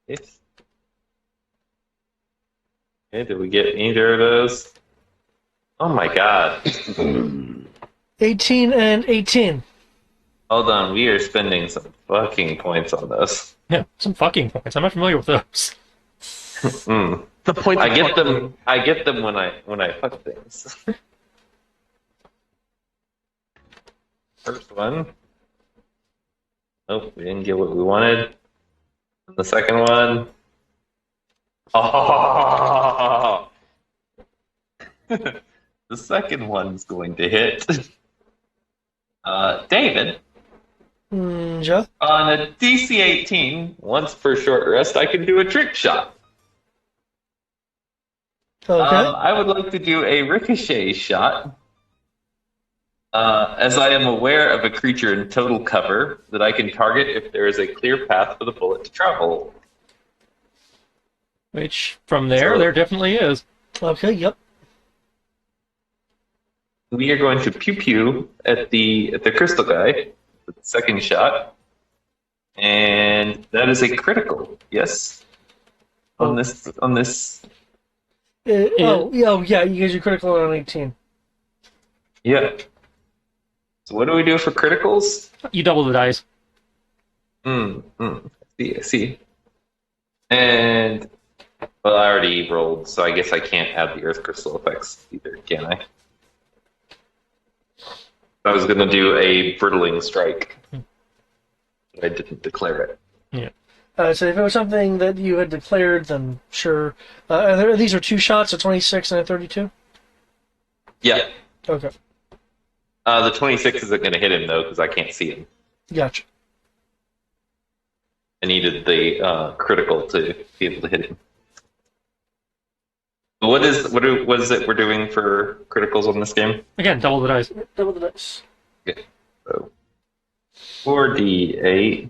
It's... Okay, did we get either of those? Oh my god. 18 and 18. Hold on, we are spending some fucking points on this. Yeah, some fucking points. I'm not familiar with those. Mm. The point. I get them. I get them when I fuck things. First one. Oh, we didn't get what we wanted. And the second one. Oh! The second one's going to hit. David. Yeah. On a DC 18, once per short rest, I can do a trick shot. Okay. I would like to do a ricochet shot. As I am aware of a creature in total cover that I can target if there is a clear path for the bullet to travel. Which, from there definitely is. Okay, yep. We are going to pew pew at the crystal guy with the second shot, and that is a critical. Yes, on this. Yeah, you guys are critical on 18. Yeah. So what do we do for criticals? You double the dice. I see. And well, I already rolled, so I guess I can't add the earth crystal effects either, can I? I was gonna do a brittling strike. But I didn't declare it. Yeah. So if it was something that you had declared, then sure. These are two shots, a 26 and a 32? Yeah. Okay, The 26 isn't gonna hit him though, because I can't see him. gotcha. I needed the critical to be able to hit him. What is it we're doing for criticals on this game? Again, double the dice. Double the dice. Okay. So 4d8.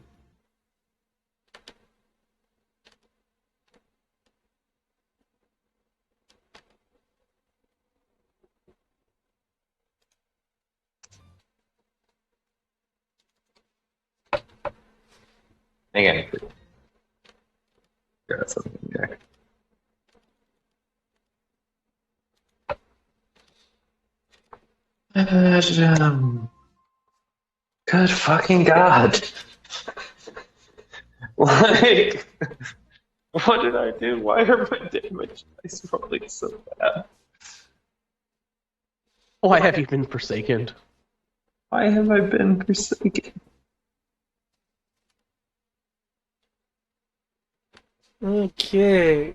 Hang on. Got something there. Good fucking god. Like, what did I do? Why are my damage dice rolling so bad? Why have you been forsaken? Why have I been forsaken? Okay.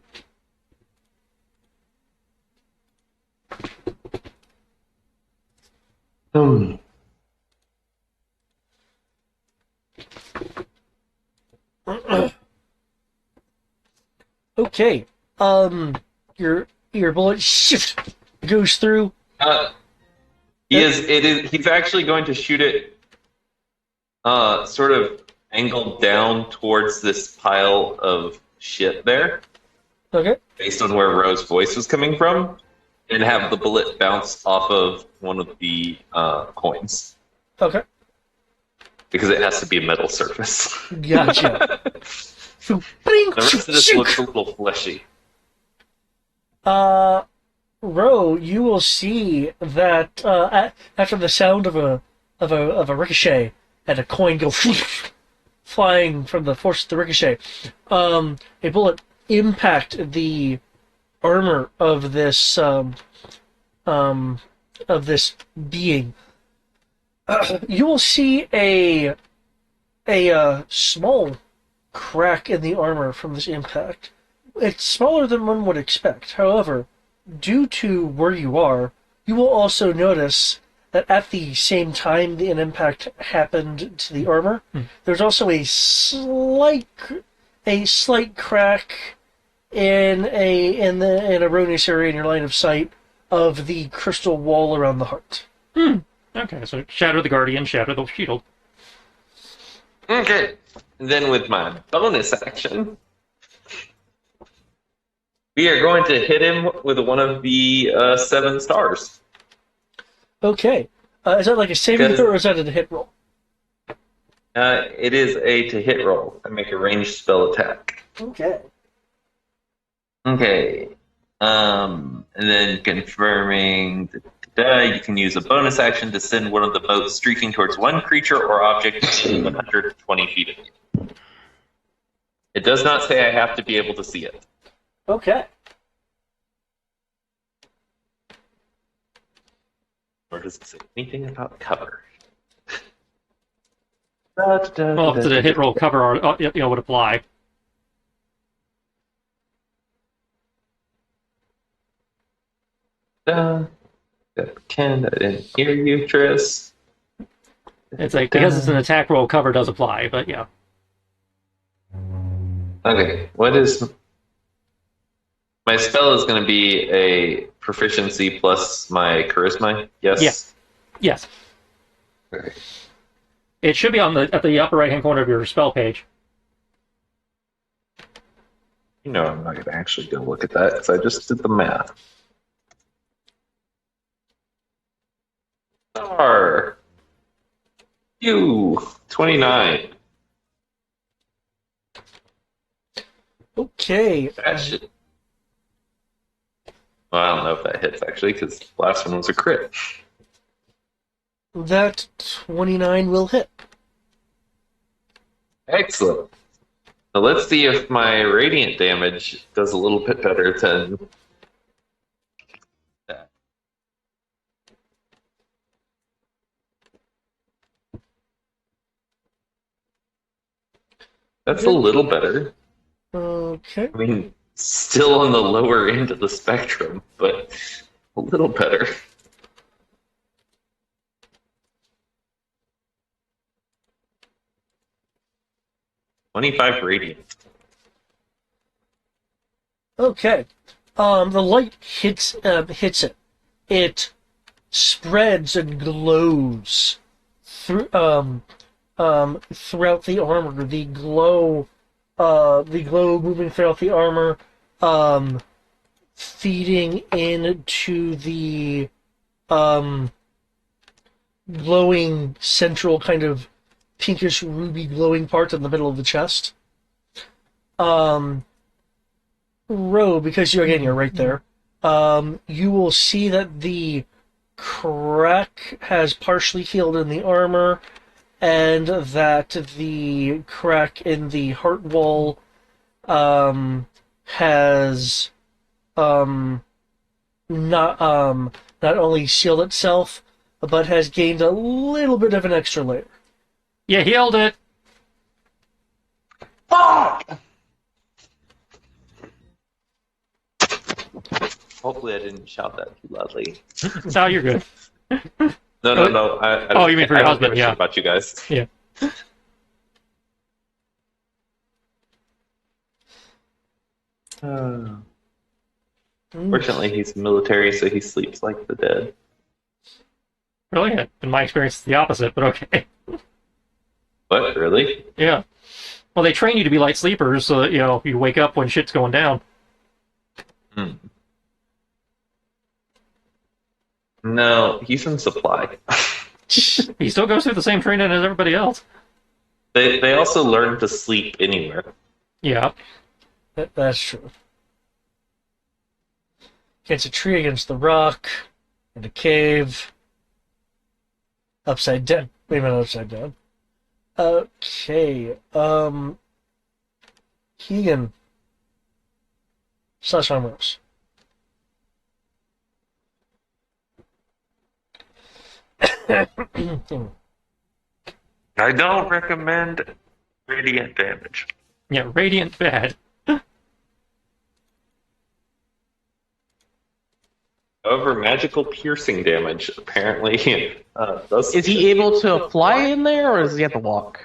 Okay. Your bullet shift goes through. He's actually going to shoot it sort of angled down towards this pile of shit there, Okay. based on where Rose's voice was coming from, and have the bullet bounce off of one of the coins. Okay. Because it has to be a metal surface. Gotcha. The rest of this looks a little fleshy. Ro, you will see that after the sound of a ricochet and a coin go flying from the force of the ricochet, a bullet impact the armor of this um, being, you will see a small crack in the armor from this impact. It's smaller than one would expect. However, due to where you are, you will also notice that at the same time an impact happened to the armor, there's also a slight crack in an erroneous area in your line of sight of the crystal wall around the heart. Okay, so shatter the guardian, shatter the shield. Okay. And then with my bonus action, we are going to hit him with one of the 7 stars. Okay. Is that like a saving Because- throw or is that a hit roll? It is a to hit roll. I make a ranged spell attack. Okay. Okay. And then confirming that you can use a bonus action to send one of the boats streaking towards one creature or object within 120 feet of you. It does not say I have to be able to see it. Okay. Or does it say anything about cover? Well, if it's a hit roll, cover would apply. Ken, I didn't hear you, Tris. It's like, because it's an attack roll, cover does apply, but yeah. Okay, what is... My spell is going to be a proficiency plus my charisma, yes? Yes. Okay. It should be at the upper right-hand corner of your spell page. You know I'm not going to actually go look at that because I just did the math. Star. You 29. Okay. That should... Well, I don't know if that hits actually because the last one was a crit. That 29 will hit. Excellent. So let's see if my radiant damage does a little bit better than that. That's a little better. Okay. I mean, still on the lower end of the spectrum, but a little better. $25 radiant. Okay. The light hits it. It spreads and glows through throughout the armor. The glow moving throughout the armor, feeding into the glowing central kind of pinkish ruby glowing part in the middle of the chest. Row, because you're right there. You will see that the crack has partially healed in the armor, and that the crack in the heart wall has not only sealed itself, but has gained a little bit of an extra layer. You healed it! Fuck! Hopefully I didn't shout that too loudly. No, you're good. No. I don't, you mean for your I don't husband, give a yeah. shit about you guys. Yeah. Fortunately, he's military, so he sleeps like the dead. Really? In my experience, it's the opposite, but okay. What, really? Yeah. Well, they train you to be light sleepers so that, you wake up when shit's going down. Hmm. No, he's in supply. He still goes through the same training as everybody else. They also learn to sleep anywhere. Yeah. That's true. Against a tree, against the rock, in a cave, upside down. Wait a minute, upside down. Okay, Keegan. slash armors. I don't recommend radiant damage. Yeah, radiant bad. However, magical piercing damage apparently does. Is he able to fly in there, or does he have to walk?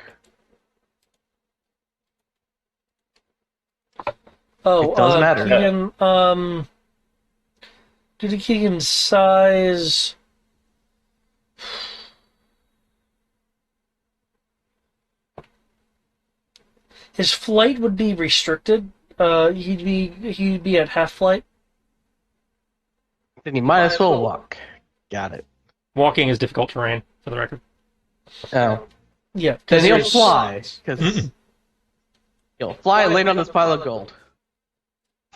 Oh, It does matter. Keegan, due to Keegan's size, his flight would be restricted. He'd be at half flight. Then he might as well walk. Got it. Walking is difficult terrain, for the record. Oh. Yeah, Then he'll there's- fly, because he'll fly and land on this pile of gold.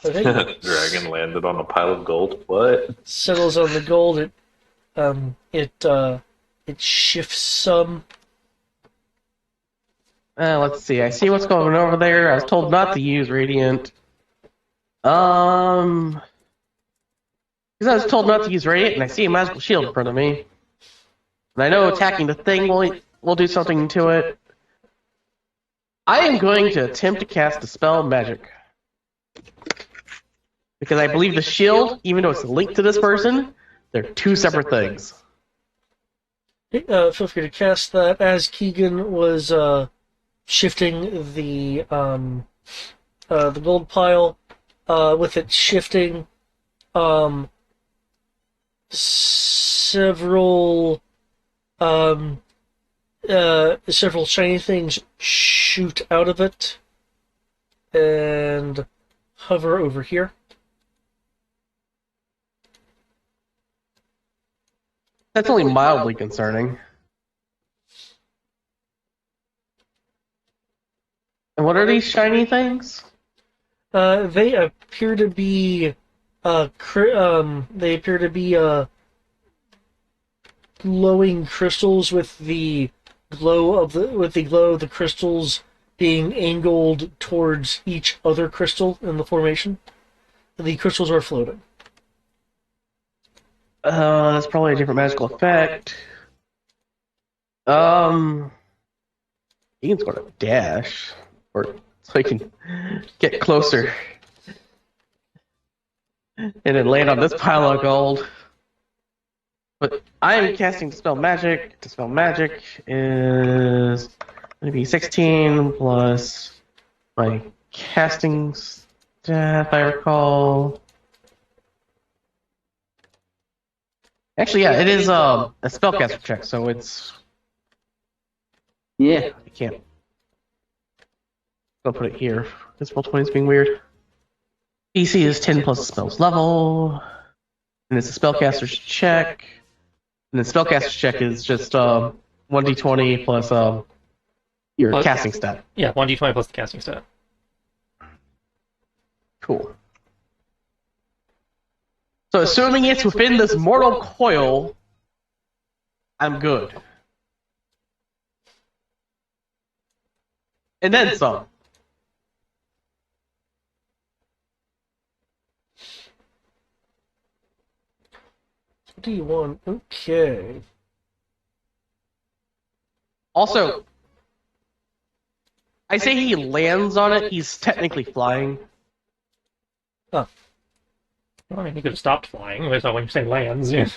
I think Dragon landed on a pile of gold. What? settles on the gold. It shifts some. Let's see. I see what's going over there. I was told not to use Radiant. Because I was told not to use Radiant, and I see a magical shield in front of me. And I know attacking the thing will do something to it. I am going to attempt to cast Dispel Magic. Because I believe the shield, even though it's linked to this person, they're two separate things. Feel free to cast that as Keegan was shifting the gold pile. With it shifting, several shiny things shoot out of it and hover over here. That's only mildly concerning. And what are these shiny things? They appear to be glowing crystals with the glow of the crystals being angled towards each other crystal in the formation. The crystals are floating. That's probably a different magical effect. He can sort of dash, or so he can get closer and then land on this pile of gold. But I am casting Dispel Magic. Dispel Magic is going to be 16 plus my casting stat, if I recall. Actually, yeah, it is a spellcaster check, so it's... Yeah, I can't. I'll put it here. This roll 20 is being weird. DC is 10 plus the spell's level. And it's a spellcaster's check. And the spellcaster's check is just 1d20 plus your casting stat. Yeah, 1d20 plus the casting stat. Cool. So assuming it's within this mortal coil, I'm good. And then some. D1, okay. Also, I say he lands on it, he's technically flying. Oh. Well, I mean, he could have stopped flying. That's not when you say lands. Yeah.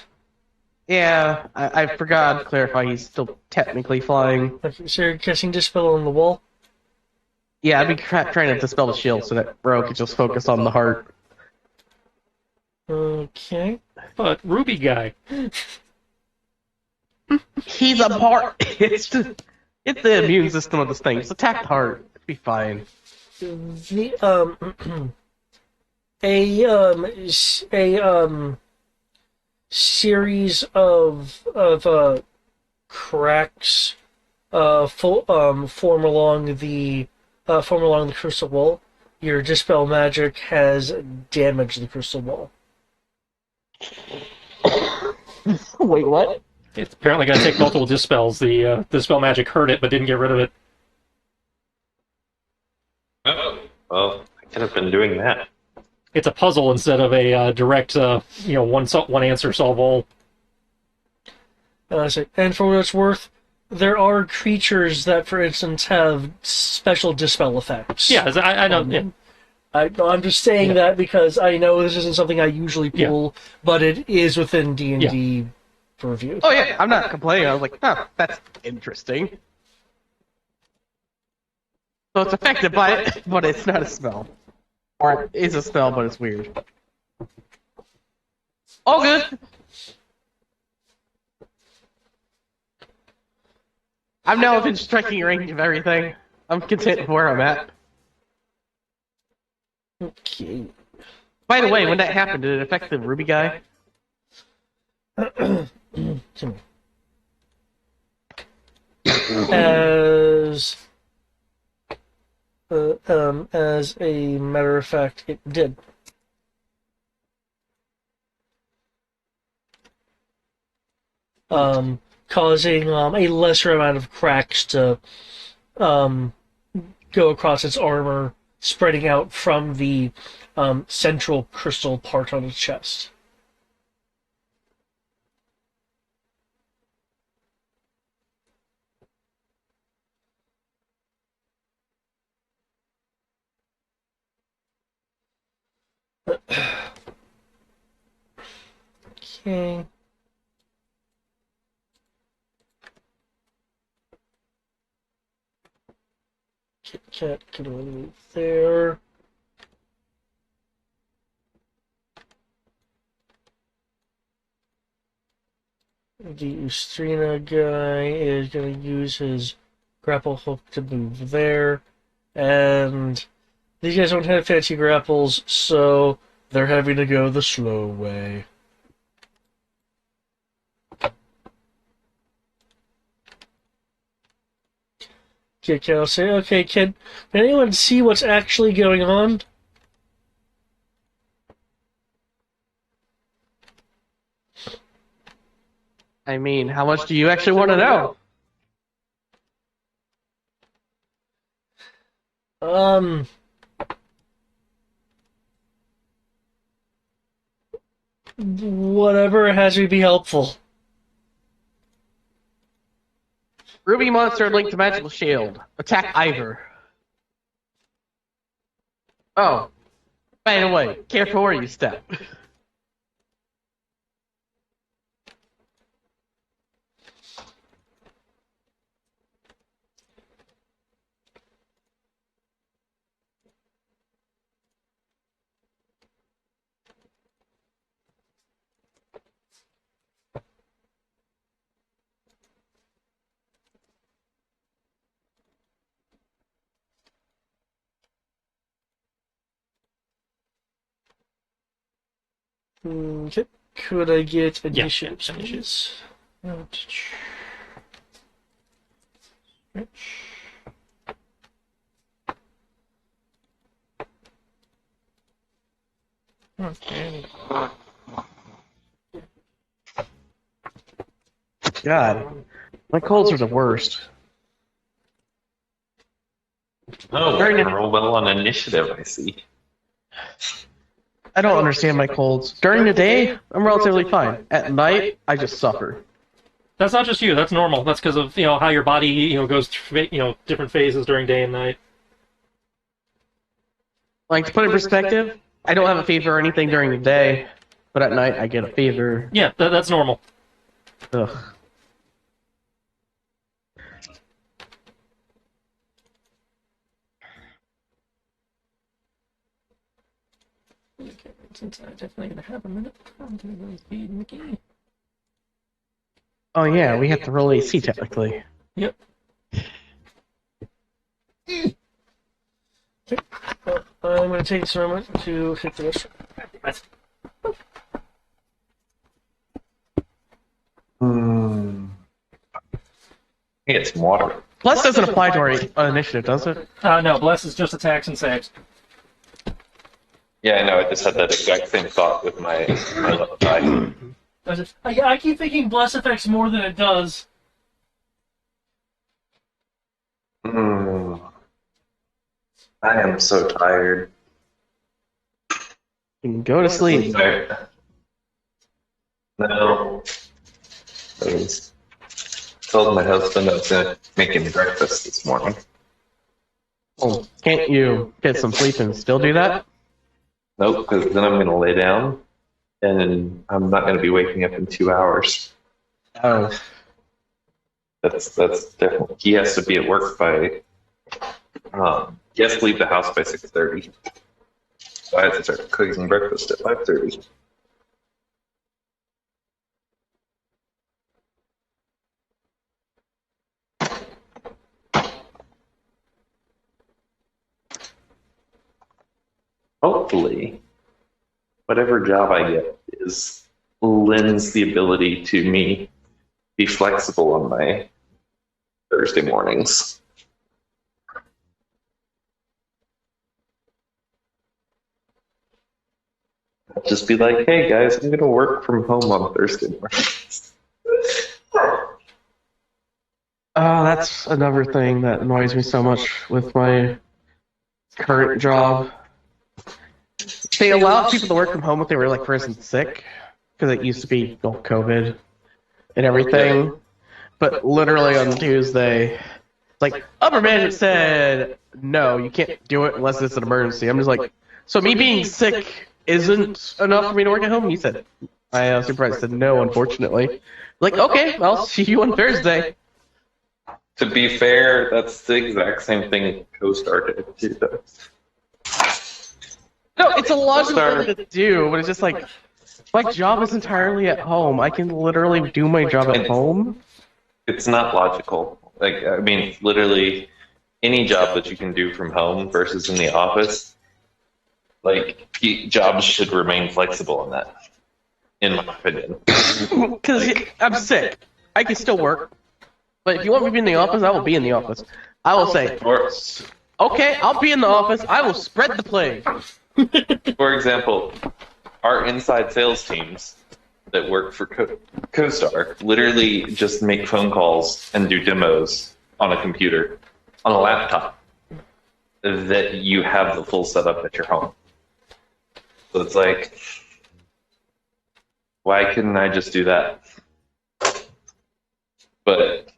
Yeah, I forgot to clarify, he's still technically flying. Okay, so you're casting Dispel on the wall? Yeah, I'd be trying to dispel the shield so that Bro could just focus on the heart. Okay. But Ruby guy. He's a part. It's the immune system of this thing. Just attack the heart. It'll be fine. The a series of cracks form along the crystal wall. Your Dispel Magic has damaged the crystal wall. Wait, what? It's apparently going to take multiple dispels. The Dispel Magic hurt it, but didn't get rid of it. Oh, well, I could have been doing that. it's a puzzle instead of a direct, one answer solve all. And for what it's worth, there are creatures that, for instance, have special dispel effects. Yeah, I know. Yeah. I'm just saying that because I know this isn't something I usually pull, but it is within D&D purview. Oh yeah, I'm not complaining. I was like, huh, that's interesting. So it's affected by it, but it's not a spell. Or it is a spell, but it's weird. All good. I'm now within striking range of everything. I'm content with where I'm at. Okay. By the way, when that happened, did it affect the Ruby guy? As a matter of fact, it did. Causing a lesser amount of cracks to go across its armor, spreading out from the central crystal part on its chest. Okay. Kit Kat can move there. The Ustrina guy is going to use his grapple hook to move there. And these guys don't have fancy grapples, so they're having to go the slow way. Kit Kat will say, okay, can anyone see what's actually going on? I mean, how much do you actually want to know? Whatever has me be helpful. Ruby monster linked to magical shield. Attack Ivor. Oh. By the way, careful where you step. Okay. Could I get initiative, Yeah, please? Okay. God. My colds are the worst. Oh, Very nice. roll well on initiative, I see. I don't understand my colds. During the day, I'm relatively fine. At night, I just suffer. That's not just you. That's normal. That's because of how your body goes through different phases during day and night. Like, to put it in perspective, I don't have a fever or anything during the day, but at night I get a fever. Yeah, that's normal. Ugh. Okay, since I'm definitely gonna have a minute, I'm gonna go feed Mickey. Oh yeah, we have to roll AC technically. Yep. I'm going to take this moment to hit the rest. It's water. Plus doesn't apply to our initiative, does it? No, bless is just attacks and saves. Yeah, I know. I just had that exact same thought with my left eye. I keep thinking Bless affects more than it does. I am so tired. You can go to sleep. No. I was told my husband I was going to make him breakfast this morning. Well, can't you get some sleep and still do that? Nope, because then I'm going to lay down, and I'm not going to be waking up in 2 hours. Oh. That's definitely. He has to be at work by. He has to leave the house by 6:30. So I have to start cooking breakfast at 5:30. Hopefully, whatever job I get lends the ability to me be flexible on my Thursday mornings. Just be like, hey guys, I'm going to work from home on Thursday mornings. Oh, that's another thing that annoys me so much with my current job. They allow people to work from home if they were, like, for instance, sick, because it used to be COVID and everything. But literally on Tuesday, it's like, upper management said, no, you can't do it unless it's an emergency. I'm just like, so me being sick isn't enough for me to work at home? And he said, my supervisor said, no, unfortunately. Like, okay, I'll see you on Thursday. To be fair, that's the exact same thing CoStar did too, though. No, it's a logical thing to do, but it's just like, my job is entirely at home. I can literally do my job at home. It's not logical. Like, I mean, literally, any job that you can do from home versus in the office, like, jobs should remain flexible in that, in my opinion. Because I'm sick. I can still work. But if you want me to be in the office, I will be in the office. I will say, okay, I'll be in the office. I will spread the plague. For example, our inside sales teams that work for CoStar literally just make phone calls and do demos on a computer, on a laptop, that you have the full setup at your home. So it's like, why couldn't I just do that? But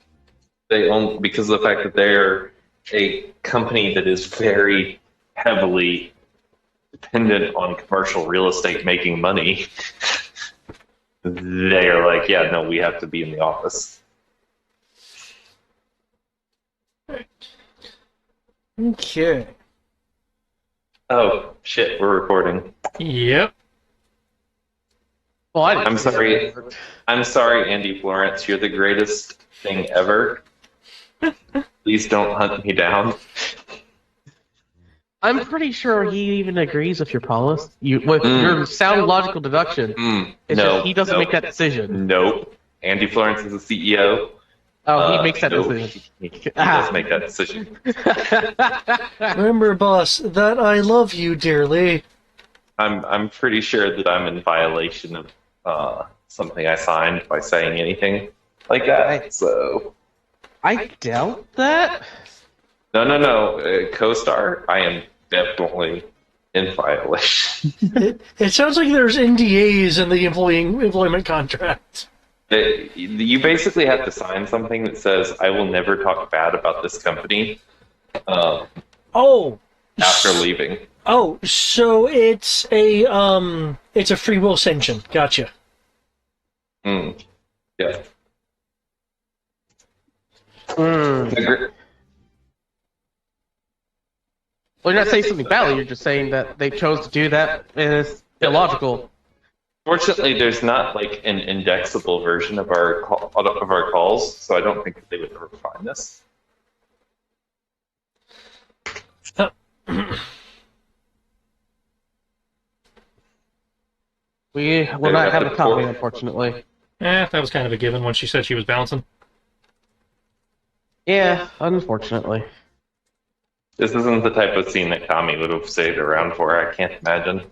they only, because of the fact that they're a company that is very heavily dependent on commercial real estate making money, they are like, yeah, no, we have to be in the office. Okay. Oh, shit, we're recording. Yep. Well, I'm sorry. I'm sorry, Andy Florence. You're the greatest thing ever. Please don't hunt me down. I'm pretty sure he even agrees with your policy. With your sound logical deduction. It's No, just he doesn't make that decision. Nope. Andy Florence is the CEO. Oh, he makes that no, decision. He does make that decision. Remember, boss, that I love you dearly. I'm pretty sure that I'm in violation of something I signed by saying anything like that. So I doubt that. no. CoStar, I am definitely in violation. It sounds like there's NDAs in the employment contract. You basically have to sign something that says, "I will never talk bad about this company." Oh, After leaving. oh, so it's a free will sanction. Gotcha. Yeah. Well, you're not saying something badly. You're just saying that they chose to do that, and it's illogical. Fortunately, there's not like an indexable version of our calls, so I don't think that they would ever find this. We will not have a copy, unfortunately. That was kind of a given when she said she was bouncing. Yeah, unfortunately. This isn't the type of scene that Tommy would have stayed around for. I can't imagine.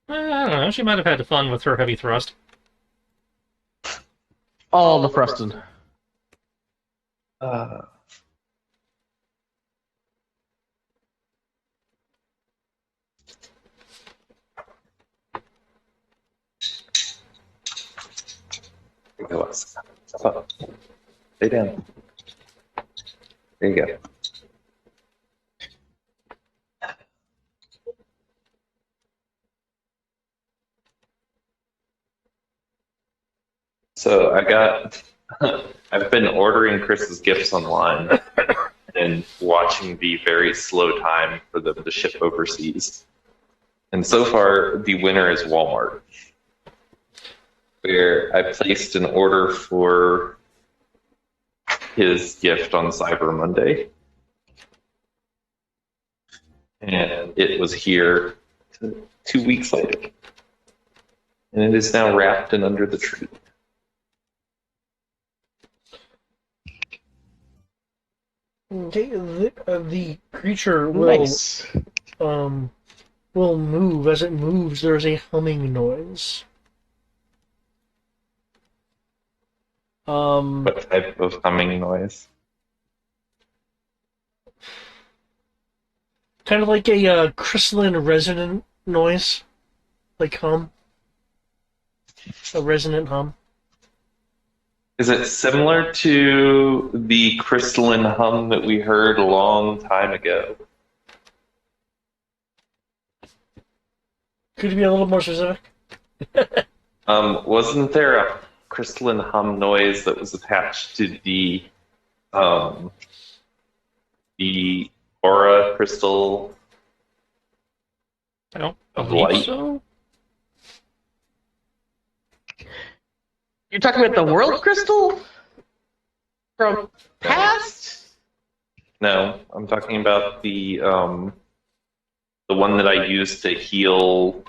I don't know. She might have had fun with her heavy thrust. All the thrusting. Go up. Stay down. There you go. So I've been ordering Chris's gifts online and watching the very slow time for them to ship overseas. And so far, the winner is Walmart, where I placed an order for his gift on Cyber Monday. And it was here 2 weeks later. And it is now wrapped and under the tree. Okay, the creature Nice. will move. As it moves, there is a humming noise. What type of humming noise? Kind of like a crystalline resonant noise, like hum, a resonant hum. Is it similar to the crystalline hum that we heard a long time ago? Could you be a little more specific? Wasn't there a crystalline hum noise that was attached to the aura crystal I don't of believe light? so. You're talking about the world crystal from past? No, I'm talking about the one that I used to heal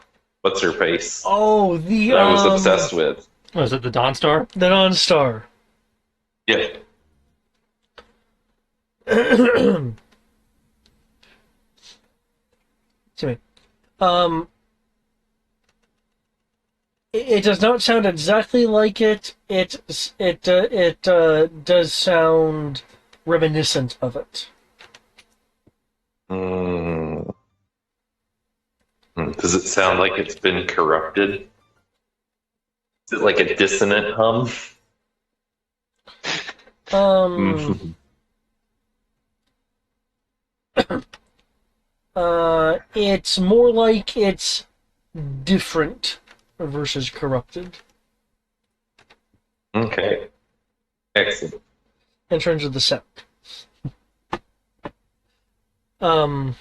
what's her face Oh, the that I was obsessed with. Was it the Dawn Star? the non-star. Yeah. Excuse me. It does not sound exactly like it. It does sound reminiscent of it. Mm. Does it sound like it's been corrupted? Is it like a dissonant hum? Um. It's more like it's different versus corrupted Okay. Excellent. in terms of the sound. Um.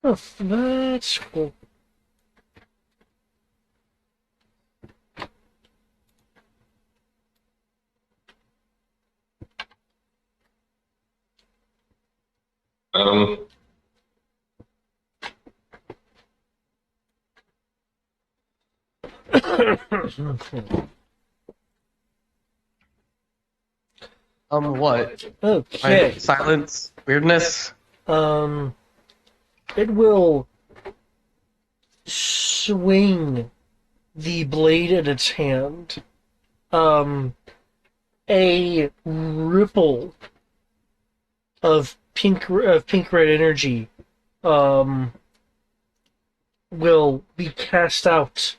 Oh, that's cool. Um, What? Okay. Silence? Weirdness? Um. It will swing the blade in its hand. A ripple of pink red energy um, will be cast out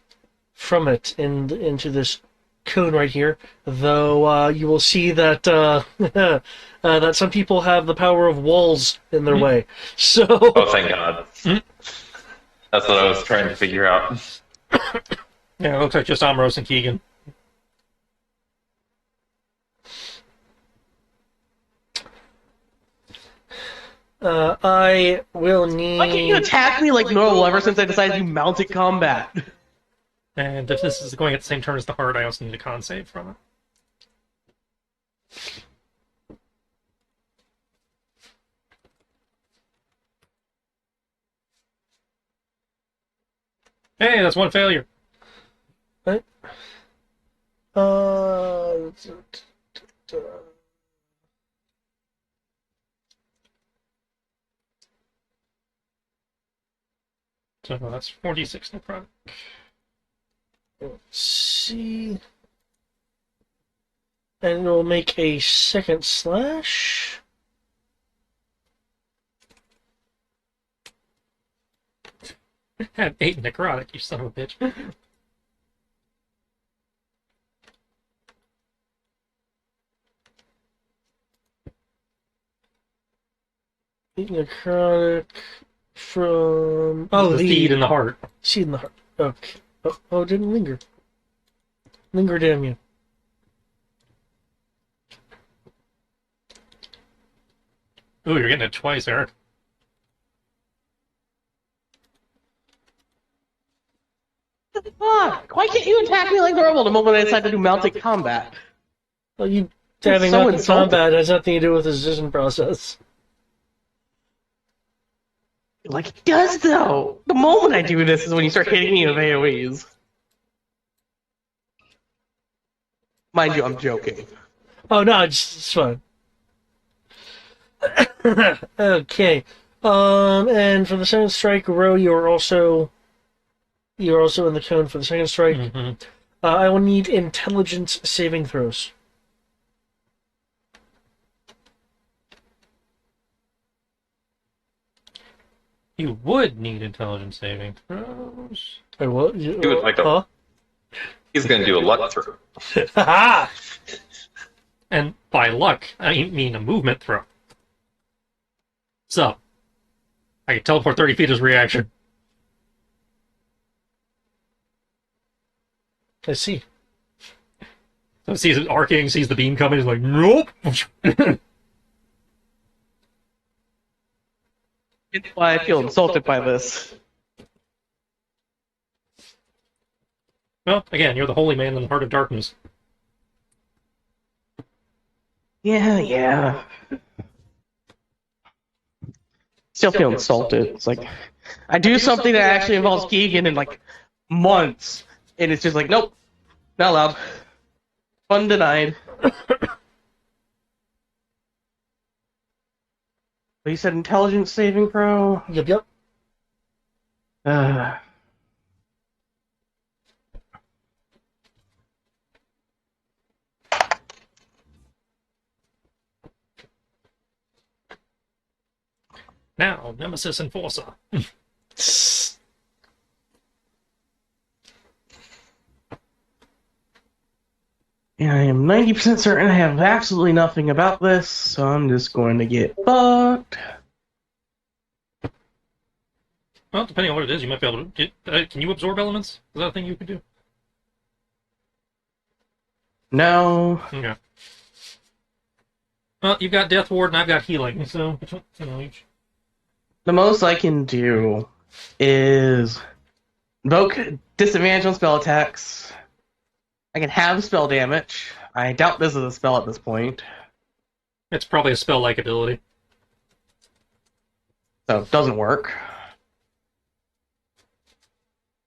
from it into this cone right here. Though you will see that that some people have the power of walls in their way. So oh, thank God. That's what I was trying to figure out. Yeah, it looks like just Ambrose and Keegan. I will need. Why can't you attack me like normal ever since I decided to mounted combat? And if this is going at the same turn as the heart, I also need a con save from it. Hey, that's one failure. Right? So that's 46 necrotic. Let's see. And we'll make a second slash. Had 8 necrotic, you son of a bitch. Necrotic from The seed in the heart. seed in the heart. Okay. Oh, it didn't linger. Linger, damn you. Ooh, you're getting it twice, Eric. Fuck! Why can't you attack me like normal the moment I decide to do mounted combat? Well, you That's having so not in insulting. combat has nothing to do with the decision process. Like, it does though! The moment I do this is when you start hitting me with AoEs. Mind you, I'm joking. Oh no, it's fine. Okay. And for the second strike, Ro, you're also in the cone for the second strike. Mm-hmm. I will need intelligence saving throws. You would need intelligence saving throws. I will. He would like a- Huh? He's going to do a luck throw. Haha! And by luck, I mean a movement throw. So, I can teleport 30 feet as a reaction. I see. So sees it arcing, sees the beam coming, he's like, nope! It's why I feel insulted by this. Well, again, you're the holy man in the heart of darkness. Yeah. Still feel insulted. It's like, I do something that actually involves Keegan in like months, and it's just like, nope, not allowed. Fun denied. But you said intelligence saving throw? Yep. Uh, Now, Nemesis Enforcer. and I am 90% certain I have absolutely nothing about this, so I'm just going to get fucked. Well, depending on what it is, you might be able to... can you absorb elements? Is that a thing you could do? No. Okay. Well, you've got Death Ward and I've got Healing, so... each. The most I can do is invoke disadvantage on spell attacks. I can have spell damage. I doubt this is a spell at this point, It's probably a spell-like ability. so it doesn't work.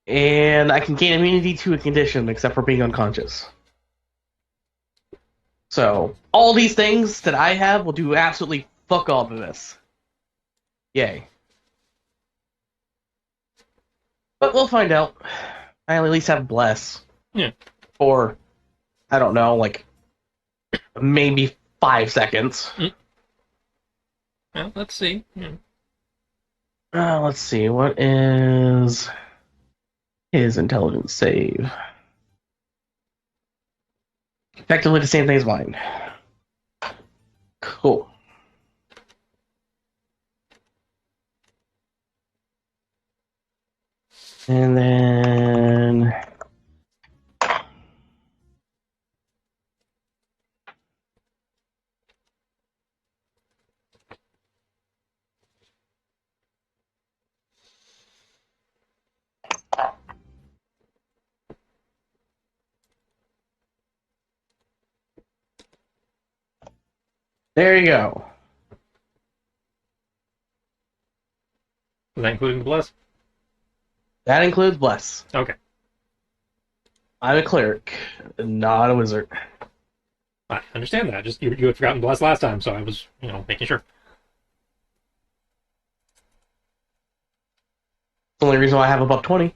And I can gain immunity to a condition except for being unconscious. So, all these things that I have will do absolutely fuck all to this. Yay. But we'll find out. I at least have Bless. Yeah. Or, I don't know, like, maybe 5 seconds. Well, let's see. Yeah. Let's see, what is his intelligence save? Effectively the same thing as mine. Cool. And then... There you go. Is that including the Bless? That includes bless. Okay. I'm a cleric, not a wizard. I understand that. Just you had forgotten bless last time, so I was, making sure. The only reason why I have above 20.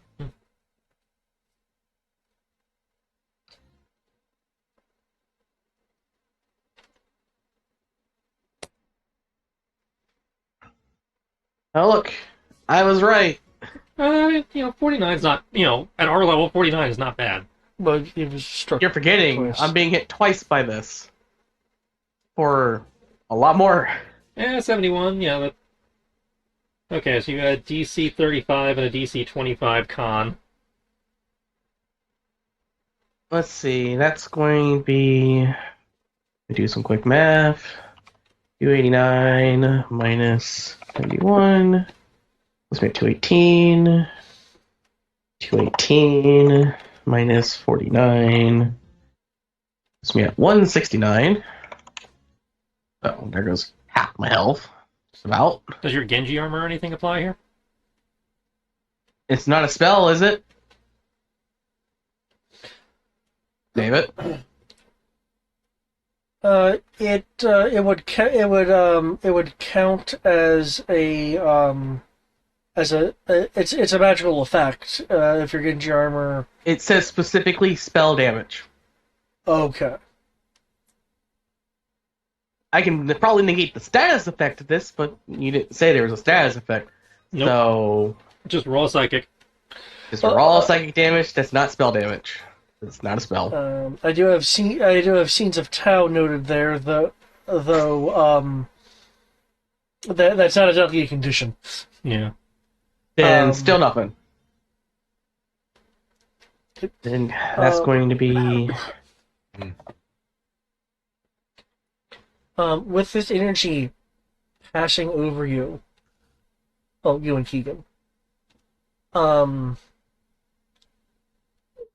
Oh, look. I was right. 49 is not, at our level, 49 is not bad. But he was struck. You're forgetting. twice. I'm being hit twice by this. For a lot more. 71, yeah. Okay, so you had DC 35 and a DC 25 con. Let's see. That's going to be. Let me do some quick math. 289 minus 71. Let's make 218. 218 minus 49. Puts me at 169. Oh, there goes half my health. Just about. Does your Genji armor or anything apply here? It's not a spell, is it? David? It would count as it's a magical effect if you're getting your armor. It says specifically spell damage. Okay. I can probably negate the status effect of this, but you didn't say there was a status effect. Nope. So Just raw psychic. just raw psychic damage. That's not spell damage. It's not a spell. I do have scenes of Tau noted there, though that's not a deadly condition. Yeah. Then still nothing. Then that's going to be. With this energy passing over you, you and Keegan,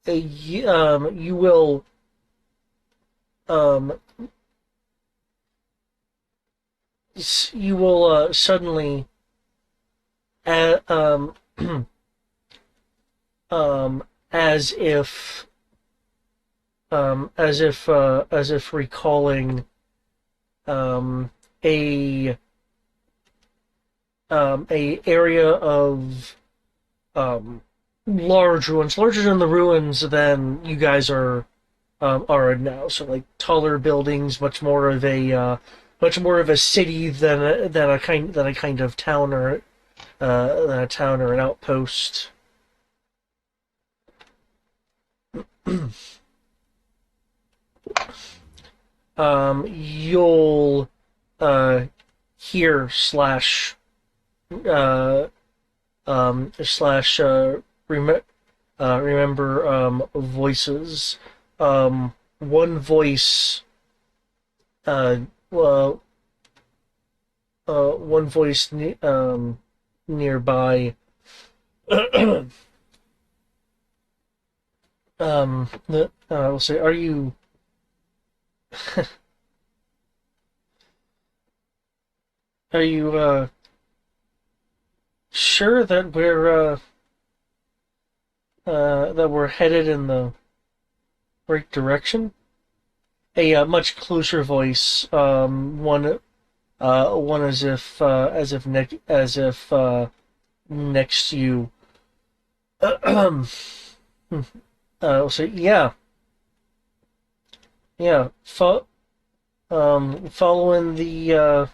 you will, suddenly, as if, recalling a area of large ruins, larger than the ruins than you guys are in now. So like taller buildings, much more of a city than a kind of town or an outpost. You'll hear slash remember voices. One voice one voice nearby will say, "Are you?" Are you sure that we're headed in the right direction? A much closer voice, one as if next to you. Will say, "Yeah, yeah." Following the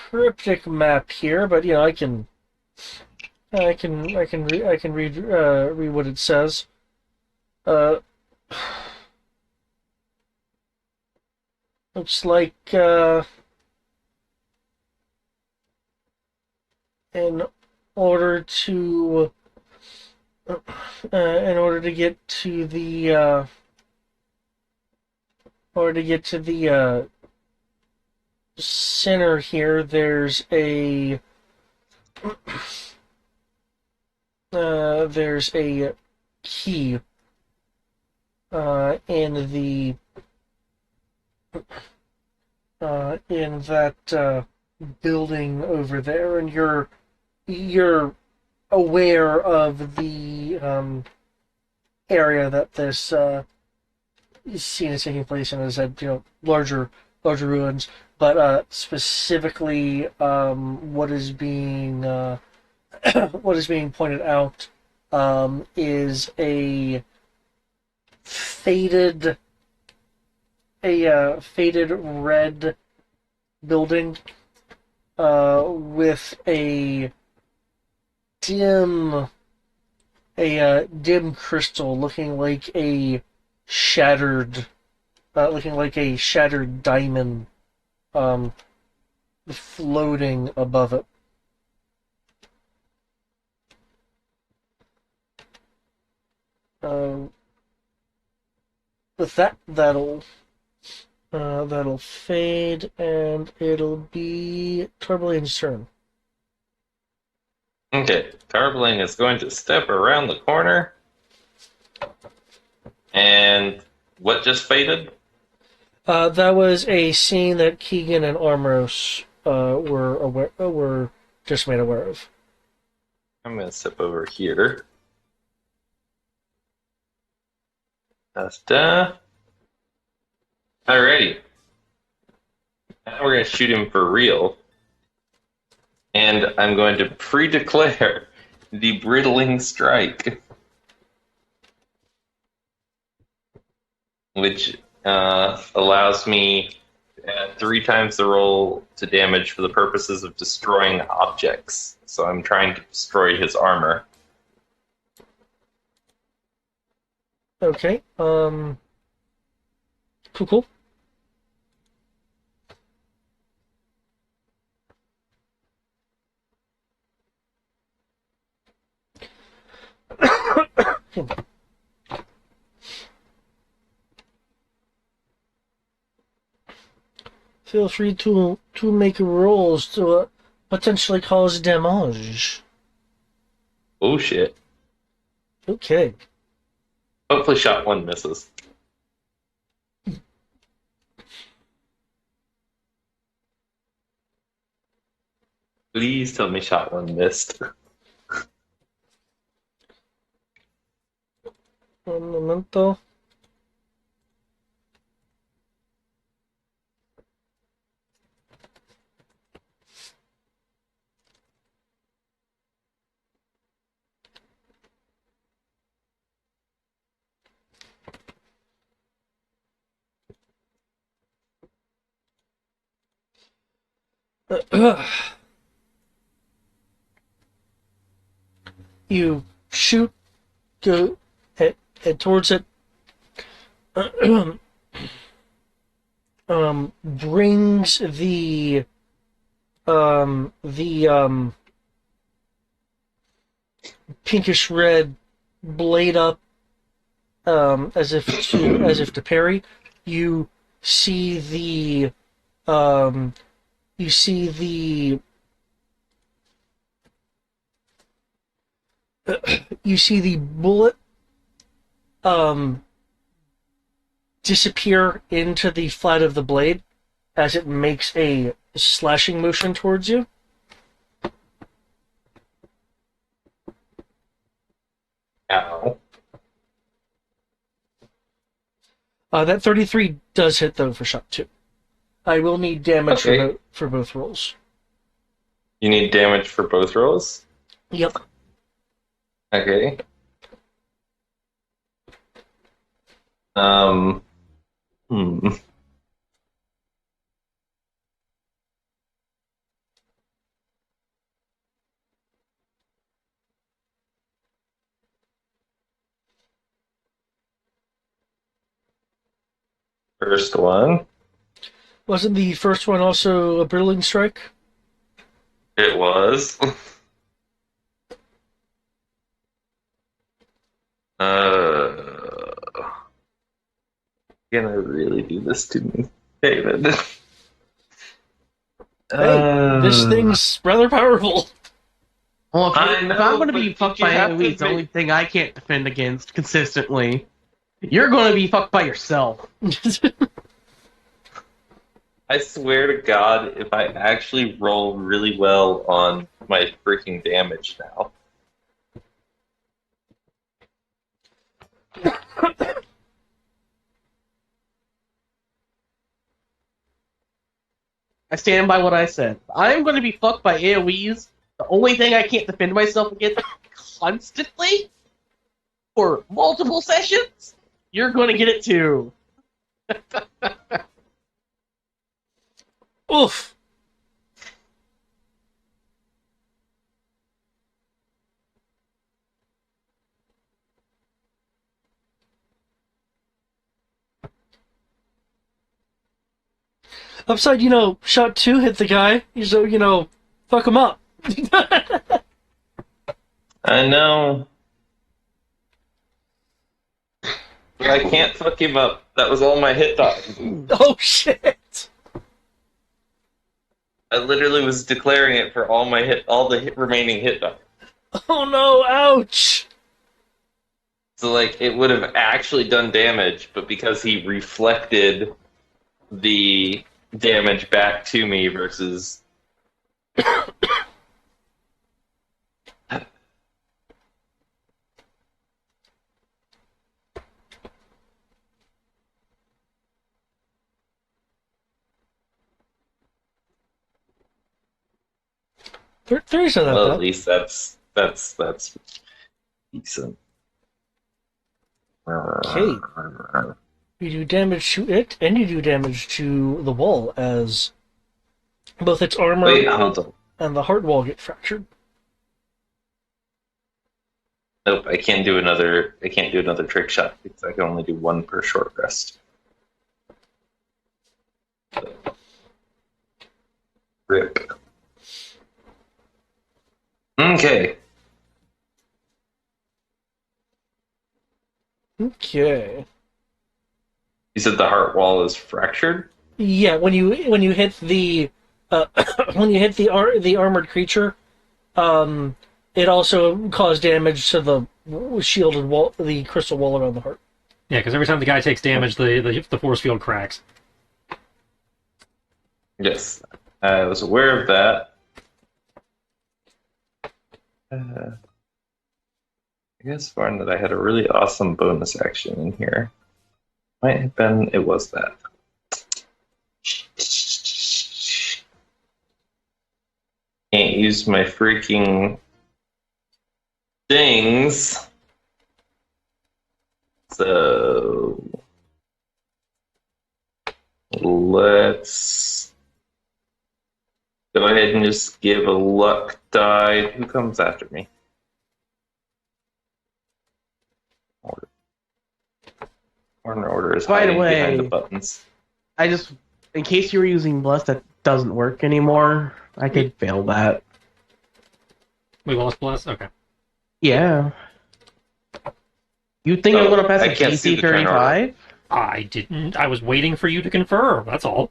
cryptic map here, but I can read what it says. Looks like in order to get to the center here, there's a key in in that building over there, and you're aware of the area that this scene is taking place in. As I said, larger ruins, but specifically, what is being what is being pointed out is faded faded red building with dim dim crystal looking like a shattered diamond um, floating above it. Uh, with that, that'll fade, and it'll be Torbelline's turn. Okay, Tarbling is going to step around the corner. And what just faded? That was a scene that Keegan and Armros were just made aware of. I'm going to step over here. That's done. Alrighty. Now we're going to shoot him for real. And I'm going to pre-declare the Brittling Strike. Which allows me to add 3 times the roll to damage for the purposes of destroying objects. So I'm trying to destroy his armor. Okay. Cool. Feel free to make rolls to potentially cause damage. Oh shit. Okay. Hopefully shot 1 misses. Please tell me shot 1 missed. Un momento. You shoot, go head towards it. Brings the pinkish red blade up, as if to parry. You see you see the you see the bullet disappear into the flat of the blade as it makes a slashing motion towards you. Ow. That 33 does hit, though, for shot 2. I will need damage Okay. for both rolls. You need damage for both rolls? Yep. Okay. Hmm. First one. Wasn't the first one also a Brittling Strike? It was. Gonna really do this to me, David. Hey, this thing's rather powerful. Well, if I I'm know, going to but be fucked you by have to enemies, the be- only thing I can't defend against consistently, you're going to be fucked by yourself. I swear to God, if I actually roll really well on my freaking damage now. I stand by what I said. I'm going to be fucked by AoEs. The only thing I can't defend myself against constantly for multiple sessions, you're going to get it too. Oof. Upside, shot 2 hit the guy, so, fuck him up. I know. But I can't fuck him up. That was all my hit die. Oh, shit. I literally was declaring it for all the remaining hit die. Oh, no, ouch. So, like, it would have actually done damage, but because he reflected the damage back to me versus... There's not Well, that at least that's decent. Okay. You do damage to it, and you do damage to the wall as both its armor Wait, hold on. and the heart wall get fractured. Nope, I can't do another trick shot because I can only do one per short rest. Rip. Okay. Okay. You said the heart wall is fractured? Yeah, when you hit the when you hit the armored creature, it also caused damage to the shielded wall, the crystal wall around the heart. Yeah, because every time the guy takes damage, the force field cracks. Yes, I was aware of that. I guess found that I had a really awesome bonus action in here. Might have been, it was that. Can't use my freaking things. So let's go ahead and just give a luck die. Who comes after me? Order is By the hiding way, behind the buttons. In case you were using Bless that doesn't work anymore, I could fail that. We lost Bless? Okay. Yeah. You think I'm going to pass I a can't see DC the turn 35? I didn't. I was waiting for you to confirm. That's all.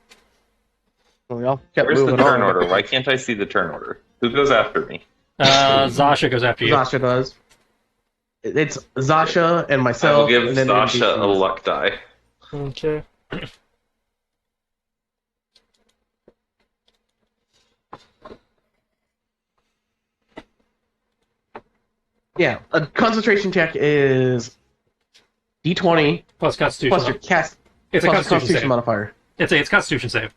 Well, kept Where's the moving turn on. order? Why can't I see the turn order? Who goes after me? Zasha goes after you. Zasha does. It's Zasha and I myself. will give and then Sasha a NPCs. luck die. Okay. Yeah, a concentration check is D20 Plus Constitution. plus your cast. It's a plus your Constitution save. modifier. It's Constitution save.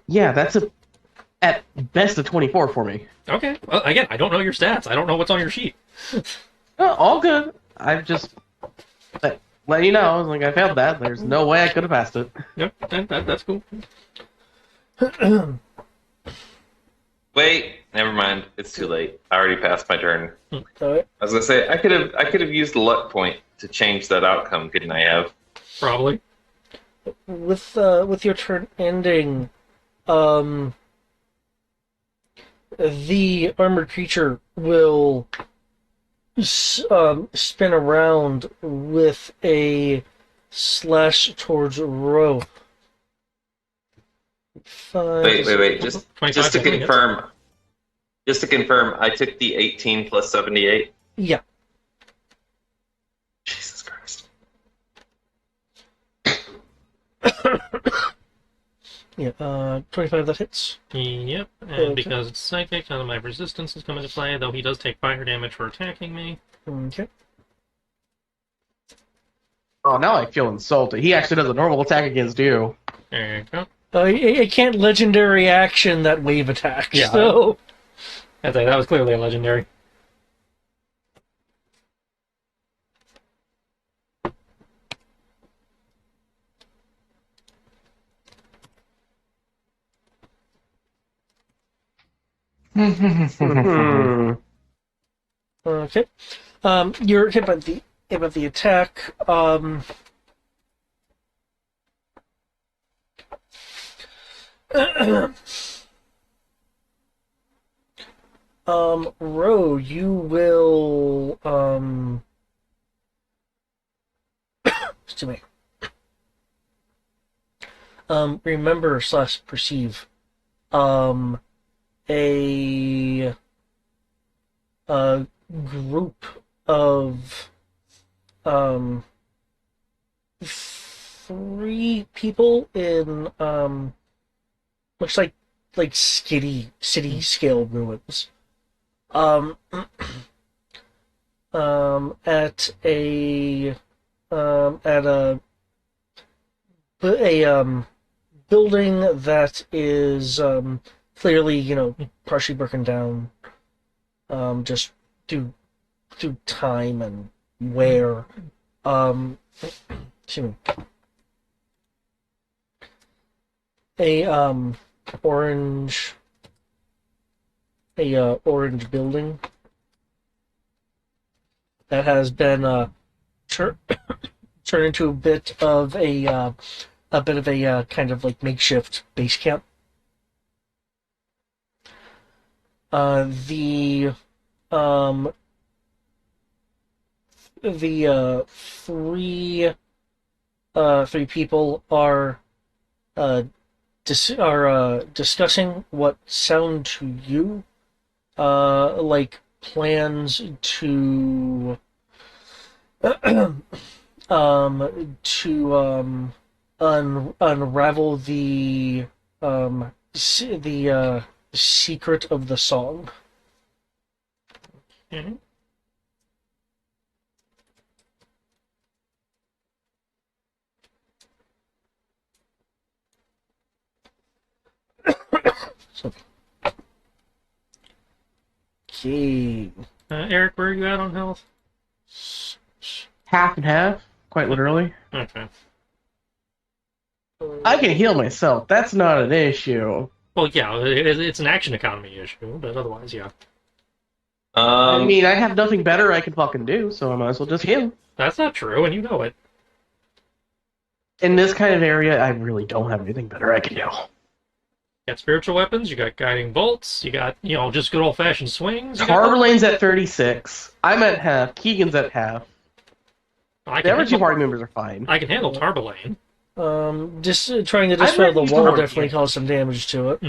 Yeah, that's at best a 24 for me. Okay. Well, again, I don't know your stats. I don't know what's on your sheet. All good. I've just let you know. I was like, I failed that. There's no way I could have passed it. Yep, that's cool. Wait, never mind. It's too late. I already passed my turn. Alright. I was gonna say I could have used the luck point to change that outcome, couldn't I have? Probably. With your turn ending, the armored creature will spin around with a slash towards Ro. Wait. Just 25 to definitely confirm. Just to confirm, I took the 18 plus 78. Yeah. Jesus Christ. Yeah, 25 that hits. Yep, and Okay. because it's psychic, none of my resistance has come into play, though he does take fire damage for attacking me. Okay. Oh, now I feel insulted. He actually does a normal attack against you. There you go. It can't legendary action that wave attack, Yeah. so... That was clearly a legendary. Hmm. Okay. You're hit by the attack. Ro, you will excuse me. Remember / perceive a group of 3 people in looks like city scale ruins. Um, at a building that is clearly partially broken down, just due time and wear. Excuse me. A orange building that has been turned into a bit of a kind of like makeshift base camp. The 3 people are discussing what sound to you like plans to unravel the secret of the song. Mhm. So, okay. Eric, where are you at on health? Half and half, quite literally. Okay. I can heal myself. That's not an issue. Well, yeah, it's an action economy issue, but otherwise, yeah. I mean, I have nothing better I can fucking do, so I might as well just heal. That's not true, and you know it. In this kind of area, I really don't have anything better I can do. You got spiritual weapons, you got guiding bolts, you got, just good old-fashioned swings. Tarverlane's at 36. I'm at half. Keegan's at half. The other 2 party members are fine. I can handle Tarbalane. Just trying to dispel the wall definitely caused some damage to it.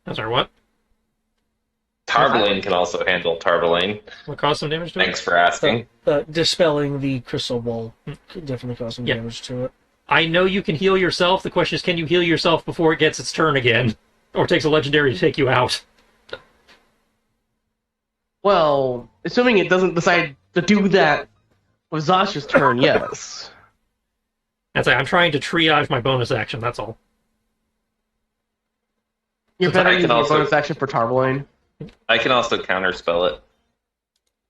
I'm sorry, what? Tarbalane can also handle Tarbalane. What caused some damage to it? Thanks for asking. Dispelling the crystal wall could definitely cause some damage to it. I know you can heal yourself. The question is, can you heal yourself before it gets its turn again? Or takes a legendary to take you out? Well, assuming it doesn't decide to do that with Zasha's turn, yes. That's like, I'm trying to triage my bonus action, that's all. You're better using your bonus action for Tarbalane. I can also counterspell it.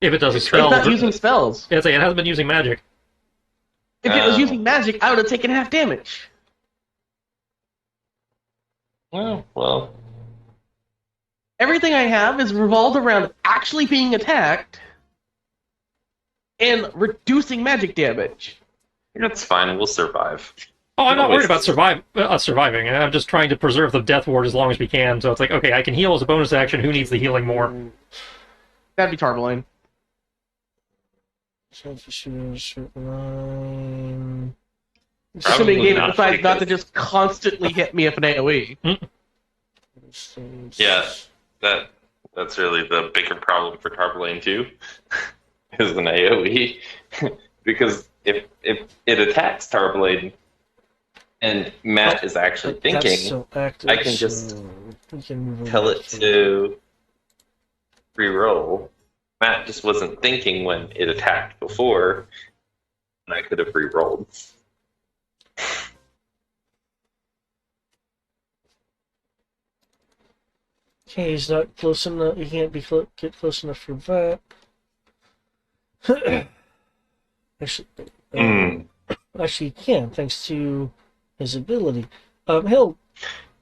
If it doesn't It's spell... not using spells. It's like, it hasn't been using magic. If it was using magic, I would have taken half damage. Well. Everything I have is revolved around actually being attacked and reducing magic damage. That's fine. We'll survive. Oh, I'm not worried about surviving. I'm just trying to preserve the death ward as long as we can. So it's like, okay, I can heal as a bonus action. Who needs the healing more? That'd be Tarbalane. Assuming Gabe decides not to just constantly hit me with an AoE. Yeah, that's really the bigger problem for Tarbalane too, is an AoE. Because if it attacks Tarbalane, and Matt is actually But that's thinking, still active, I can just so we can move tell over it to re-roll. Matt just wasn't thinking when it attacked before, and I could have re-rolled. Okay, he's not close enough. He can't get close enough for that. Actually, actually, he can, thanks to his ability. He'll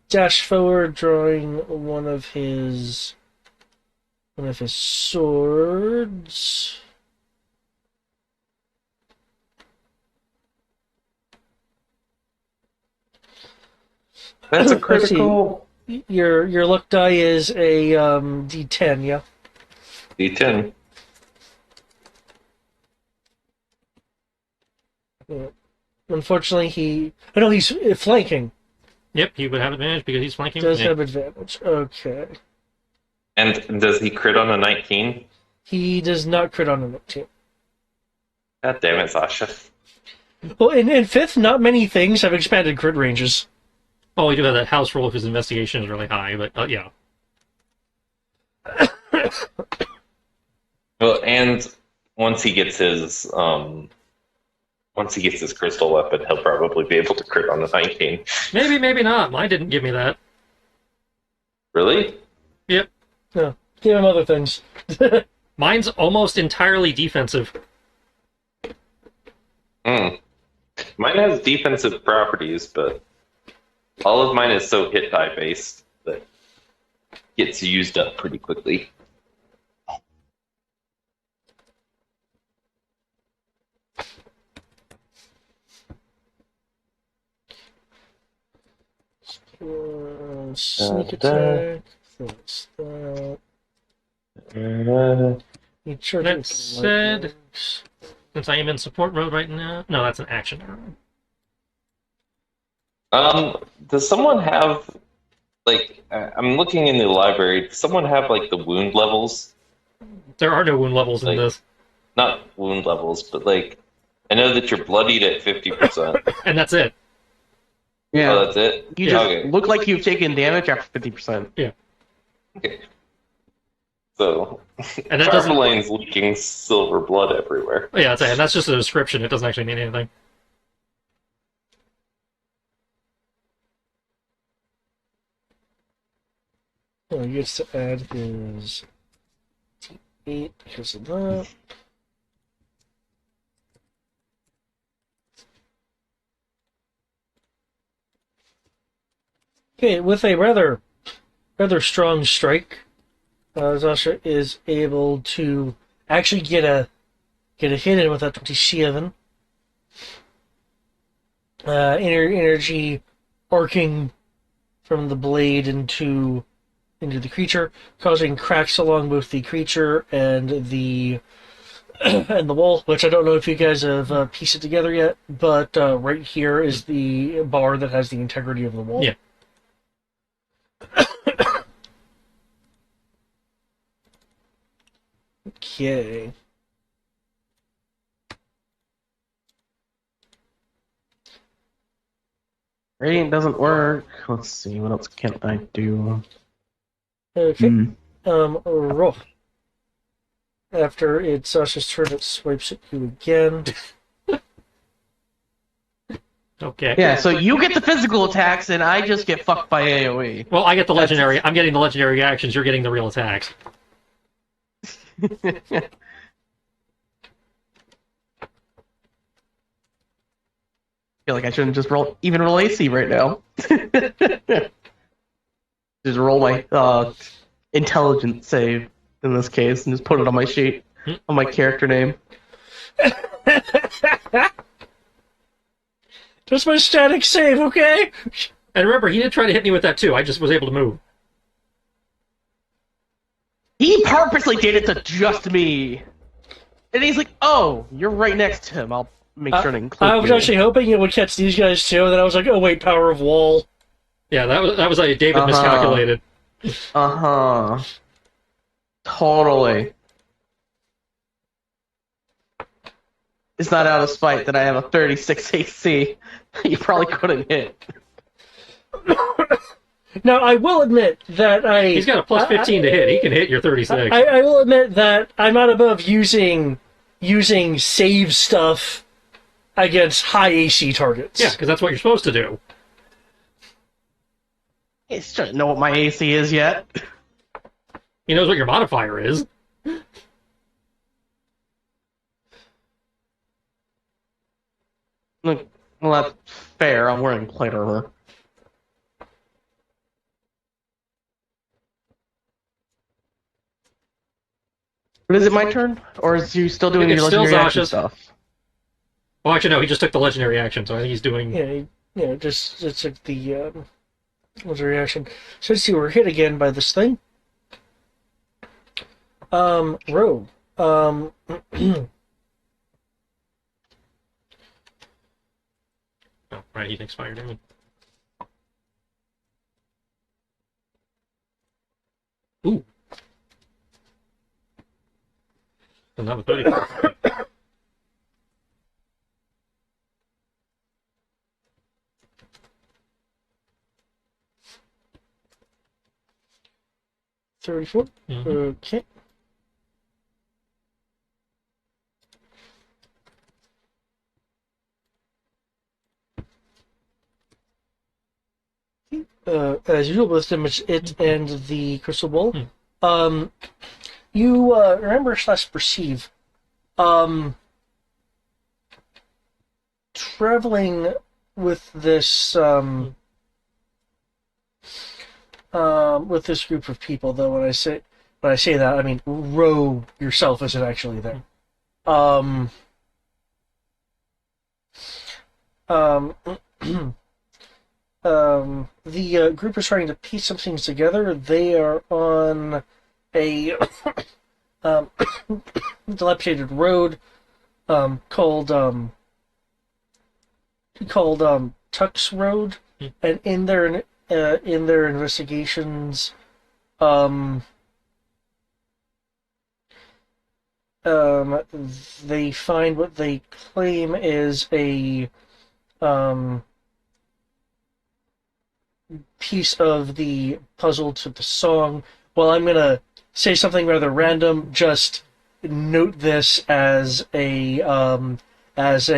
dash forward, drawing one of his swords. That's a Let's see. critical Your luck die is a D10, yeah. D10. Unfortunately, I know he's flanking. Yep, he would have advantage because he's flanking. Does Yeah. have advantage. Okay. And does he crit on a 19? He does not crit on a 19. God damn it, Sasha. Well, in fifth, not many things have expanded crit ranges. Oh, we do have that house roll if his investigation is really high, but yeah. Well, and once he gets his crystal weapon, he'll probably be able to crit on a 19. Maybe, maybe not. Mine didn't give me that. Really? Yep. No, give him other things. Mine's almost entirely defensive. Mine has defensive properties, but all of mine is so hit die based that it gets used up pretty quickly. Sneak attack. That's that. He charges That with said- lightnings. Since I am in support mode right now. No, that's an action. Does someone have I'm looking in the library. Does someone have like the wound levels? There are no wound levels in Like- this. Not wound levels, but like I know that you're bloodied at 50%. And that's it. Yeah. Oh, that's it? You just Okay. look like you've taken damage after 50%. Okay. So And that doesn't. Carpalane's leaking silver blood everywhere. Yeah, and that's just a description. It doesn't actually mean anything. Oh, he gets to add his D8 because of that. Okay, with a rather strong strike, Zasha is able to actually get a hit in with that 27. Energy arcing from the blade into the creature, causing cracks along both the creature and the and the wall. Which I don't know if you guys have pieced it together yet, but right here is the bar that has the integrity of the wall. Yeah. Okay. Radiant doesn't work. Let's see, what else can I do? Okay. Hmm. Roll. After it's Sasha's turn, it swipes at you again. Okay. Yeah, so you get the physical attacks, and I just get fucked by AoE. Well, I get the legendary. I'm getting the legendary actions. You're getting the real attacks. Feel like I shouldn't just roll AC right now. Just roll my intelligence save in this case, and just put it on my sheet, on my character name. Just my static save, okay? And remember, he did try to hit me with that too. I just was able to move. He purposely did it to just me. And he's like, "Oh, you're right next to him. I'll make sure to include I was you." actually hoping it would catch these guys too, and then I was like, oh wait, power of wall. Yeah, that was like David miscalculated. Uh-huh. Totally. It's not out of spite that I have a 36 AC. You probably couldn't hit. Now, I will admit that He's got a plus 15 to hit. He can hit your 36. I will admit that I'm not above using save stuff against high AC targets. Yeah, because that's what you're supposed to do. I still don't know what my AC is yet. He knows what your modifier is. Look, well, that's fair. I'm wearing plate armor. But is it my turn? Or is you still doing It's your still legendary action Zasha's. stuff? Well, actually, no, he just took the legendary action, so I think he's doing... Just it's like the what's the reaction? So let's see, we're hit again by this thing. Rogue. Oh, right, he takes fire damage. Ooh. Another 30. 34. Mhm. Okay. As usual with damage, it and the crystal ball. You remember / perceive. Traveling with this with this group of people, though, when I say that, I mean Ro yourself isn't actually there. The group is trying to piece some things together. They are on a dilapidated road called Tux Road, and in their investigations, they find what they claim is a piece of the puzzle to the song. Well, I'm gonna say something rather random. Just note this as a as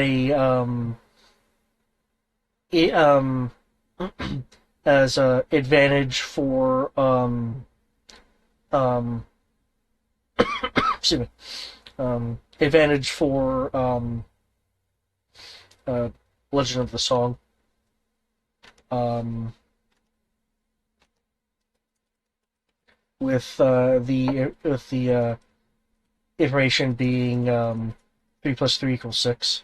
advantage for excuse me, advantage for Legend of the Song. With the information being 3 + 3 = 6.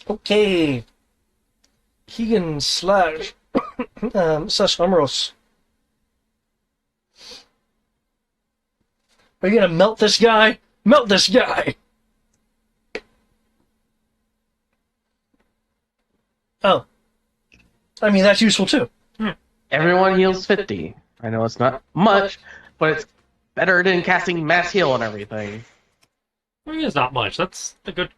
Okay. Keegan / Amros. Are you gonna melt this guy? Melt this guy! Oh. I mean, that's useful too. Everyone heals 50. I know it's not much, but it's better than casting mass heal and everything. I mean, it's not much. That's a good...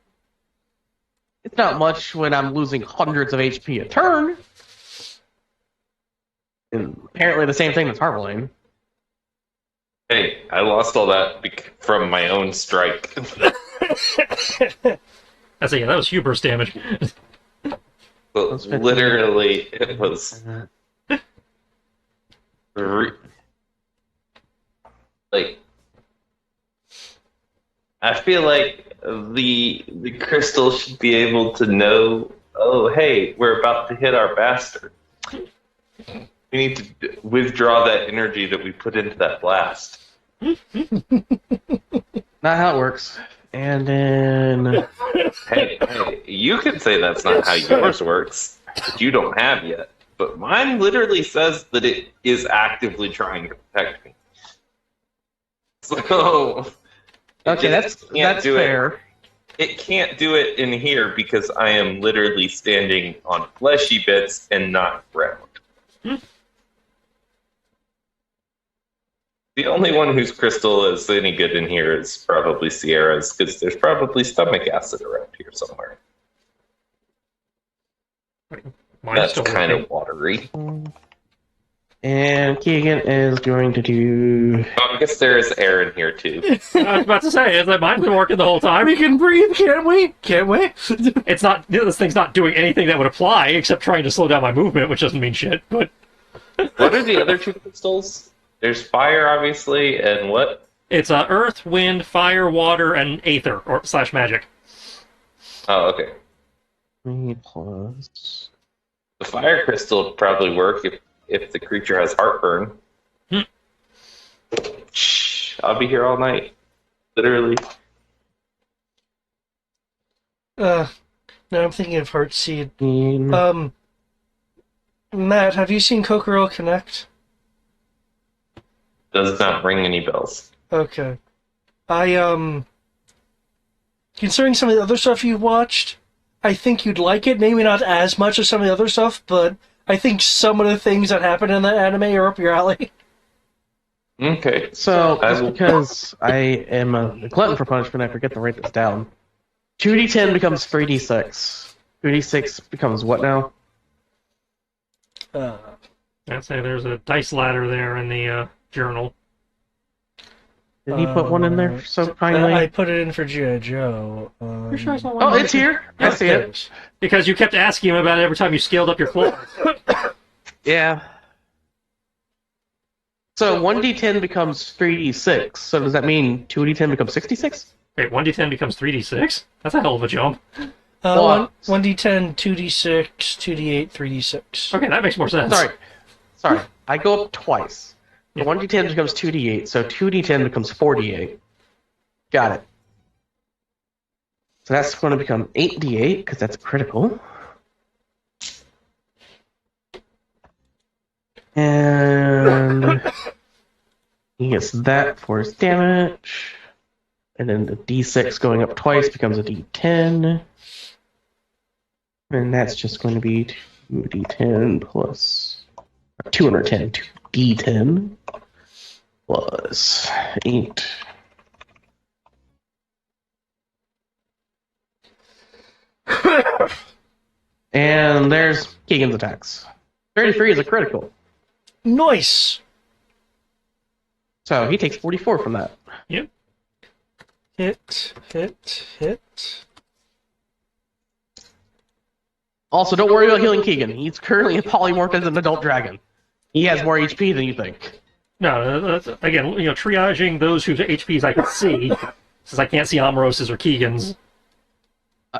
It's not much when I'm losing hundreds of HP a turn. And apparently the same thing that's Harvellane. Hey, I lost all that from my own strike. I say, yeah, that was hubris damage. But literally, it was like, I feel like the crystal should be able to know, oh, hey, we're about to hit our bastard. We need to withdraw that energy that we put into that blast. Not how it works. And then... Hey, you can say that's not how yours works, that you don't have yet. But mine literally says that it is actively trying to protect me. So... Okay, that's fair. It can't do it in here because I am literally standing on fleshy bits and not ground. The only one whose crystal is any good in here is probably Sierra's, because there's probably stomach acid around here somewhere. Mine's That's still kind working. of watery. And Keegan is going to do. Oh, I guess there is air in here too. I was about to say, is that mine's been working the whole time? We can breathe, can't we? Can't we? It's not. This thing's not doing anything that would apply except trying to slow down my movement, which doesn't mean shit. But What are the other two crystals? There's fire, obviously, and what? it's earth, wind, fire, water, and aether or / magic. Oh, okay. 3 plus. The fire crystal would probably work if the creature has heartburn. Shh, I'll be here all night. Literally. Now I'm thinking of Heartseed. 15. Matt, have you seen Kokoro Connect? Does not ring any bells. Okay. Considering some of the other stuff you've watched, I think you'd like it. Maybe not as much as some of the other stuff, but I think some of the things that happen in that anime are up your alley. Okay. So, I just will- because I am a glutton for punishment, I forget to write this down. 2d10 becomes 3d6. 2d6 becomes what now? I'd say there's a dice ladder there in the journal. Did he put one in there so kindly? I put it in for G.I. Joe. You're sure it's not one Oh, of it's those? here. I see it. Because you kept asking him about it every time you scaled up your claws. Yeah. So 1d10 becomes 3d6. So does that mean 2d10 becomes 66? Wait, 1d10 becomes 3d6? That's a hell of a jump. Well, 1d10, 2d6, 2d8, 3d6. Okay, that makes more sense. Sorry. I go up twice. So 1d10 becomes 2d8, so 2d10 becomes 4d8. Got it. So that's going to become 8d8, because that's critical. And he gets that for his damage. And then the d6 going up twice becomes a d10. And that's just going to be 2d10 plus 210, 2d10 plus 8. And there's Keegan's attacks. 33 is a critical. Nice! So he takes 44 from that. Yep. Hit. Also, don't worry about healing Keegan. He's currently polymorphed as an adult dragon. He has more HP than you think. No, that's, again, triaging those whose HPs I can see, since I can't see Amoros's or Keegan's.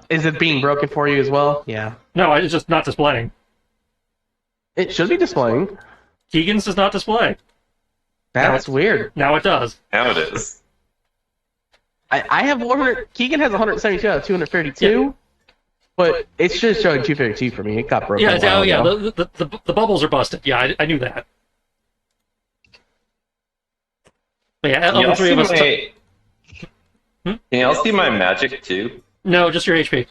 Is it being broken for you as well? Yeah. No, it's just not displaying. It should be displaying. Keegan's does not display. That's weird. Now it does. Now it is. I have 100. Keegan has 172 out of 232. But it's just showing 252 for me. It got broken. Yeah, a while yeah. ago. The bubbles are busted. Yeah, I knew that. But yeah, Can all y'all the three see of us. my... Can y'all see my magic too? No, just your HP.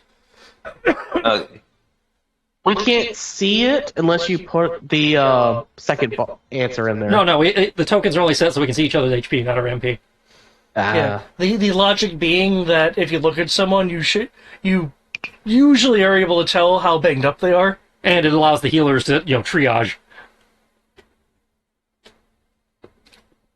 We can't see it unless you put the second answer in there. No, the tokens are only set so we can see each other's HP, not our MP. Yeah. The logic being that if you look at someone, you usually are able to tell how banged up they are. And it allows the healers to, triage.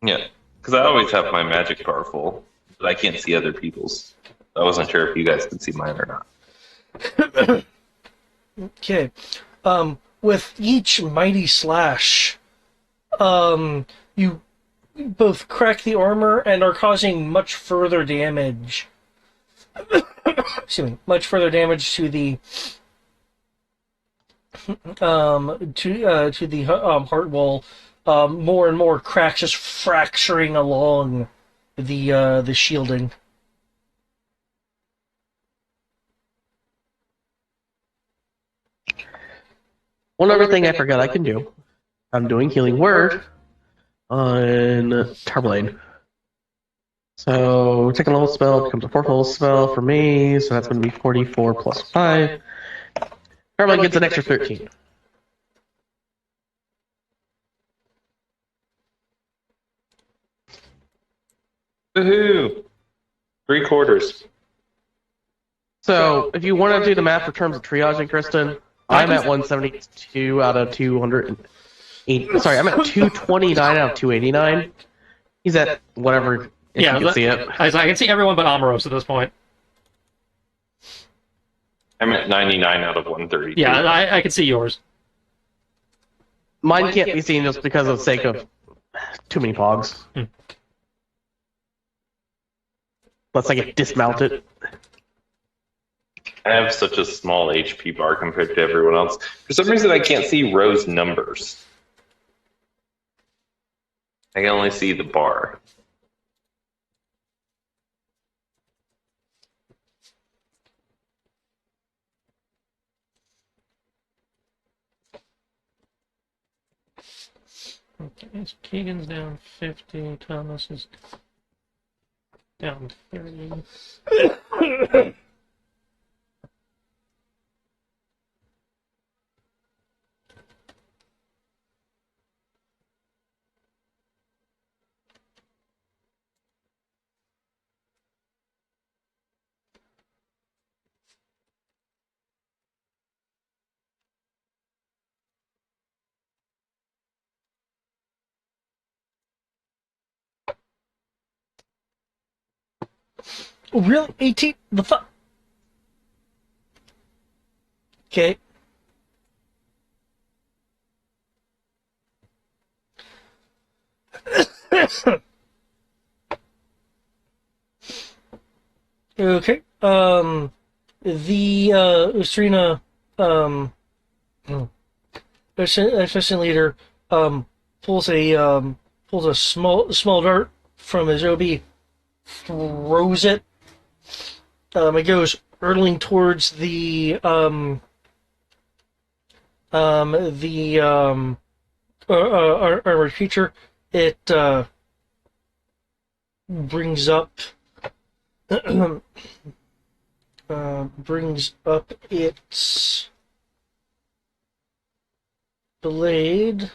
Yeah, because I always have my magic bar full, but I can't see other people's. I wasn't sure if you guys could see mine or not. Okay. With each mighty slash, you both crack the armor and are causing much further damage. Excuse me, much further damage to the heart wall. More and more cracks just fracturing along the shielding. One other thing I forgot I can do. I'm doing Healing Word on Tarblade. So, second level spell becomes a fourth level spell for me, so that's going to be 44 plus 5. Tarblade gets an extra 13. Woohoo! 3/4. So, if you want to do the math for terms of triaging, Kristen, I'm at 172 out of 208. Sorry, I'm at 229 out of 289. He's at whatever, if Yeah, you can see it. I can see everyone but Amaros at this point. I'm at 99 out of 132. Yeah, I can see yours. Mine can't be seen just because of the sake of too many pogs. Unless I get dismounted. I have such a small HP bar compared to everyone else. For some reason, I can't see Rose numbers. I can only see the bar. Okay, so Keegan's down 50, Thomas is down 30. Oh, really? 18? The fuck? Okay. Okay. The Ustrina assistant leader pulls a small dart from his OB, throws it. It goes hurtling towards the armored creature. It brings up its blade.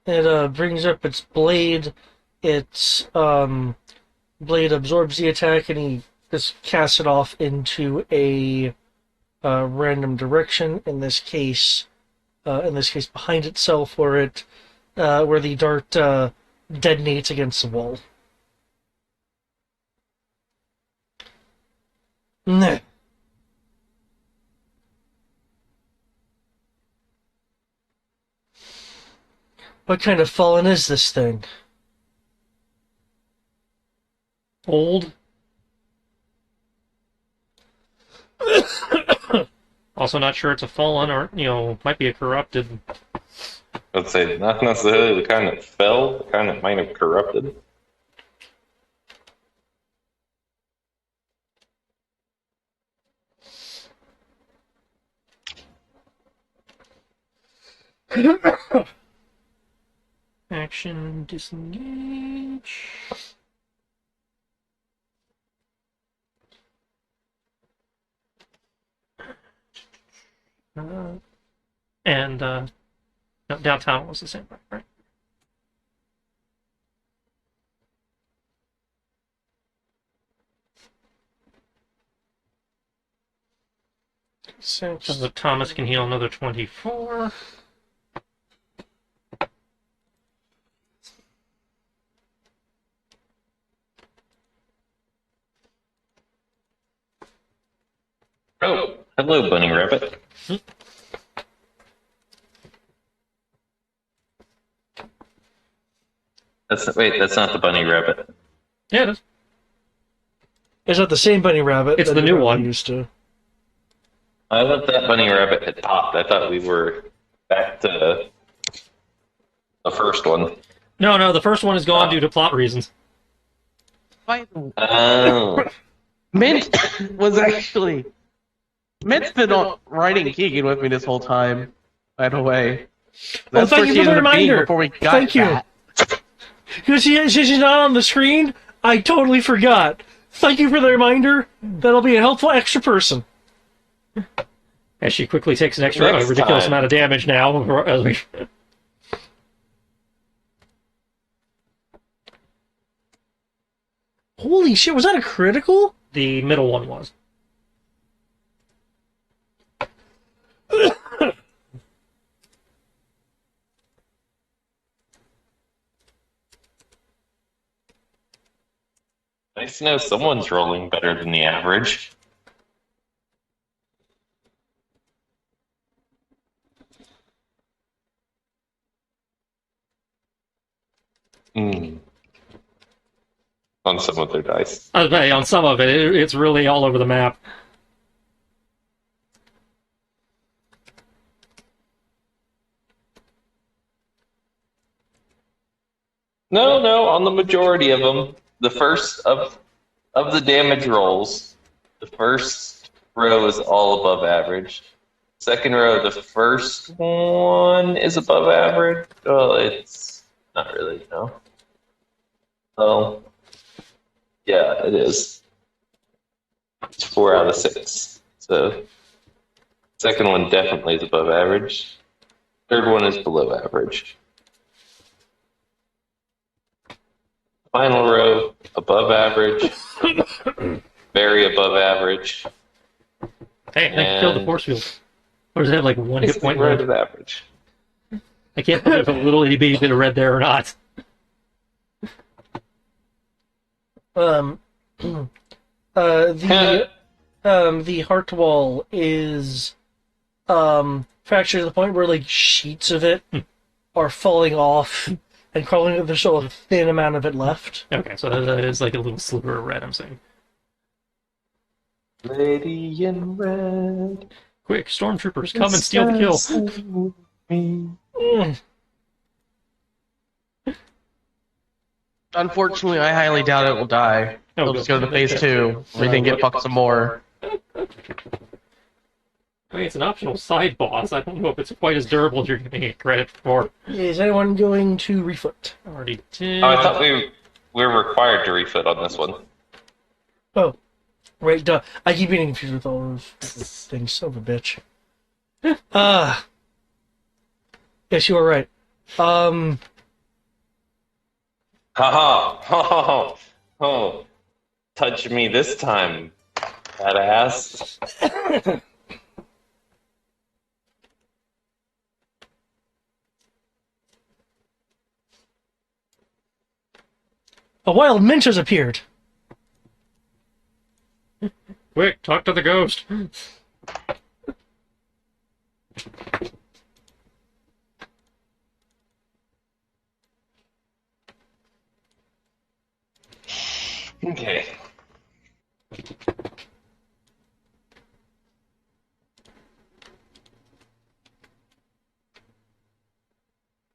It brings up its blade. Its blade absorbs the attack, and he just casts it off into a random direction. In this case, behind itself, where the dart detonates against the wall. Nah. What kind of fallen is this thing? Old. Also not sure it's a fallen or, might be a corrupted. I'd say not necessarily the kind that fell, the kind that might have corrupted. Action, disengage. And no, downtown was the same, right? So Thomas can heal another 24. Oh, hello, Bunny Rabbit. That's not the Bunny Rabbit. Yeah, it is. It's not the same bunny rabbit. It's that the new everyone one. Used to. I thought that Bunny Rabbit had popped. I thought we were back to the first one. No, the first one is gone due to plot reasons. Oh. Mint was actually... Mint's been writing Keegan with me this whole time, by the way. That's thank where you she for the ended up being reminder. before we got Thank you. that. Because she's not on the screen, I totally forgot. Thank you for the reminder. That'll be a helpful extra person. As she quickly takes a Next ridiculous time. amount of damage now. As we, Holy shit, was that a critical? the middle one was. Nice to know someone's rolling better than the average. Hmm. On some of their dice. I was saying, on some of it, it's really all over the map. No, on the majority of them, the first of the damage rolls, the first row is all above average. Second row, the first one is above average. Well, it's not really, no. Oh, yeah, it is. It's 4 out of 6. So, second one definitely is above average. Third one is below average. Final row, above average, very above average, Hey, I think I killed the and force field. Or does it have like one hit basically point right left? at average. I can't tell if a little itty bitty bit of red there or not. Um, the heart wall is fractured to the point where like sheets of it are falling off and crawling. There's still a thin amount of it left. Okay, so that is like a little sliver of red, I'm saying. Lady in red. Quick, stormtroopers, come and steal the kill. Mm. Unfortunately, I highly doubt it will die. Oh, We'll just go to good. phase 2. We can get fucked some more. I mean, it's an optional side boss. I don't know if it's quite as durable as you're giving it credit for. Is anyone going to refoot? Already did. Oh, I thought we were required to refoot on this one. Oh, right. Duh. I keep getting confused with all those things. Son of a bitch. Yes, you are right. Haha! Oh, oh, touch me this time, badass. A wild mint has appeared. Quick, talk to the ghost. Okay.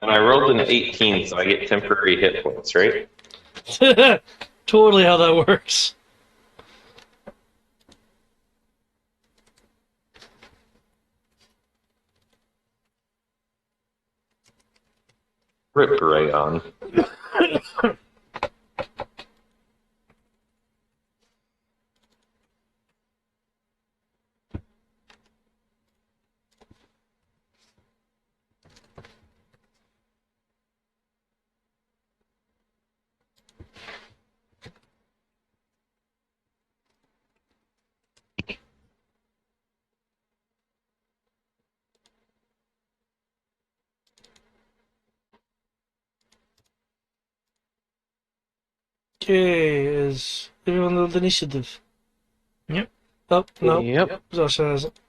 And I rolled an 18, so I get temporary hit points, right? Totally how that works. Rip Rayon. Okay, is everyone on the initiative? Yep. Oh, no. Yep. Zasha hasn't.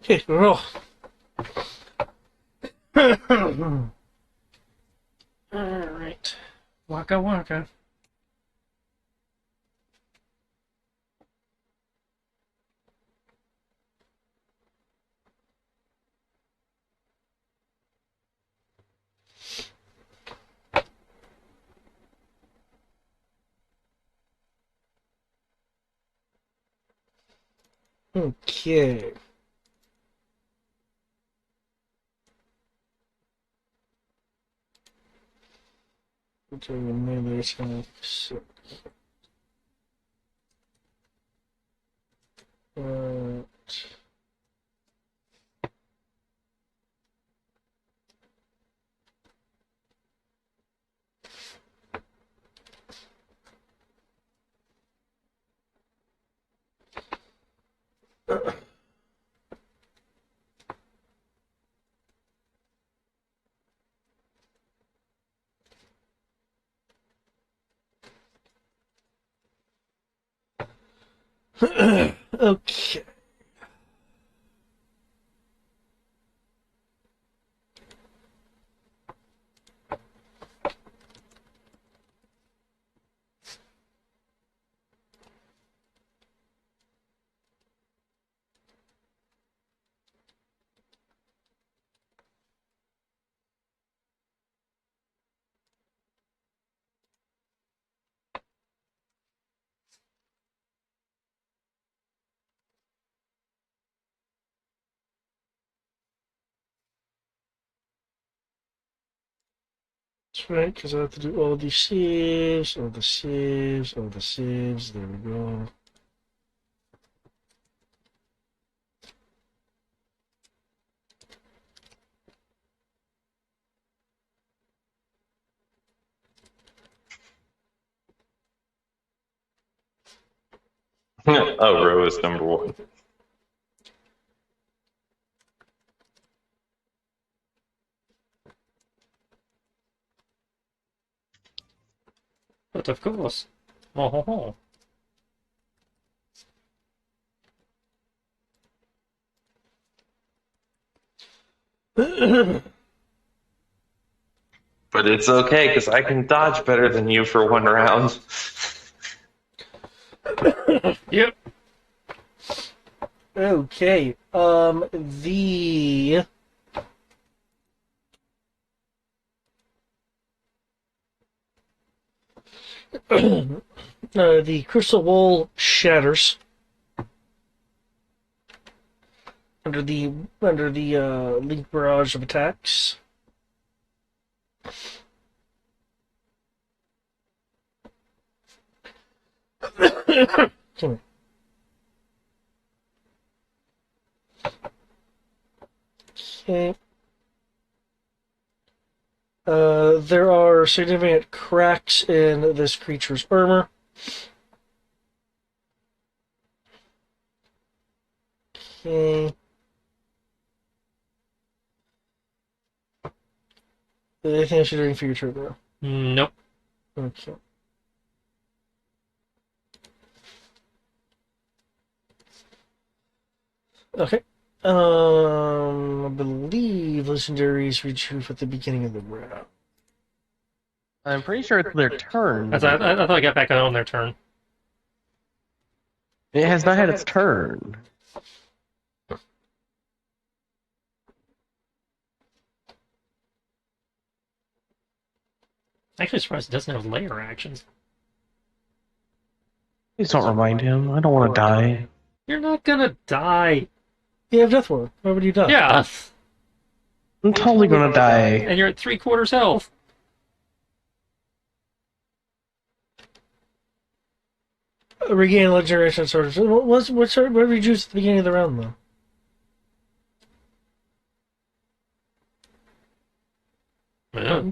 Okay, roll. Alright. Waka waka. Okay. Doing melee attacks. Right. Okay. That's right, because I have to do all the saves, all the saves, all the saves. There we go. Oh, row is number one. But of course. Oh, ho, ho. But it's okay because I can dodge better than you for one round. Yep. Okay. The the crystal wall shatters under the link barrage of attacks. Come here. Okay. There are significant cracks in this creature's armor. Okay. Anything else you're doing for your turn now? Nope. Okay. Okay. I believe legendaries retrieve at the beginning of the round. I'm pretty sure it's their turn. I thought I got back on their turn. It has not had its turn. Actually, surprised it doesn't have layer actions. Please don't remind him. I don't want to die. You're not gonna die. You have Death Ward. Why would you die? Yeah, I'm totally gonna die. and you're at 3/4 health. Regain legendary action source. What did we choose at the beginning of the round, though? Yeah.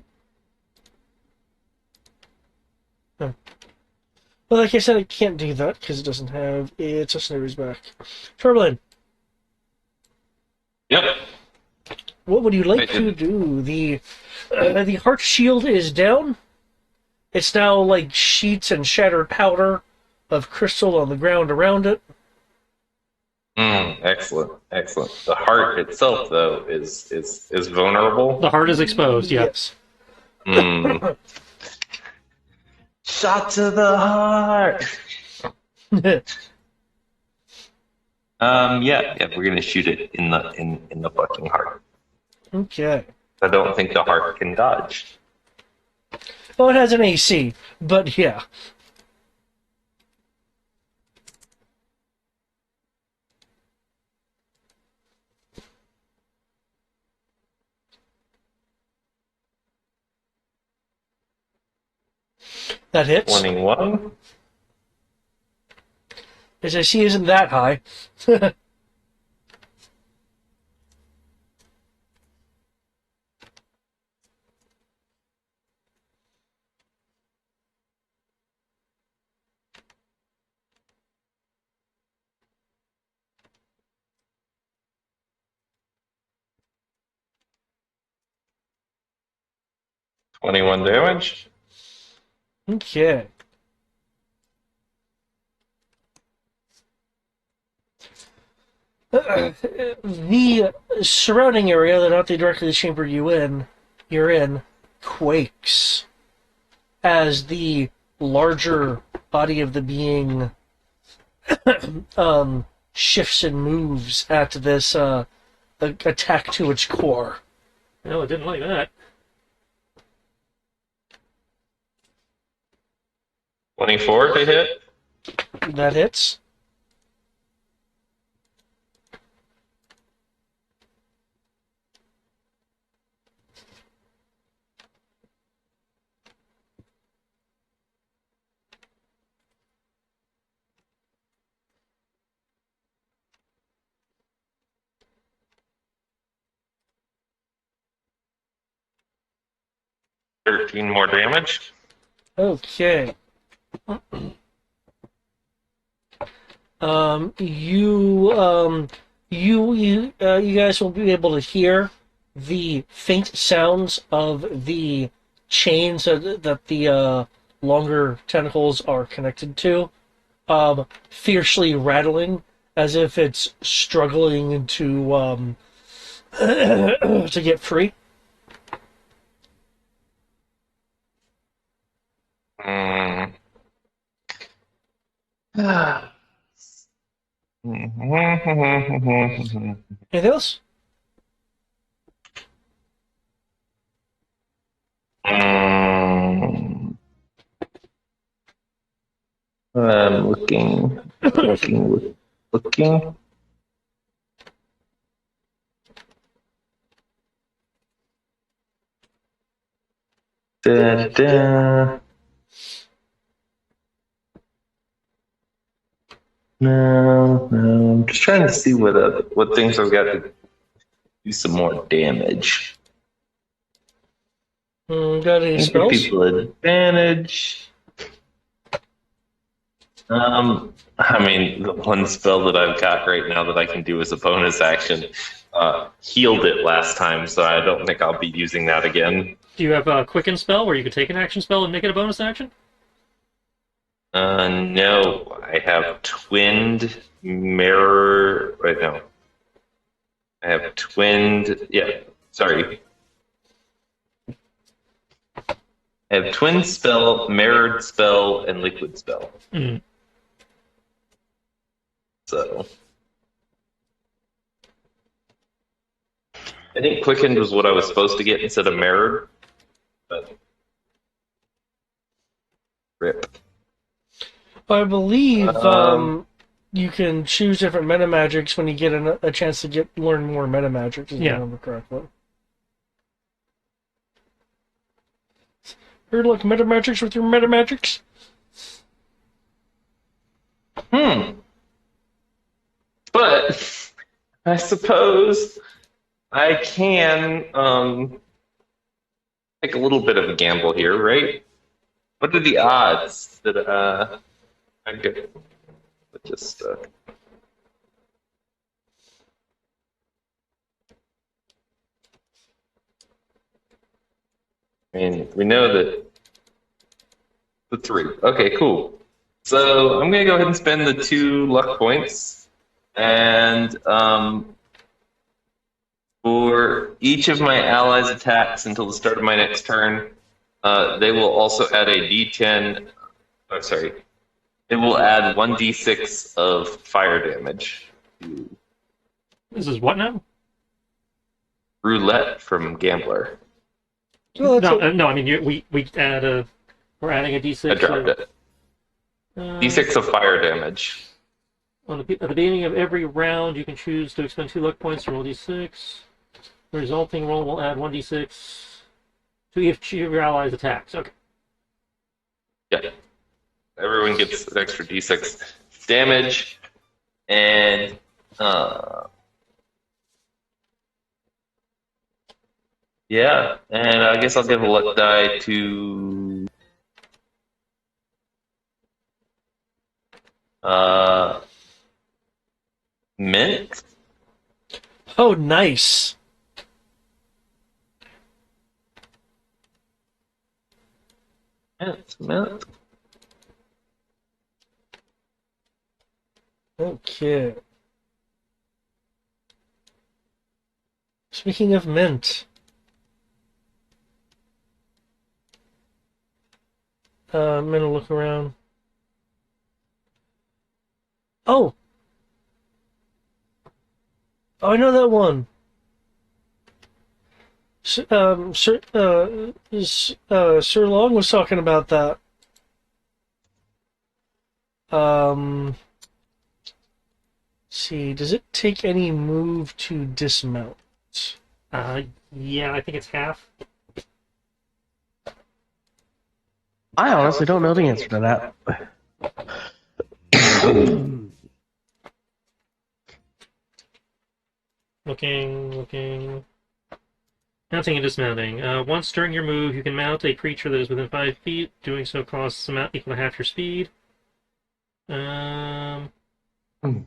Well, like I said, it can't do that because it doesn't have its legendaries back. Charlene, Yep. what would you like to do? The heart shield is down. It's now like sheets and shattered powder of crystal on the ground around it. Excellent, excellent. The heart itself, though, is vulnerable. The heart is exposed. Yeah. Yes. Mm. Shot to the heart. Yeah, we're gonna shoot it in the fucking heart. Okay. I don't think the heart can dodge. Well, it has an AC, but yeah. That hits. 21. His AC isn't that high. 21 damage. Okay. The surrounding area, not the directly the chamber you're in, quakes as the larger body of the being shifts and moves at this attack to its core. No, it didn't like that. 24 to hit. That hits. Thirteen more damage. Okay. You guys will be able to hear the faint sounds of the chains that the longer tentacles are connected to, fiercely rattling as if it's struggling to to get free. Mm. Anything else? Mm. I'm looking. Da, da. No, I'm just trying to see what things I've got to do some more damage. Got any Give spells? people advantage. I mean, the one spell that I've got right now that I can do as a bonus action healed it last time, so I don't think I'll be using that again. Do you have a quicken spell where you could take an action spell and make it a bonus action? No, I have twinned mirror. Right now, I have twinned. Yeah, sorry. I have twin spell, mirrored spell, and liquid spell. Mm. So I think quickened was what I was supposed to get instead of mirrored. But rip. I believe you can choose different meta magics when you get a chance to learn more meta magics, if I remember correctly. Heard like meta magics with your meta magics? But I suppose I can take a little bit of a gamble here, right? What are the odds that I get just I mean, we know that the 3. Okay, cool. So I'm gonna go ahead and spend the 2 luck points, and for each of my allies' attacks until the start of my next turn, they will also add a D10. Oh, sorry. It will add 1d6 of fire damage. This is what now? Roulette from Gambler. Well, No, I mean we add we're adding a d6. I dropped it. D6 of fire damage. At the beginning of every round, you can choose to expend 2 luck points to roll d6. The resulting roll will add 1d6 to each of your allies' attacks. Okay. Yeah. Everyone gets an extra d6 damage, and yeah, and I guess I'll give a luck die to uh, Mint. Oh, nice. Mint. Okay. Speaking of mint, I'm gonna look around. Oh, oh, I know that one. Sir Long was talking about that. Let's see, does it take any move to dismount? Yeah, I think it's half. I honestly don't know the answer to that. Looking. Mounting and dismounting. Once during your move, you can mount a creature that is within 5 feet. Doing so costs amount equal to half your speed. Um, it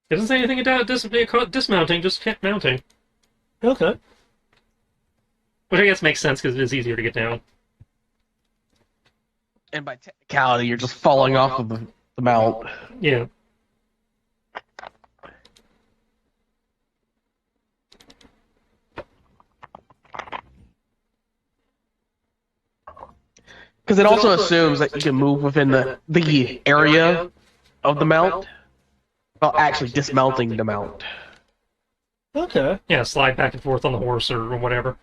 doesn't say anything about dismounting, just mounting. Okay. Which I guess makes sense because it is easier to get down. And by technicality, you're just falling off of the mount. Yeah. Because it also assumes that you can move within the area of the mount while actually dismounting the mount. Okay. Yeah, slide back and forth on the horse or whatever.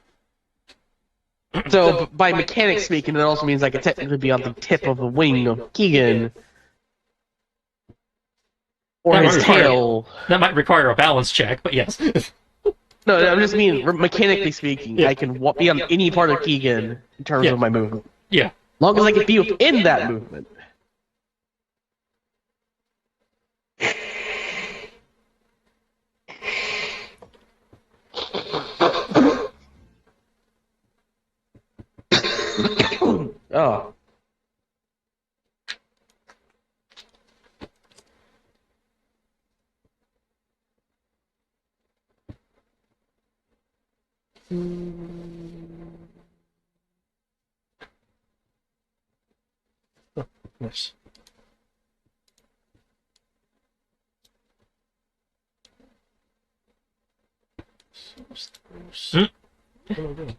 So, by mechanics speaking, it also means I could technically be on the tip of the wing of Keegan or That his might require- tail. That might require a balance check, but yes. No, I'm just meaning, mechanically speaking, Yeah. I can be on any part of Keegan in terms Yeah. of my movement. Yeah. As long as I can be within that movement. Oh. Nice. Hmm. What am I doing?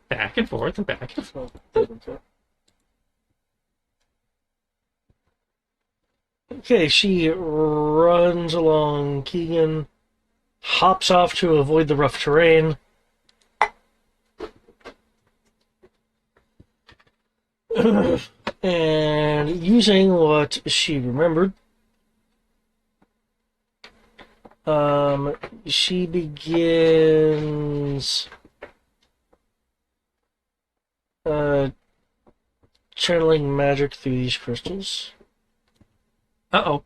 Back and forth and back and forth. Oh, there we go. Okay, she runs along Keegan, hops off to avoid the rough terrain. And using what she remembered, she begins channeling magic through these crystals. Uh-oh.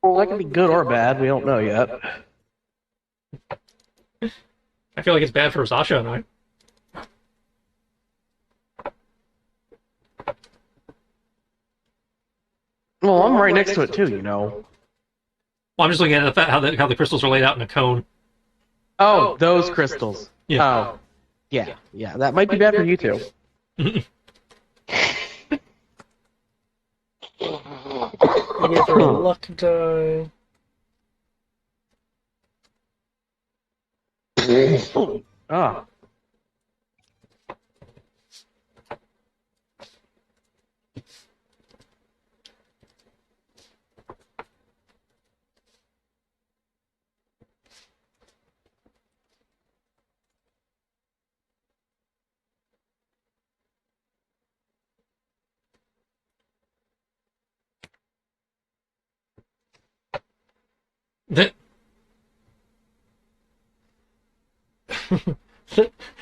Well, that could be good or bad. We don't know yet. I feel like it's bad for Sasha and I. Well, I'm right next to it too, you know. Well, I'm just looking at how the crystals are laid out in a cone. Oh, those crystals. Yeah. Oh. Yeah, that might be bad for you too. I give her a luck die. Ah.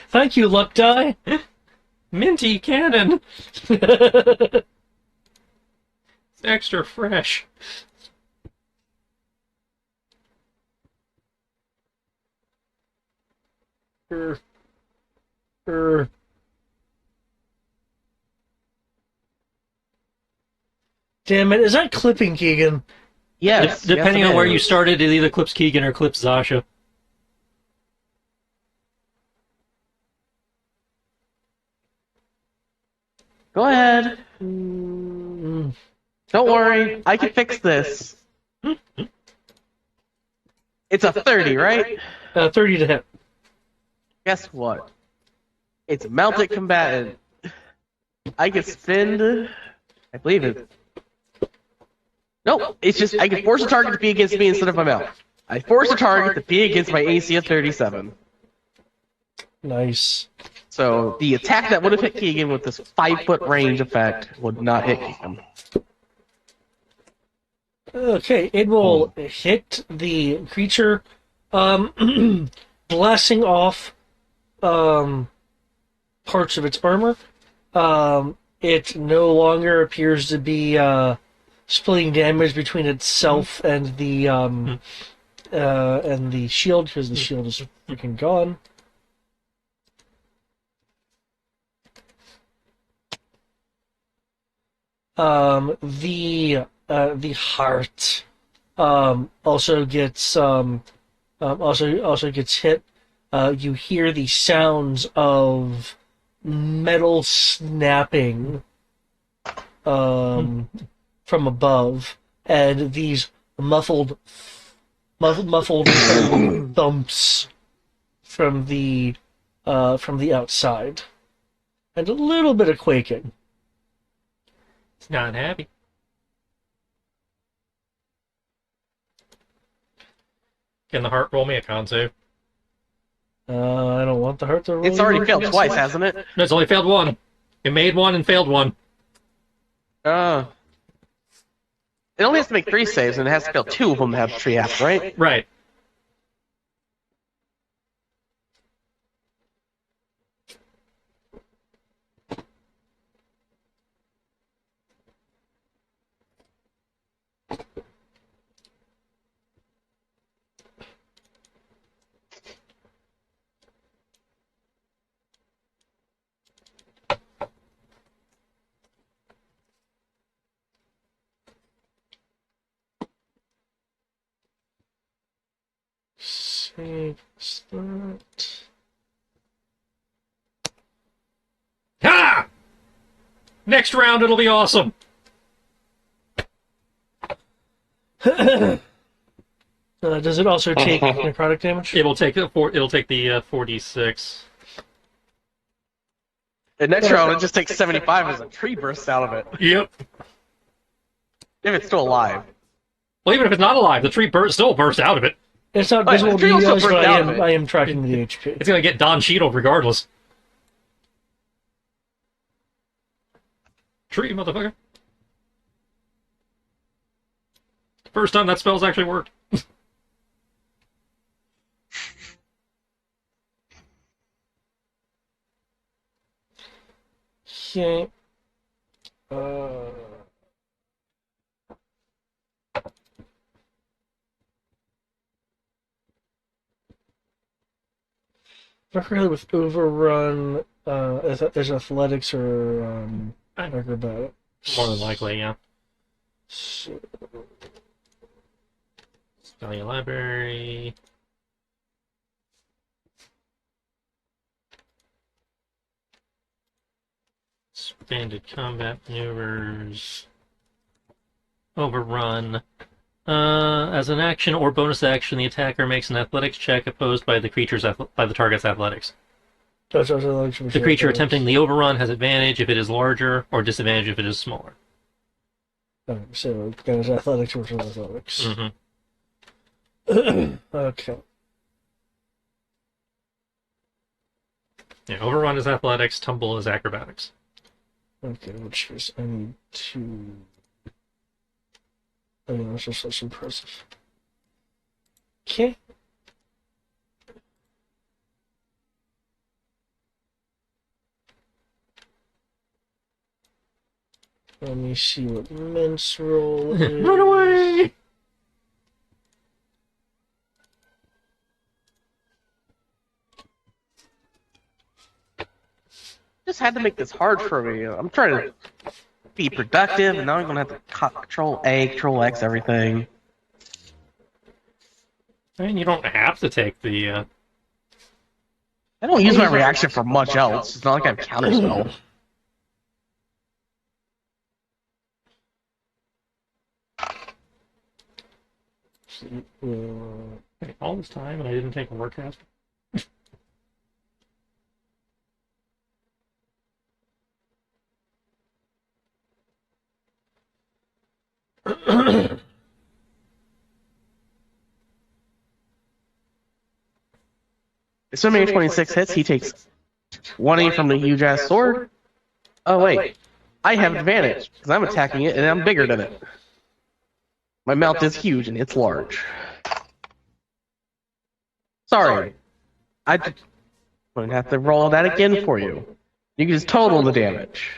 Thank you, Luck Die. Minty cannon. It's extra fresh. Er, er. Damn it, is that clipping, Keegan? Yes. Depending yes, on it where you is. started, it either clips Keegan or clips Zasha. Go ahead. Mm, Don't worry. I can fix this. It's a 30, right? 30 to hit. Guess what? It's mounted combatant. I can spend. I believe it. Nope. It's just I can force a target to be against me instead of my mount. I force a target to be against my AC of 37. Nice. So the attack that would have hit Keegan with this 5-foot range effect would not hit Keegan. Okay, it will hit the creature, blasting off parts of its armor. It no longer appears to be splitting damage between itself and the shield, because the shield is freaking gone. The heart also gets also gets hit. You hear the sounds of metal snapping from above, and these muffled thumps from the outside, and a little bit of quaking. It's not happy. Can the heart roll me a con save? I don't want the heart to roll. It's already either. failed twice, hasn't it? No, it's only failed one. It made one and failed one. It only has to make 3 saves, and it has to fail 2 of them to have 3 after, right? Right. Save that. Ha! Next round, it'll be awesome. Does it also take necrotic damage? It will take the 4d6. The next round, it just takes 75 as a tree bursts out of it. Yep. If it's still alive. Well, even if it's not alive, the tree still bursts out of it. It's not Oh, yeah, visible the tree to you also guys, burst but out of it. I am tracking the HP. It's gonna get Don Cheadle regardless. Tree, motherfucker. First time that spell's actually worked. Okay. Not really with overrun. Is athletics or acrobatics? More than likely, yeah. So, Spelling library. Expanded combat maneuvers. Overrun. As an action or bonus action, the attacker makes an athletics check opposed by the target's athletics. that's also athletics. The creature attempting the overrun has advantage if it is larger, or disadvantage if it is smaller. Okay, so that is athletics versus athletics. Mm-hmm. Okay. Yeah, overrun is athletics, tumble is acrobatics. Okay, which is I need to. I mean, that's just less impressive. Okay. Let me see what mince roll is. Run away! Just had to make this hard for me. I'm trying to be productive, and now I'm gonna have to control A, control X, everything. I mean, you don't have to take the. I don't use my reaction for much else. It's not like I have counterspell. All this time, and I didn't take a work cast. Assuming 26 hits, he takes 20 from the huge ass sword. Oh wait, I have advantage because I'm attacking it and I'm bigger than it. My mouth is huge and it's large. Sorry, I'm gonna have to roll that again for you. You can just total the damage.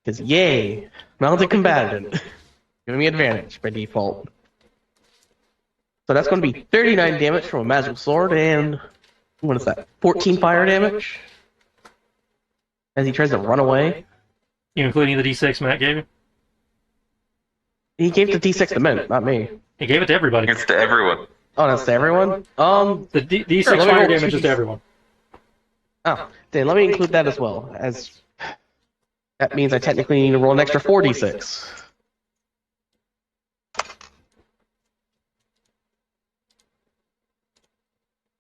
Because yay, mounted combatant, giving me advantage by default. So that's going to be 39 damage from a magical sword, and what is that? 14 fire damage as he tries to run away. You including the D6 Matt gave you? He gave the D6 to Mint, not me. He gave it to everybody. It's to everyone. Oh, that's to everyone. The D6 Sure, let me fire roll damage is 2d6. to everyone. Oh, then let me include that as well. As that means I technically need to roll an extra 4d6.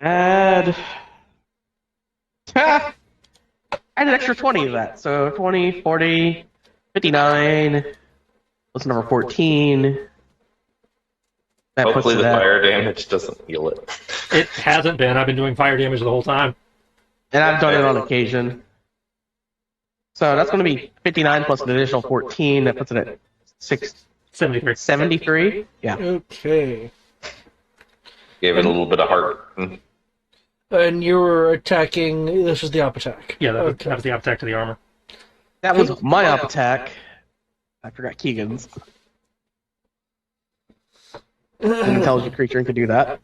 Add. Add an extra 20 to that. So 20, 40, 59. What's number 14? That Hopefully puts the it at, fire damage doesn't heal it. It hasn't been. I've been doing fire damage the whole time. and I've done it on occasion. So that's going to be 59 plus an additional 14. That puts it at 73. 73. Yeah. Okay. Gave it a little bit of heart. And you were attacking. This was the op attack. Yeah, that Okay. was the attack to the armor. That was my up attack. I forgot Keegan's. An intelligent creature and could do that.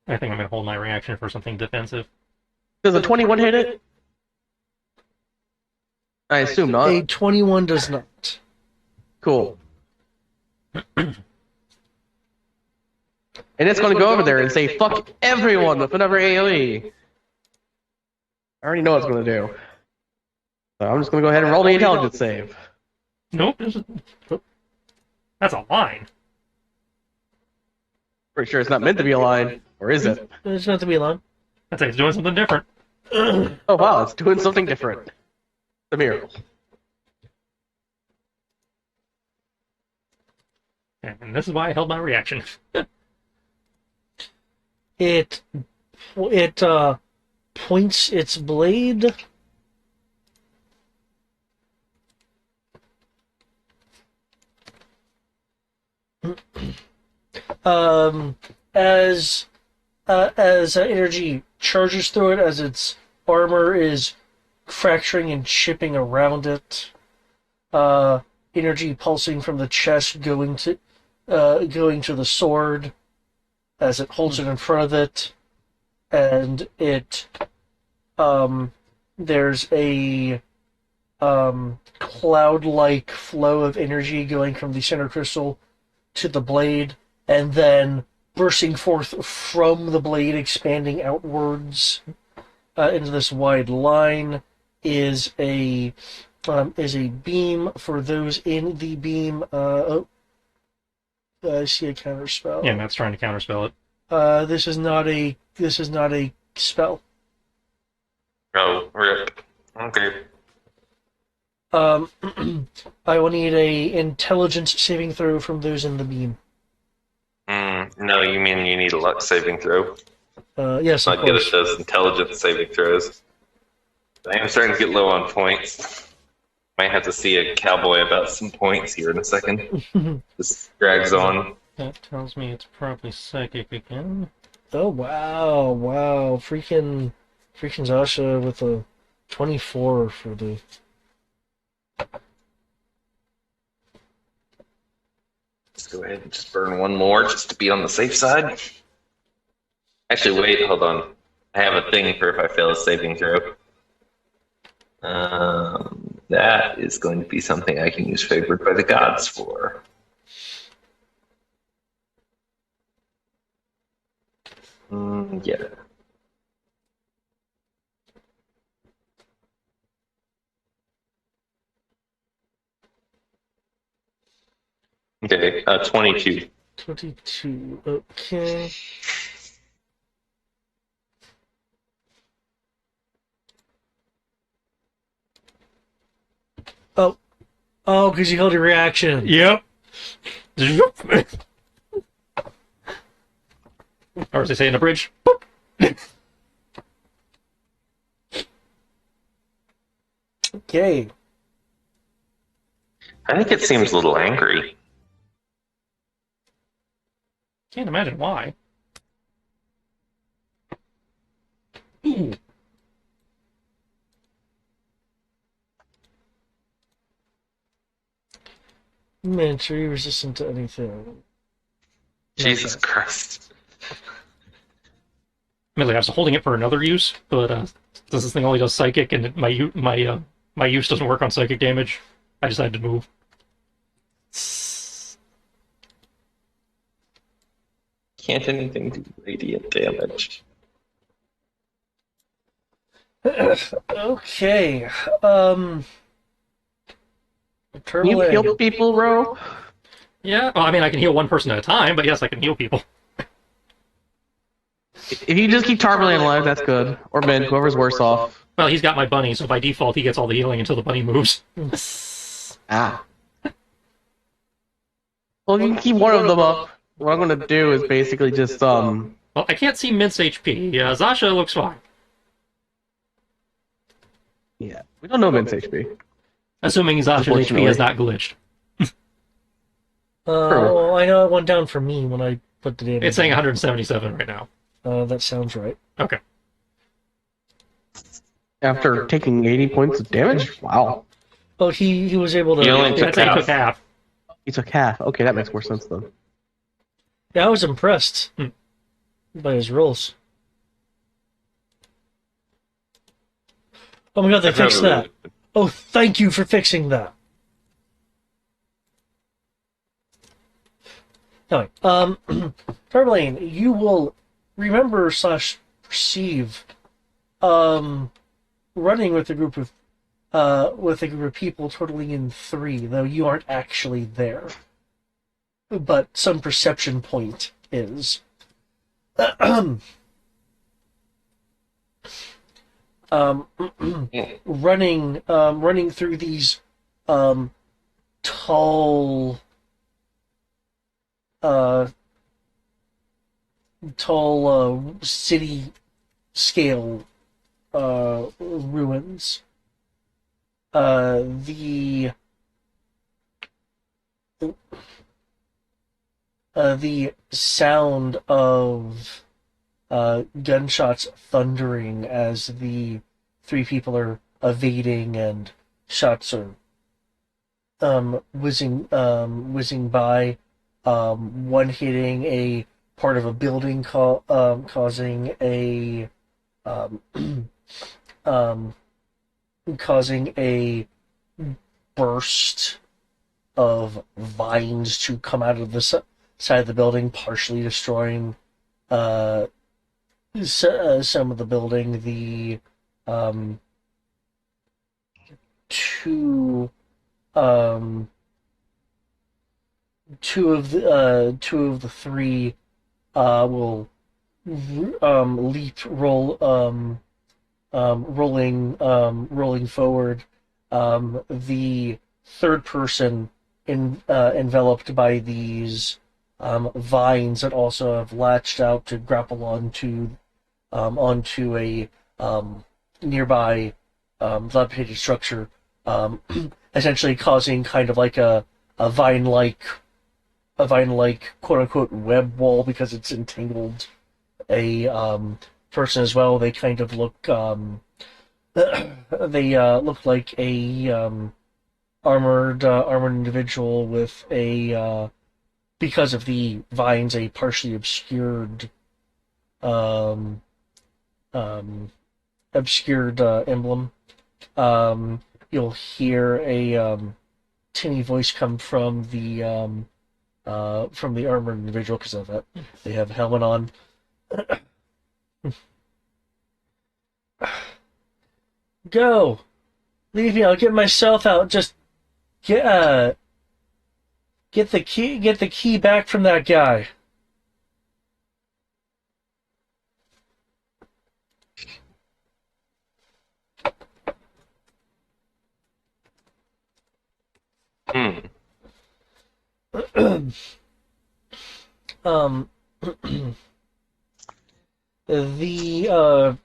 I think I'm going to hold my reaction for something defensive. Does a 21 hit it? I assume not. A 21 does not. Cool. And it's going to go over there and say, fuck everyone with another AoE. I already know what it's going to do. So I'm just going to go ahead and roll the intelligence save. Nope. That's a line. Pretty sure it's not meant to be a line. Or is it? It's not to be long. That's like it's doing something different. Oh wow, it's doing something different. The miracle. And this is why I held my reaction. It points its blade. As energy charges through it, as its armor is fracturing and chipping around it. Energy pulsing from the chest going to the sword as it holds it in front of it, and it there's a cloud-like flow of energy going from the center crystal to the blade, and then bursting forth from the blade, expanding outwards into this wide line, is a beam. For those in the beam, I see a counter spell. Yeah, Matt's trying to counterspell it. This is not a spell. Oh, rip. Okay. I will need a intelligence saving throw from those in the beam. No, you mean you need a luck saving throw. Yes, of Not good at course. those intelligence saving throws. I am starting to get low on points. Might have to see a cowboy about some points here in a second. This drags on. That tells me it's probably psychic again. Oh wow, freaking Zasha with a 24 for the. Let's go ahead and just burn one more just to be on the safe side. Actually, wait, hold on. I have a thing for if I fail a saving throw. That is going to be something I can use favored by the gods for. Yeah. Okay, 22. 22. Okay. Oh, because you held your reaction. Yep. Or as they say in the bridge. Okay. I think it seems a little angry. Can't imagine why. Ooh. Mentally resistant to anything. Jesus Christ. Admittedly, I was holding it for another use, but this thing only does psychic, and my use doesn't work on psychic damage. I decided to move. Can't anything do radiant damage? Okay. Can you heal people, Ro? Yeah, well, I mean, I can heal one person at a time, but yes, I can heal people. If you just keep Tarverland alive, that's good. Or Ben, whoever's worse off. Well, he's got my bunny, so by default, he gets all the healing until the bunny moves. Ah. Well, if you can keep one of them up, what I'm gonna do is basically just, Well, I can't see Mint's HP. Zasha looks fine. Yeah, we don't know Min's HP. Assuming Zasha's HP Unfortunately. is not glitched. Well, I know it went down for me when I put the damage. It's saying 177 right now. That sounds right. Okay. After taking 80 points of damage? Wow. Oh, he was able to. He only Yeah, I'd say he took half. He took half. Okay, that makes more sense then. Yeah, I was impressed Hmm. by his rolls. Oh my god, they fixed that. Oh, thank you for fixing that. Anyway, Tarmelane, you will remember slash perceive running with a group of people totaling in 3, though you aren't actually there. But some perception point is. Running through these tall city scale ruins. The sound of gunshots thundering as the 3 people are evading, and shots are whizzing by. One hitting a part of a building, causing a causing a burst of vines to come out of the side of the building, partially destroying some of the building. The two of the 3 will rolling forward. The third person enveloped by these vines that also have latched out to grapple onto a nearby dilapidated structure, essentially causing kind of like a vine-like quote unquote web wall because it's entangled a person as well. They kind of look they look like a armored individual with a because of the vines a partially obscured um, um, emblem. You'll hear a tinny voice come from the armored individual because of that. They have a helmet on. Go, leave me. I'll get myself out. Just get get the key back from that guy. Hmm. Um, the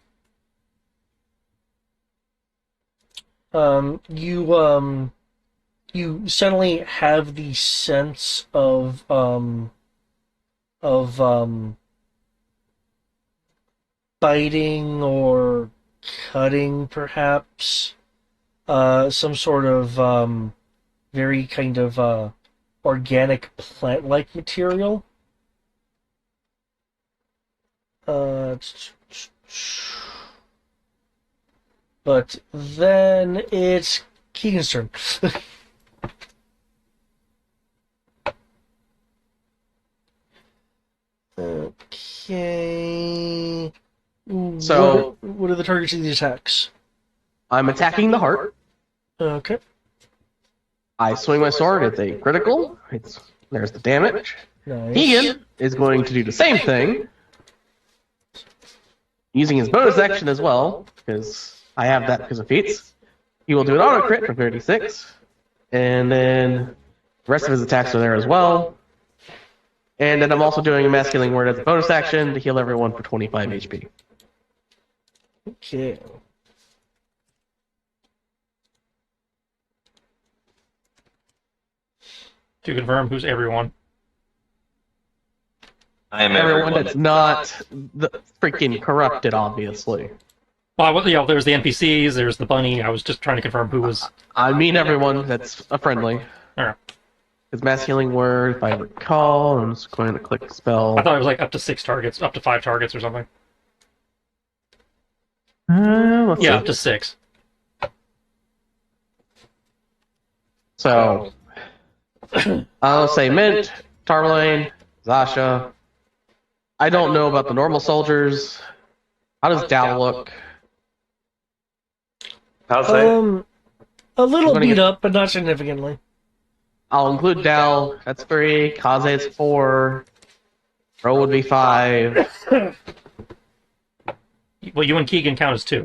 you suddenly have the sense of biting or cutting, perhaps. Some sort of very kind of organic plant-like material. Uh, but then it's Keegan's turn. Okay. So- what are the targets of these attacks? I'm attacking the heart. Okay. I swing my sword. It's a critical. There's the damage. Nice. Keegan is going to do the same thing, using his bonus action as well, because I have that because of feats. He will do an auto crit for 36, and then the rest of his attacks are there as well. And then I'm also doing a mass healing word as a bonus action to heal everyone for 25 HP. Okay. To confirm, who's everyone? I am Everyone that's not the freaking corrupted, obviously. Well, there's the NPCs, there's the bunny. I was just trying to confirm who was. I mean everyone that's a friendly. Alright. His mass healing word, if I recall, I'm just going to click spell. I thought it was like up to 6 targets, up to 5 targets or something. Let's Yeah, see. up to 6. So, I'll say Mint, Tarlane, Zasha. I don't know about the normal soldiers. How does Dal look? How's that? A little gonna beat get- up, but not significantly. I'll include Dal. That's 3. Kaze is 4. Ro would be 5. Well, you and Keegan count as 2.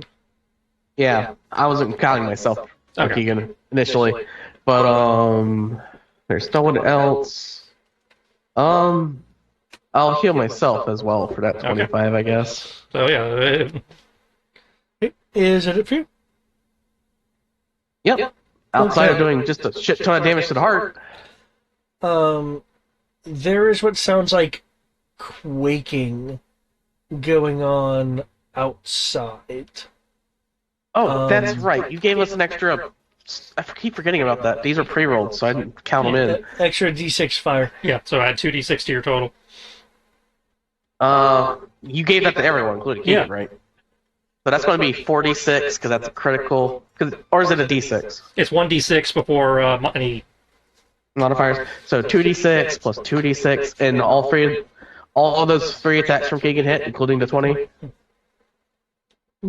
Yeah, I wasn't counting myself for Okay. Keegan initially. But, there's no one else. I'll heal myself as well for that 25, I guess. So yeah, Is it for you? Yep. Outside of doing just a shit ton of damage to the heart. There is what sounds like quaking going on outside. Oh, that's right. You gave us an extra. I keep forgetting about that. These are pre-rolled, so I didn't count them in. Extra D6 fire. yeah. So add 2d6 to your total. You gave that to everyone, including Keegan, Yeah. right? So that's going to be 46 because that's a critical. Or is it a D6? It's 1d6 before any. Modifiers. So 2d6 plus 2d6, and all of those 3 attacks from Keegan hit, including the 20.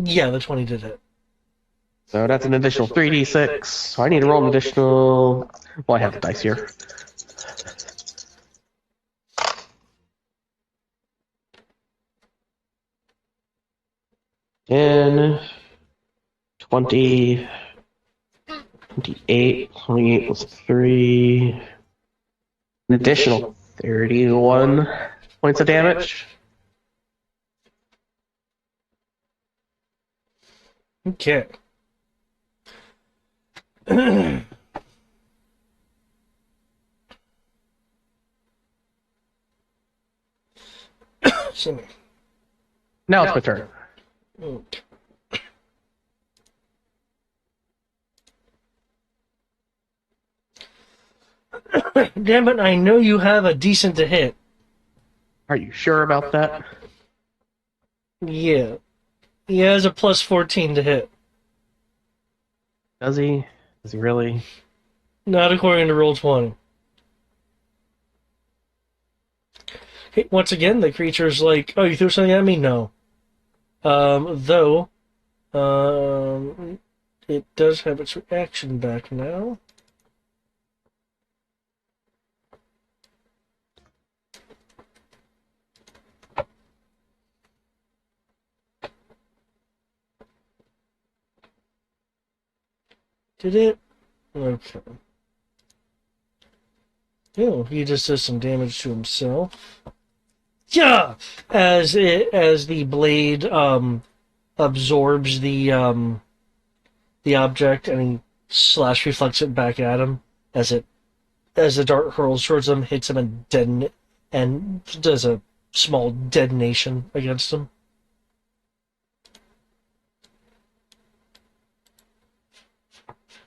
Yeah, the 20 did hit. So that's an additional 3d6. So I need to roll an additional. Well, I have the dice here. And 20, 28, 28 plus 3, an additional 31 points of damage. Okay. See me. Now it's my turn. Mm. Damn it, I know you have a decent to hit. Are you sure about that? Yeah. He has a plus 14 to hit. Does he? Does he really? Not according to roll 20. Okay, once again, the creature's like, oh, you threw something at me? No. Though, it does have its reaction back now. Did it? Okay. Oh, he just does some damage to himself. Yeah! As the blade absorbs the object and he slash reflects it back at him as the dart hurls towards him, hits him and does a small detonation against him.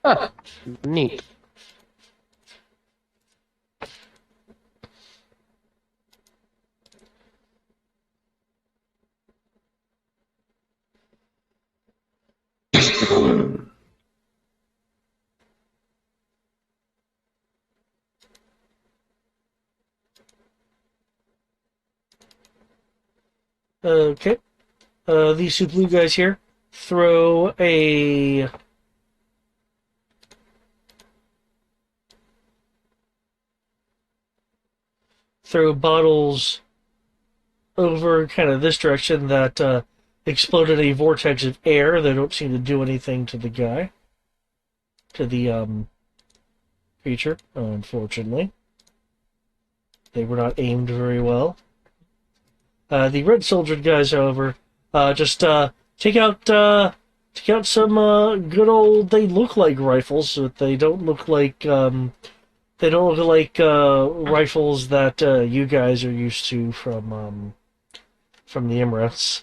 Huh. Neat. Okay. These two blue guys here throw a throw bottles over kind of this direction that exploded a vortex of air. They don't seem to do anything to the guy, to the creature, unfortunately. They were not aimed very well. The red soldiered guys, however, just take out some good old. They look like rifles, but they don't look like rifles that you guys are used to from the Emirates.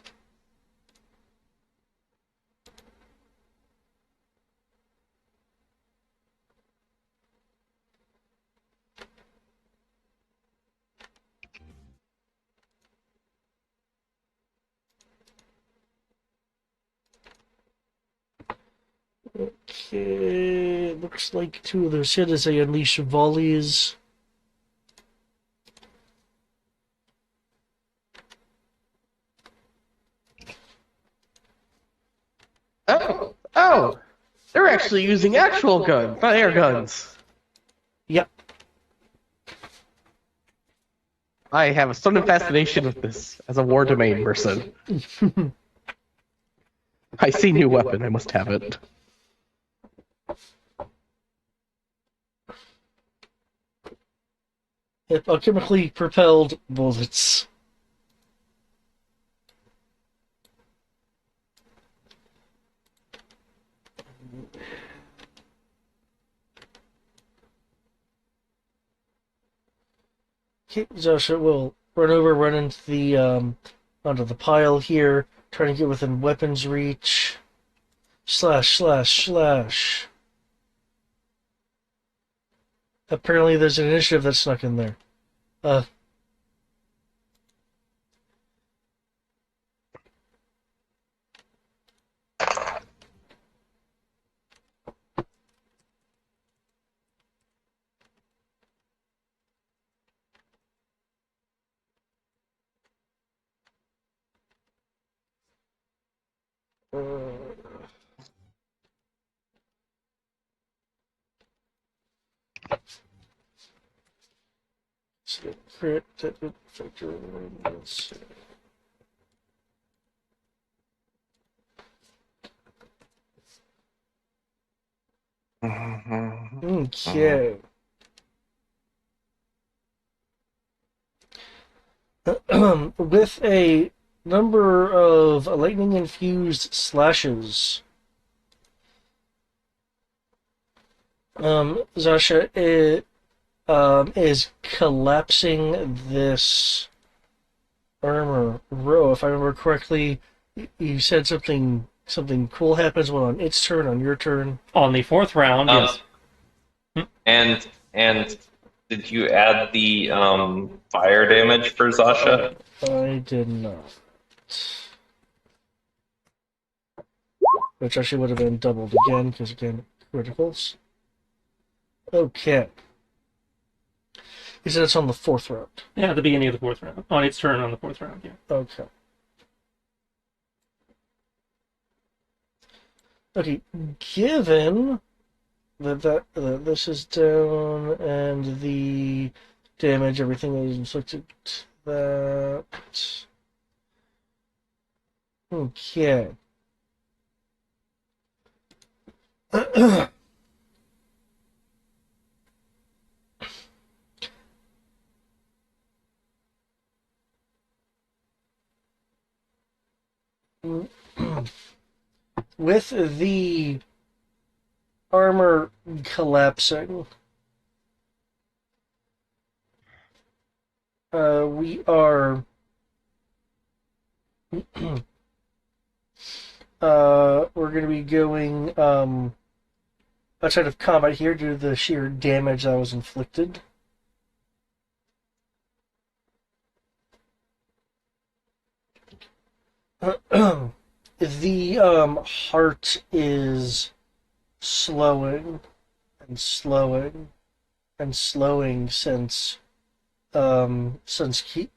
Okay, looks like two of those hit as they unleash volleys. Oh! They're actually using actual guns, not air guns. Yep. I have a sudden fascination with this as a war domain person. I see new weapon, I must have it. Yep, alchemically propelled bullets. Okay, Zasha will run into the onto the pile here, trying to get within weapons reach. Slash, slash, slash. Apparently there's an initiative that snuck in there. Crit that would affect your let's see. Okay. With a number of lightning infused slashes, Zasha is collapsing this armor row. If I remember correctly, you said something cool happens when on its turn, on your turn. On the fourth round, Um, yes. and did you add the fire damage for Zasha? I did not. Which actually would have been doubled again, because again, criticals. Okay. You said it's on the fourth round. Yeah, at the beginning of the fourth round. On its turn on the fourth round, yeah. Okay. Okay, given that this is down and the damage, everything that is inflicted, that... Okay. With the armor collapsing, we are we're going to be going outside of combat here due to the sheer damage that was inflicted. The heart is slowing and slowing and slowing since Keegan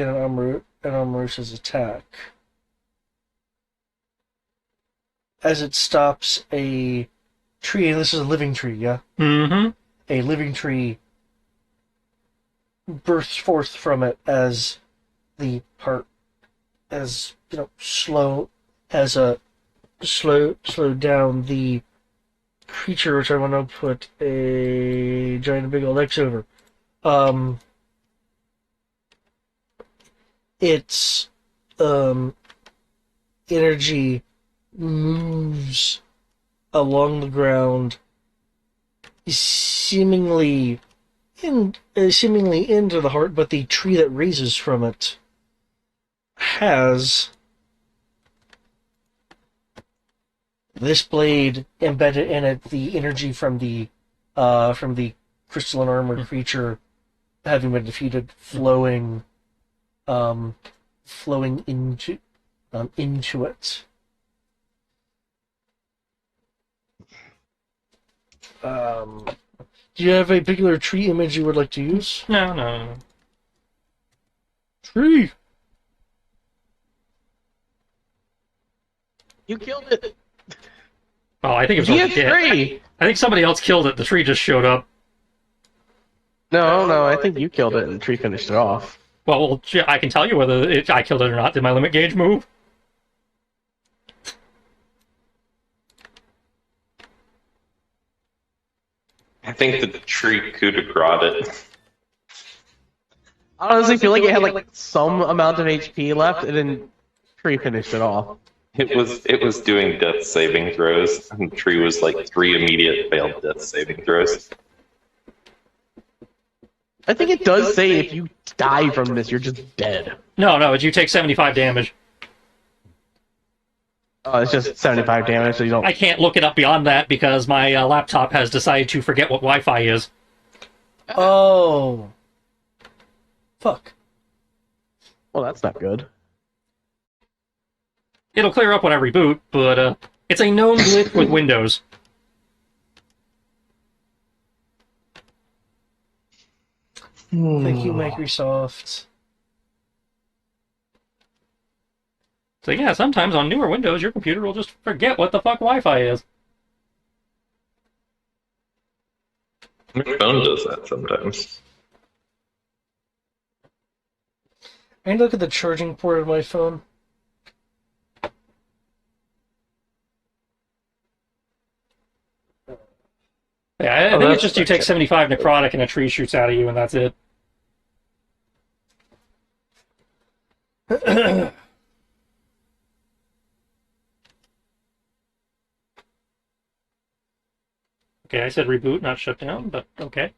and Amrus's attack. As it stops, a tree, and this is a living tree, yeah? Mm-hmm. A living tree bursts forth from it as the heart, as you know, slowed down the creature, which I want to put a giant big old X over. Its energy moves along the ground, seemingly into the heart, but the tree that raises from it has this blade embedded in it, the energy from the crystalline armored creature having been defeated, flowing into it. Do you have a particular tree image you would like to use? No. Tree. You killed it. Oh, I think it was already dead. tree. I think somebody else killed it. The tree just showed up. No, I think you killed it and the tree finished it off. Well, I can tell you whether I killed it or not. Did my limit gauge move? I think the tree coup de grace it. I honestly feel like it had like some amount of HP left, and then tree finished it off. It was doing death saving throws, and the tree was like 3 immediate failed death saving throws. I think it does say if you die from this, you're just dead. No, you take 75 damage. Oh, it's just 75 damage, so you don't. I can't look it up beyond that because my laptop has decided to forget what Wi-Fi is. Oh. Fuck. Well, that's not good. It'll clear up when I reboot, but it's a known glitch with Windows. Thank you, Microsoft. So yeah, sometimes on newer Windows, your computer will just forget what the fuck Wi-Fi is. My phone does that sometimes. I look at the charging port of my phone. Yeah, I think it's just you take 75 necrotic and a tree shoots out of you, and that's it. Okay, I said reboot, not shut down, but okay.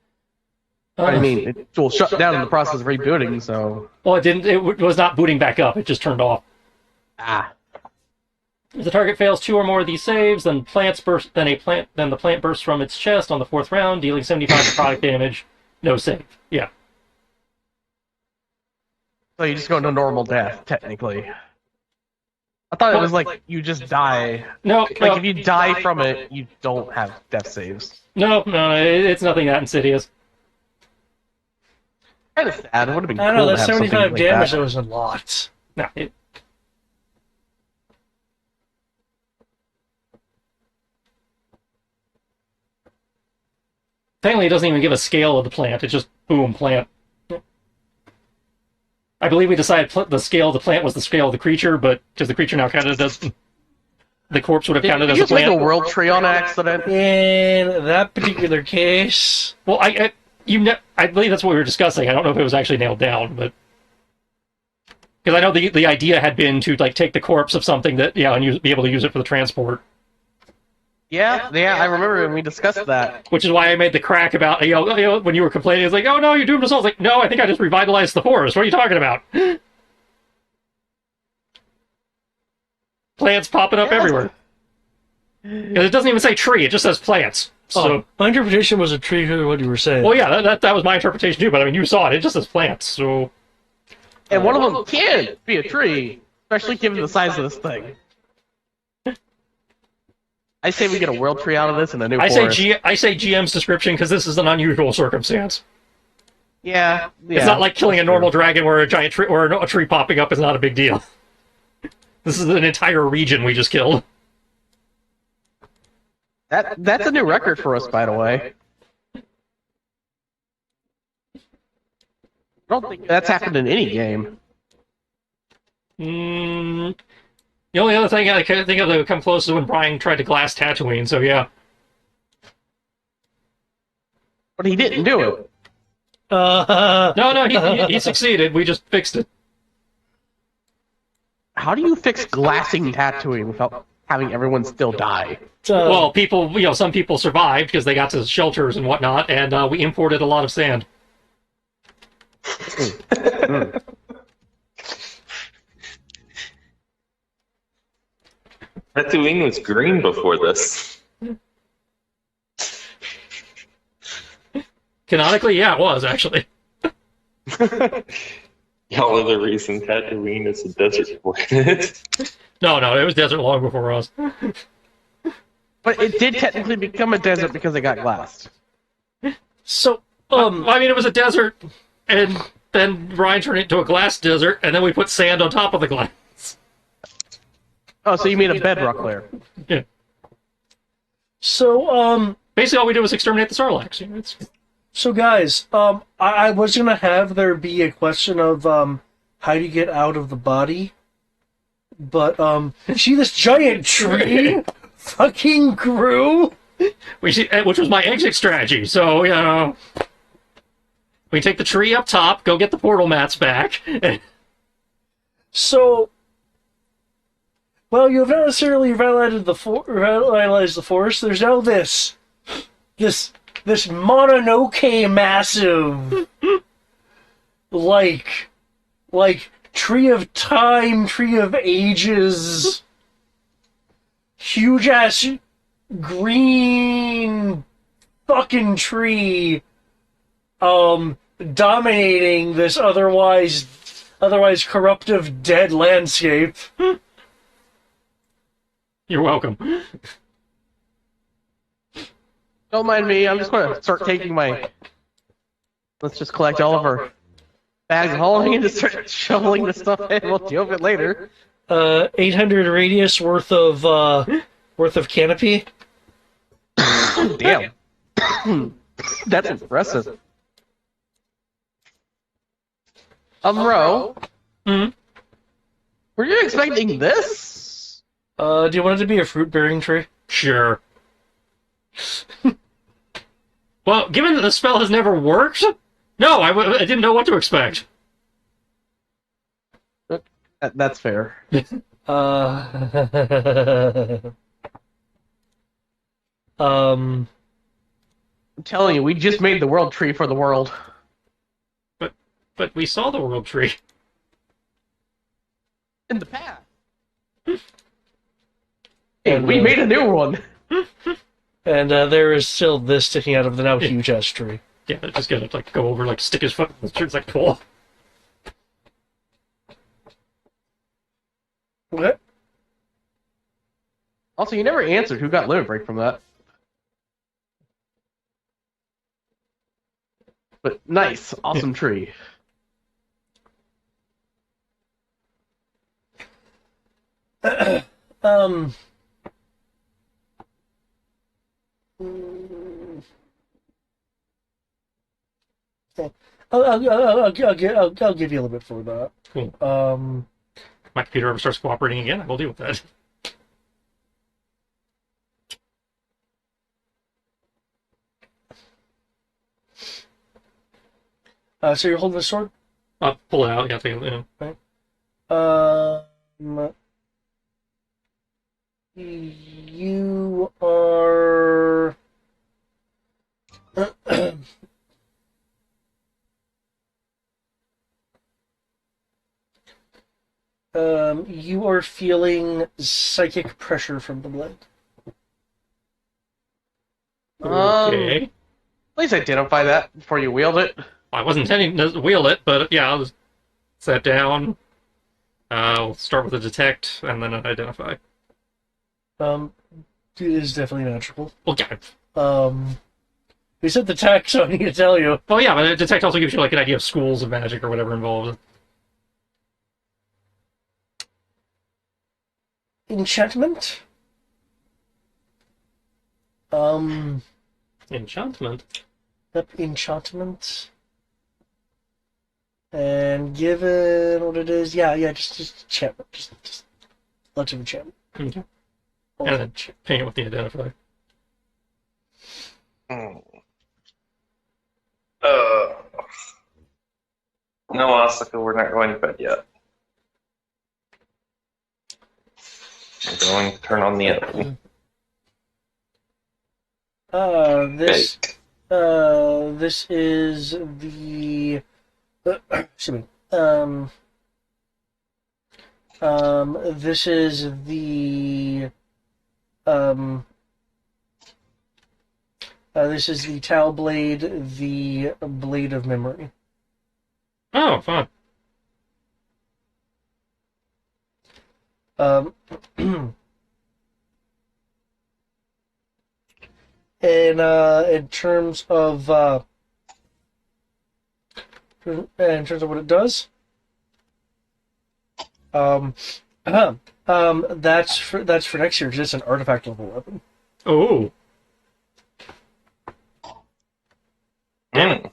I mean, it will shut down in the process of rebooting, so... Well, it didn't. Was not booting back up. It just turned off. Ah. If the target fails 2 or more of these saves, then the plant bursts from its chest on the 4th round, dealing 75 necrotic damage. No save. Yeah. So you just go into normal death, technically. I thought it was like you just die. No, Like no, if you die from it, you don't have death saves. no. It's nothing that insidious. Kind of sad. It would have been I don't cool know, to that have something 75 like damage that. that was a lot. No, Technically, it doesn't even give a scale of the plant. It's just boom, plant. I believe we decided the scale of the plant was the scale of the creature, but because the creature now counted as the corpse would have counted Did as you a just make plant. a world tree on accident? In that particular case, Well, I believe that's what we were discussing. I don't know if it was actually nailed down, but because I know the idea had been to like take the corpse of something that and be able to use it for the transport. Yeah, I remember when we discussed that. Which is why I made the crack about when you were complaining. It's like, oh no, you doomed us all. It's like, no, I think I just revitalized the forest. What are you talking about? Plants popping up everywhere. Because it doesn't even say tree; it just says plants. So, my interpretation was a tree to what you were saying. well, yeah, that was my interpretation too. But I mean, you saw it; it just says plants. So, And one of them can be a tree, especially given the size of this thing. I say we get a world tree out of this and a new I forest. say GM's description because this is an unusual circumstance. Yeah. It's not like killing a normal dragon where a giant tree or a tree popping up is not a big deal. This is an entire region we just killed. That's a new record for us, by the way. I don't think that's happened in any game. The only other thing I can think of that would come close is when Brian tried to glass Tatooine, so yeah. But he didn't do it. No, he succeeded. We just fixed it. How do you fix glassing Tatooine without having everyone still die? Well, some people survived because they got to shelters and whatnot, and we imported a lot of sand. Tatooine was green before this. Canonically, yeah, it was, actually. Y'all are the reason Tatooine is a desert planet. No, it was desert long before us. But it did technically become a desert because it got glassed. So, I mean, it was a desert, and then Ryan turned it into a glass desert, and then we put sand on top of the glass. Oh, so you made a bedrock layer. Yeah. So, Basically, all we did was exterminate the Sarlacc. You know, so guys, I was gonna have there be a question of, how do you get out of the body? But, see this giant tree fucking grew? which was my exit strategy. So, we take the tree up top, go get the portal mats back. So, well, you have not necessarily revitalized the forest. There's now this Mononoke massive, like tree of time, tree of ages, huge ass green fucking tree, dominating this otherwise corruptive dead landscape. You're welcome. Don't mind me, I'm just going to start taking my... Let's just collect all of our bags of hauling and just start shoveling the stuff in. We'll deal with it later. 800 radius worth of canopy. Damn. That's impressive. Ro, Hmm? were you expecting this? Do you want it to be a fruit-bearing tree? Sure. Well, given that the spell has never worked, no, I didn't know what to expect. That's fair. I'm telling you, we just made the world tree for the world. But we saw the world tree. In the past. Hey, And, we made a new one. And there is still this sticking out of the now huge ash tree. Yeah, they're just gonna like go over, like stick his foot in the tree. It's like, cool. What? Also, you never answered who got limit break from that. But nice, awesome tree. um. Okay. I'll give you a little bit for that. Cool. Um. My computer ever starts cooperating again, I will deal with that. So you're holding the sword? I'll pull it out. Yeah, take it. You are. You are feeling psychic pressure from the blade. Okay. At least identify that before you wield it. I wasn't intending to wield it, but yeah, I'll just set down. We'll start with a detect and then an identify. It is definitely magical. Well, yeah. You said the tech, so I need to tell you. Well, yeah, but a detect also gives you like an idea of schools of magic or whatever involved. Enchantment? Enchantment? Yep, enchantment. And given what it is, yeah, just enchantment. Just lots of enchantment. Okay. All And of then enchantment. paint it with the identify. No, Asuka, we're not going to bed yet. We're going to turn on the oven. This is the excuse me. This is the Tau blade, the blade of memory. Oh, fun. In terms of what it does, that's for next year because it's an artifact level weapon. Oh. Mm.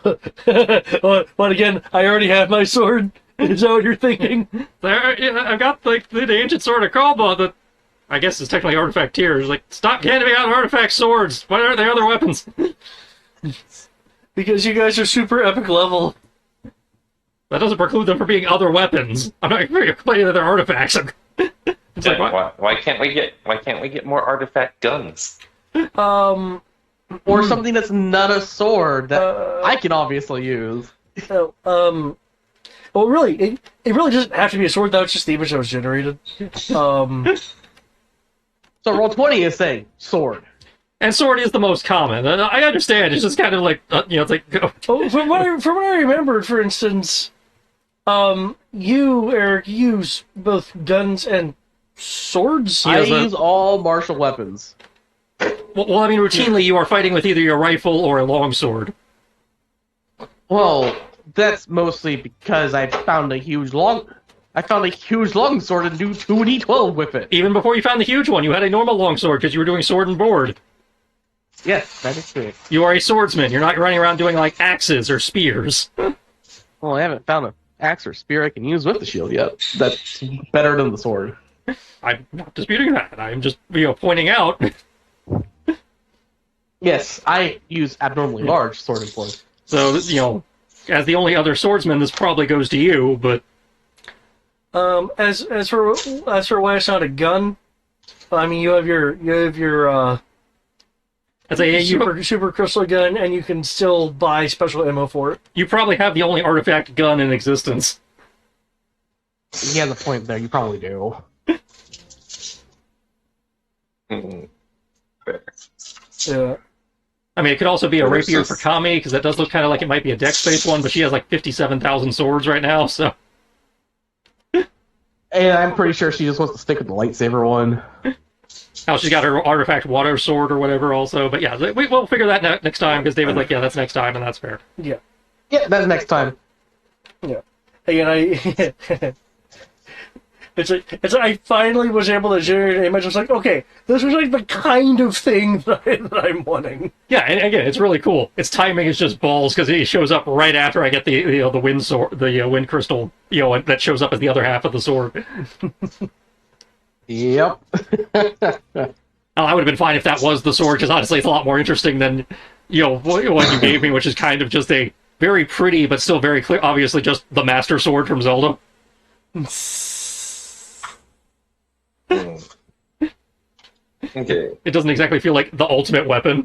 But again, I already have my sword. Is that what you're thinking? There, yeah, I've got like the ancient sword of Cobalt that I guess is technically artifact tier. It's like, stop handing me out artifact swords. Why aren't there other weapons? Because you guys are super epic level. That doesn't preclude them from being other weapons. I'm not complaining that they're artifacts. It's like, what? Why can't we get more artifact guns? Or something that's not a sword that I can obviously use. Well, really, it really doesn't have to be a sword. That was just the image that was generated. So Roll20 is saying sword. And sword is the most common. I understand. It's just kind of like, it's like... From what I remembered, for instance, you, Eric, use both guns and swords? I use all martial weapons. Well, I mean, routinely you are fighting with either your rifle or a longsword. Well, that's mostly because I found a huge longsword and do 2d12 with it. Even before you found the huge one, you had a normal longsword because you were doing sword and board. Yes, that is true. You are a swordsman. You're not running around doing, like, axes or spears. Well, I haven't found an axe or spear I can use with the shield yet. That's better than the sword. I'm not disputing that. I'm just, pointing out. Yes, I use abnormally large sword and sword. So, as the only other swordsman, this probably goes to you, but... As for why it's not a gun, I mean, you have your As a super crystal gun, and you can still buy special ammo for it. you probably have the only artifact gun in existence. He has a point there. You probably do. Fair. Yeah. I mean, it could also be a Versus- rapier for Kami, because that does look kind of like it might be a dex-based one, but she has like 57,000 swords right now, so... And I'm pretty sure she just wants to stick with the lightsaber one. Oh, she's got her artifact water sword or whatever also, but yeah, we'll figure that next time, because David's like, yeah, that's next time, and that's fair. Yeah. Yeah, that's next time. Yeah. Again, it's like I finally was able to generate an image. I was like, okay, this was like the kind of thing that I'm wanting. Yeah, and again, it's really cool. Its timing is just balls, because it shows up right after I get the wind sword, the wind crystal, that shows up as the other half of the sword. Yep. I would have been fine if that was the sword, because honestly, it's a lot more interesting than, what you gave me, which is kind of just a very pretty, but still very clear, obviously just the Master Sword from Zelda. Okay. It doesn't exactly feel like the ultimate weapon.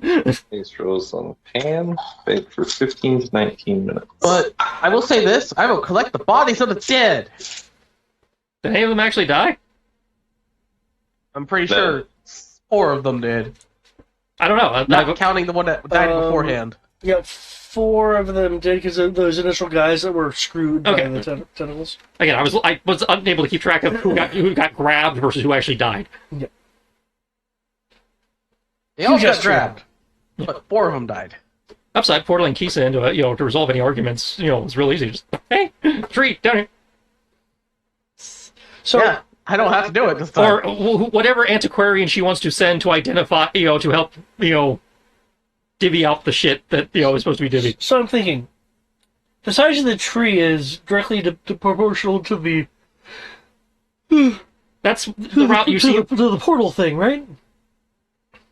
These rolls on pan. Bake for 15 to 19 minutes. But I will say this: I will collect the bodies of the dead. Did any of them actually die? I'm pretty No. sure 4 of them did, I don't know. not counting the one that died beforehand. Yeah, 4 of them did because of those initial guys that were screwed by Okay. the tentacles. Again, I was unable to keep track of who got grabbed versus who actually died. They all got just grabbed, but 4 of them died. Upside, portaling Kisa into it, to resolve any arguments, it's real easy. Just, hey, tree, down here. So Yeah, I don't have to do it this time. Or whatever antiquarian she wants to send to identify, to help, divvy out the shit that, is supposed to be divvied. So I'm thinking, the size of the tree is directly proportional to the That's the route you see. to the portal thing, right?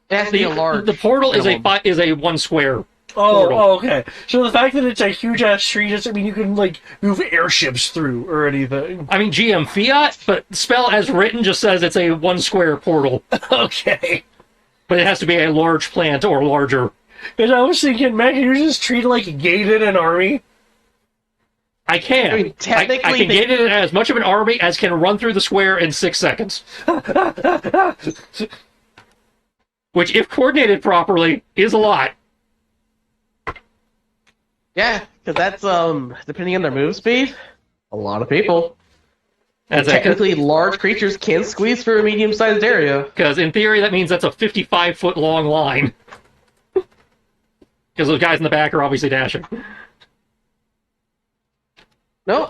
It has to be a large. The portal minimum. is a 1 square. Oh, Portal. okay. So the fact that it's a huge ass tree doesn't mean you can move airships through or anything. I mean, GM Fiat, but spell as written just says it's a 1 square portal. Okay. But it has to be a large plant or larger. Because I was thinking, man, can you just treat it like gated an army? I can. I mean, technically, I can get it as much of an army as can run through the square in 6 seconds. Which, if coordinated properly, is a lot. Yeah, because that's depending on their move speed, a lot of people. Technically, large creatures can squeeze through a medium-sized area. Because in theory, that means that's a 55-foot long line. Because those guys in the back are obviously dashing. No,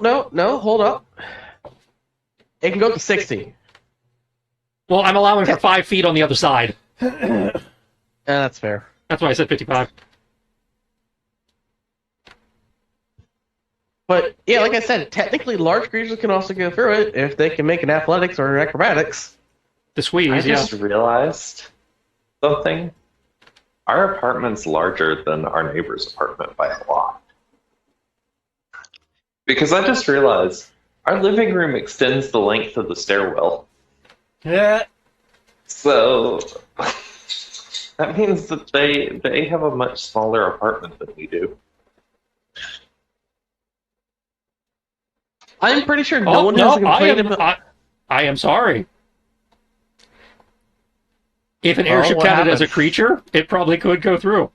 hold up. It can go up to 60. Well, I'm allowing for 5 feet on the other side. That's fair. That's why I said 55. But, yeah, like I said, technically large creatures can also go through it if they can make an athletics or acrobatics. The squeeze, I yeah. just realized something. Our apartment's larger than our neighbor's apartment by a lot. Because I just realized our living room extends the length of the stairwell. Yeah. So that means that they have a much smaller apartment than we do. I'm pretty sure no one has complained about... I am sorry. If an Oh, airship what counted as a happened? creature, it probably could go through.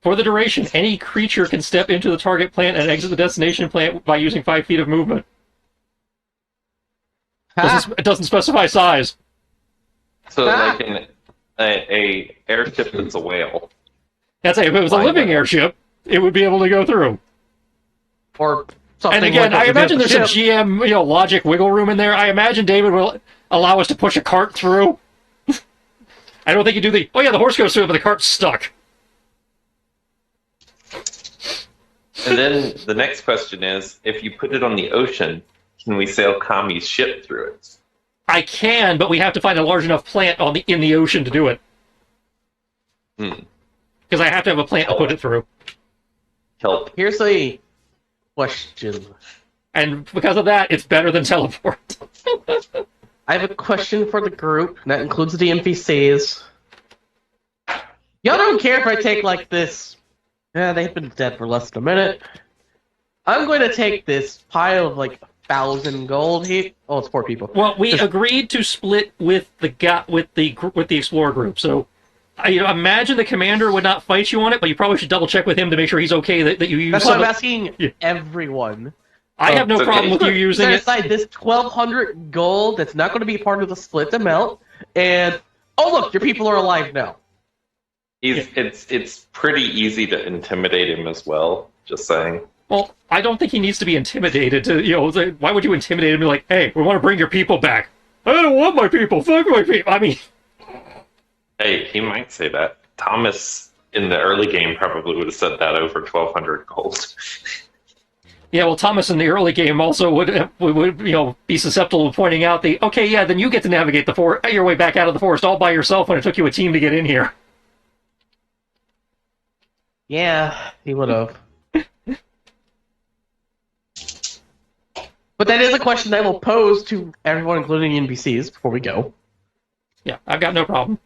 For the duration, any creature can step into the target plant and exit the destination plant by using 5 feet of movement. It doesn't specify size. So like a airship that's a whale. That's if it was a Why living not? airship, it would be able to go through. Or something And again, like I imagine the there's some ship. GM, logic wiggle room in there. I imagine David will allow us to push a cart through. I don't think you do the, oh yeah, the horse goes through, but the cart's stuck. And then the next question is, if you put it on the ocean, can we sail Kami's ship through it? I can, but we have to find a large enough plant in the ocean to do it. Because I have to have a plant to put it through. Help. Here's a question. And because of that, it's better than teleport. I have a question for the group, and that includes the NPCs. Y'all don't care if I take like this. Yeah, they've been dead for less than a minute. I'm going to take this pile of like 1,000 gold here. Oh, it's 4 people. Well, we Just- agreed to split with the explorer group. So, I imagine the commander would not fight you on it, but you probably should double check with him to make sure he's okay that you use That's some. why I'm asking Yeah. everyone. I have no It's okay. problem with you using Set it. aside this 1,200 gold that's not going to be part of the split amount, and oh look, your people are alive now. It's pretty easy to intimidate him as well. Just saying. Well, I don't think he needs to be intimidated. Why would you intimidate him? Like, hey, we want to bring your people back. I don't want my people. Fuck my people. I mean, Hey, he might say that. Thomas in the early game probably would have said that over 1,200 gold. yeah. Well, Thomas in the early game also would be susceptible to pointing out then you get to navigate your way back out of the forest all by yourself when it took you a team to get in here. Yeah, he would have. But that is a question I will pose to everyone, including NPCs, before we go. Yeah, I've got no problem.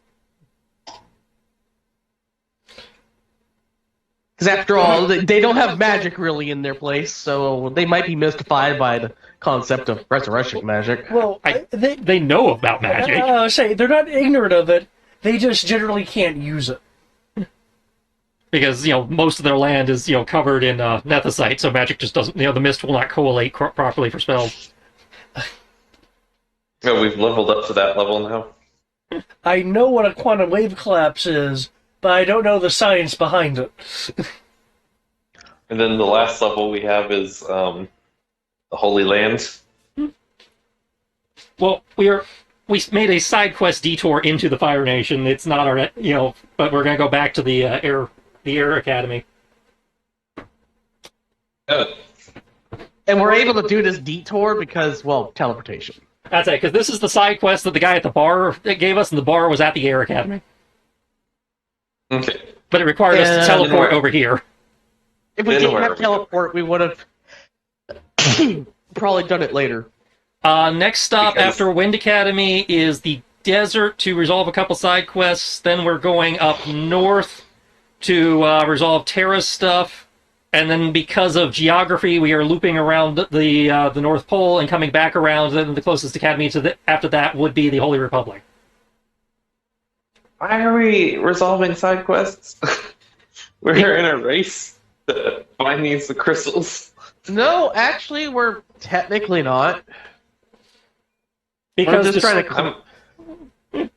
Because after all, they don't have magic really in their place, so they might be mystified by the concept of resurrection magic. Well, They know about magic. they're not ignorant of it. They just generally can't use it. Because most of their land is covered in nethicite, so magic just doesn't. The mist will not collate properly for spells. Oh, we've leveled up to that level now. I know what a quantum wave collapse is, but I don't know the science behind it. And then the last level we have is the Holy Land. Well, we made a side quest detour into the Fire Nation. It's not our but we're gonna go back to the Air Academy. And we're able to do this detour because, well, teleportation. That's it, because this is the side quest that the guy at the bar gave us, and the bar was at the Air Academy. Okay. But it required us to teleport over here. If we Then didn't where have are we teleport, we would have probably done it later. Next stop Because- after Wind Academy is the desert to resolve a couple side quests. Then we're going up north to resolve Terra's stuff. And then because of geography, we are looping around the North Pole and coming back around. Then the closest academy after that would be the Holy Republic. Why are we resolving side quests? We're in a race to find these crystals. No, actually, we're technically not. Because we're just trying I'm, to.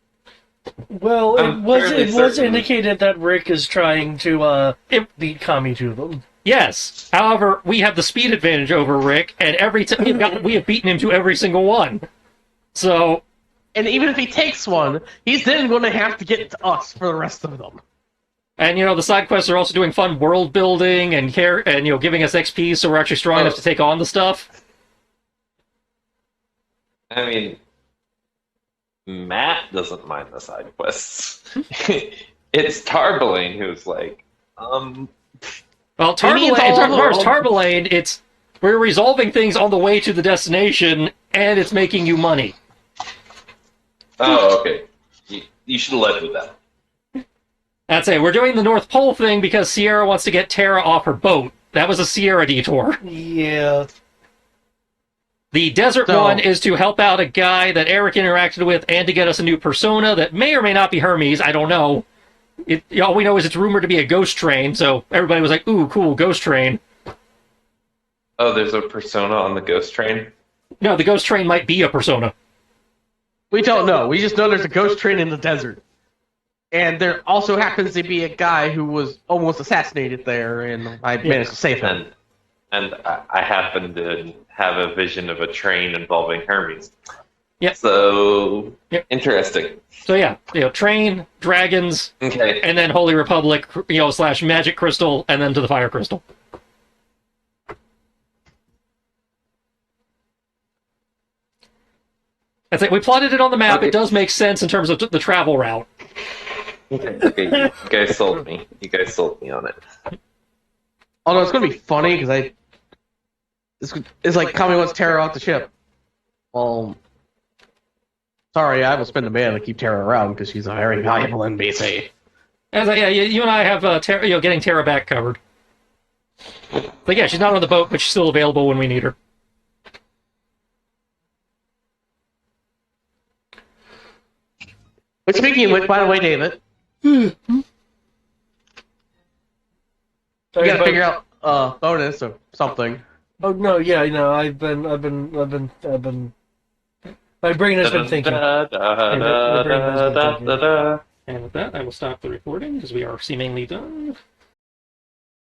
Well, I'm it fairly was certain. indicated that Rick is trying to beat Kami to them. Yes. However, we have the speed advantage over Rick, and every time we have beaten him to every single one. So, And even if he takes one, he's then going to have to get to us for the rest of them. and the side quests are also doing fun world building and giving us XP, so we're actually strong enough to take on the stuff. I mean, Matt doesn't mind the side quests. It's Tarbelane who's like, Well, He needs Tarbelane, all as far as the- Tarbelane, we're resolving things on the way to the destination, and it's making you money. oh, okay. You should have led with that. That's it. We're doing the North Pole thing because Sierra wants to get Terra off her boat. That was a Sierra detour. Yeah. The desert So- one is to help out a guy that Eric interacted with and to get us a new persona that may or may not be Hermes. I don't know. All we know is it's rumored to be a ghost train, so everybody was like, ooh, cool, ghost train. Oh, there's a persona on the ghost train? No, the ghost train might be a persona. We don't know. We just know there's a ghost train in the desert. And there also happens to be a guy who was almost assassinated there, and I managed to save him. And I happen to have a vision of a train involving Hermes. Yep. So, Yep. interesting. So yeah, train, dragons, Okay. and then Holy Republic, / Magic Crystal, and then to the Fire Crystal. That's it. We plotted it on the map. Okay. It does make sense in terms of the travel route. Okay, you guys sold me. You guys sold me on it. Although it's going to be funny because it's like Kami wants Terra off the ship. Well, sorry, I will spend a man to keep Terra around because she's a very valuable NPC. Yeah, you and I have getting Tara back covered. But yeah, she's not on the boat, but she's still available when we need her. But speaking of which, by the way, David, Sorry we gotta about- figure out bonus or something. Oh no, yeah, no, I've been. My brain has been thinking. And with that, I will stop the recording because we are seemingly done.